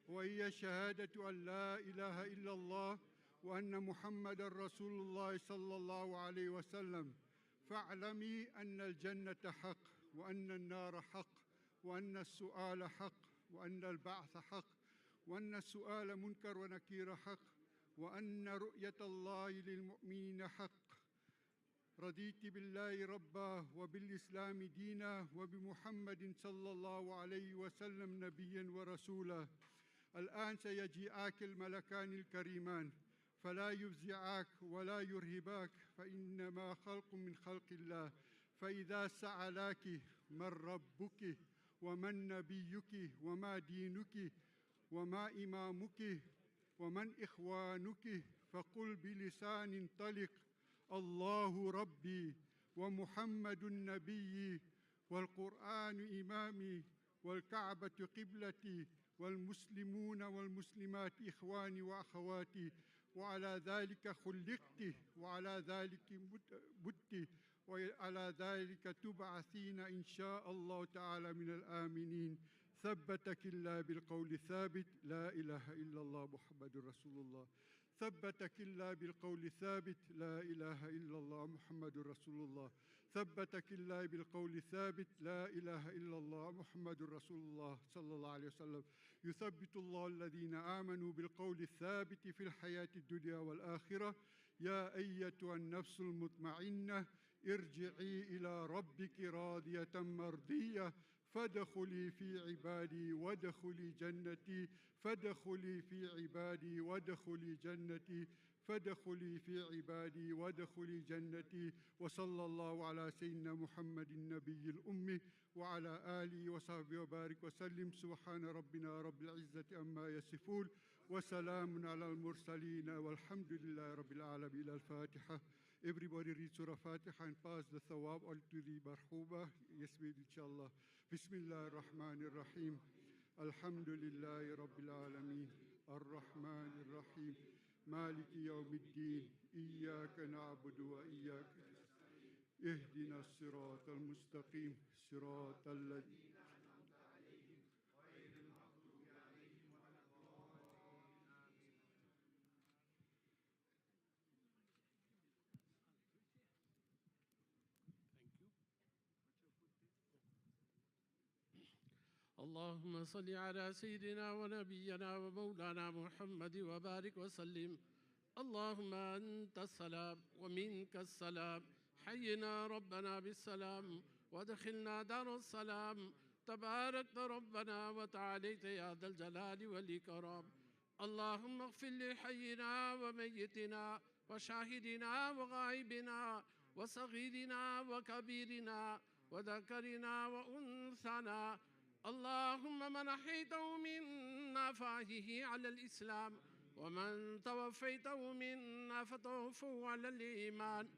وهي شهادة أن لا إله إلا الله وأن محمد رسول الله صلى الله عليه وسلم فاعلمي أن الجنة حق وأن النار حق وأن السؤال حق وأن البعث حق وأن السؤال منكر ونكير حق وأن رؤية الله للمؤمنين حق رضيت بالله ربا وبالإسلام دينا وبمحمد صلى الله عليه وسلم نبيا ورسولا الآن سيجيئاك الملكان الكريمان فلا يفزعاك ولا يرهباك فإنما خلق من خلق الله فإذا سألاك من ربك ومن نبيك وما دينك وما إمامك ومن إخوانك فقل بلسان طلق الله ربي ومحمد نبيي والقرآن إمامي والكعبة قبلتي والمسلمون والمسلمات إخواني وأخواتي وعلى ذلك خلقت وعلى ذلك مت وعلى ذلك تبعثين إن شاء الله تعالى من الآمنين ثبتك الله بالقول الثابت لا إله إلا الله محمد رسول الله ثبتك الله بالقول الثابت لا إله إلا الله محمد رسول الله ثبتك الله بالقول الثابت لا إله إلا الله محمد رسول الله صلى الله عليه وسلم يثبت الله الذين آمنوا بالقول الثابت في الحياة الدنيا والآخرة يا أيتها النفس المطمئنة ارجعي إلى ربك راضية مرضية فادخلي في عبادي وادخلي جنتي فادخلي في عبادي وادخلي جنتي فادخلي في عبادي وادخلي جنتي وصلى الله على سيدنا محمد النبي الأمي وعلى آله وصحبه وبارك وسلم سبحان ربنا رب العزة عما يصفون وسلام على المرسلين والحمد لله رب العالمين. إلى الفاتحة. Everybody read Surah Fatiha and pass the thawab all to the marhuba. Yasmin, inshallah. Bismillah ar-Rahman ar-Rahim. Alhamdulillahi Rabbil Alameen. Ar-Rahman ar-Rahim. مالك يوم الدين إياك نعبد وإياك نستعين اهدنا الصراط المستقيم صراط الذين أنعمت عليهم غير المغضوب عليهم ولا الضالين. اللهم صل على سيدنا ونبينا ومولانا محمد وبارك وسلم. اللهم أنت السلام ومنك السلام حينا ربنا بالسلام ودخلنا دار السلام تباركت ربنا وتعاليت يا ذا الجلال والإكرام. اللهم اغفر لحينا وميتنا وشاهدنا وغائبنا وصغيرنا وكبيرنا وذكرنا وأنثانا. اللهم من أحييته منا فأحيه على الإسلام ومن توفيته منا فتوفه على الإيمان.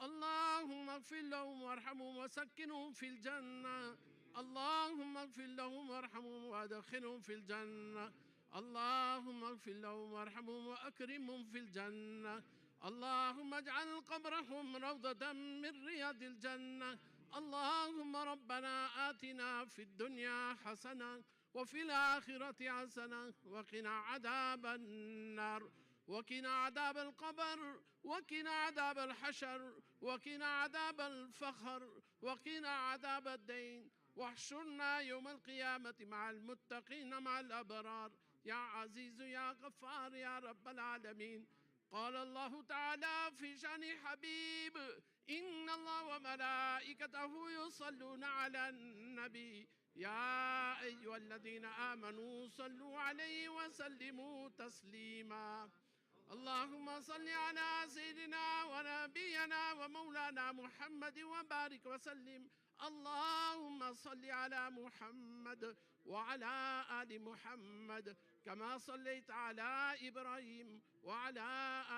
اللهم اغفر لهم وارحمهم وسكنهم في الجنة. اللهم اغفر لهم وارحمهم وادخلهم في الجنة. اللهم اغفر لهم وارحمهم وأكرمهم في الجنة. اللهم اجعل قبرهم روضة من رياض الجنة. اللهم ربنا آتنا في الدنيا حسنة وفي الآخرة حسنة وقنا عذاب النار وقنا عذاب القبر وقنا عذاب الحشر وقنا عذاب الفخر وقنا عذاب الدين واحشرنا يوم القيامة مع المتقين مع الأبرار يا عزيز يا غفار يا رب العالمين. قال الله تعالى في شأن حبيب إن الله وملائكته يصلون على النبي يا أيها الذين آمنوا صلوا عليه وسلموا تسليما. اللهم صل على سيدنا ونبينا ومولانا محمد وبارك وسلم. اللهم صل على محمد وعلى آل محمد كما صليت على إبراهيم وعلى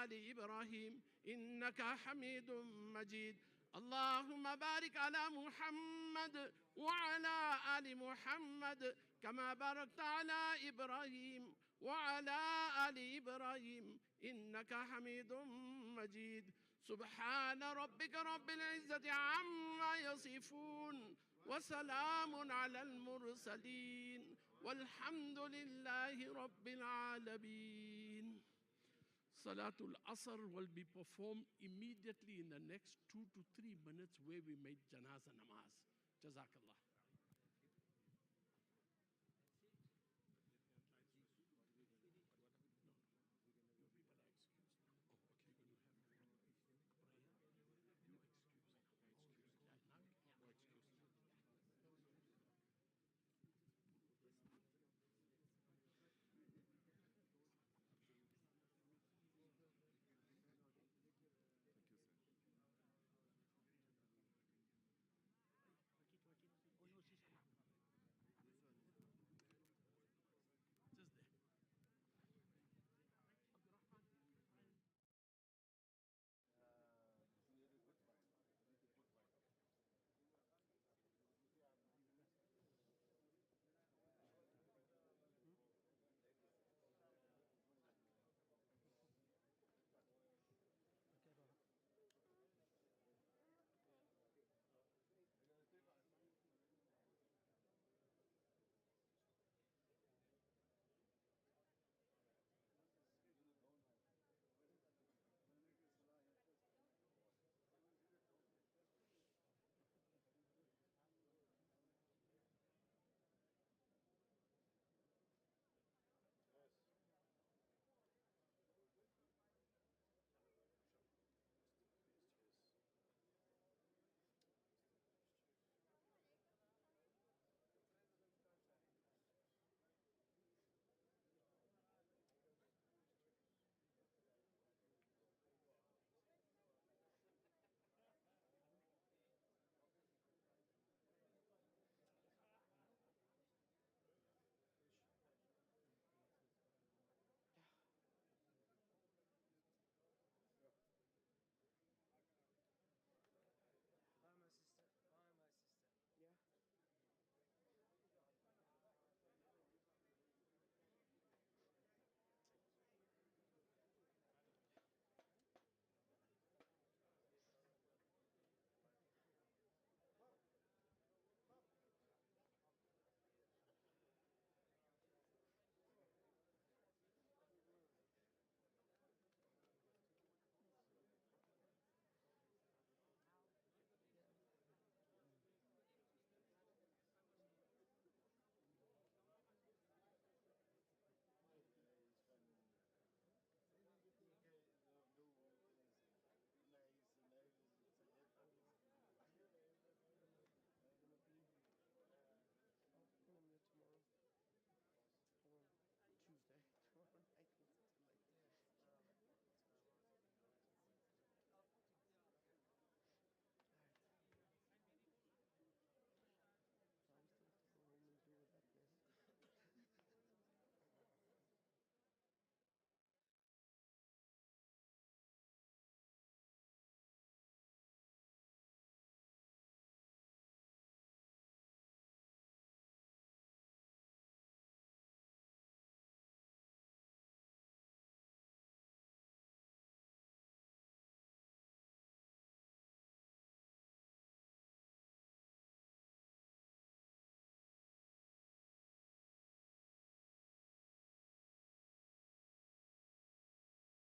آل إبراهيم إنك حميد مجيد. اللهم بارك على محمد وعلى آل محمد كما باركت على إبراهيم وعلى آل إبراهيم إنك حميد مجيد. سبحان ربك رب العزة عما يصفون وسلام على المرسلين والحمد لله رب العالمين. Salatul Asr will be performed immediately in the next 2 to 3 minutes where we made Janaza Namaz. Jazakallah.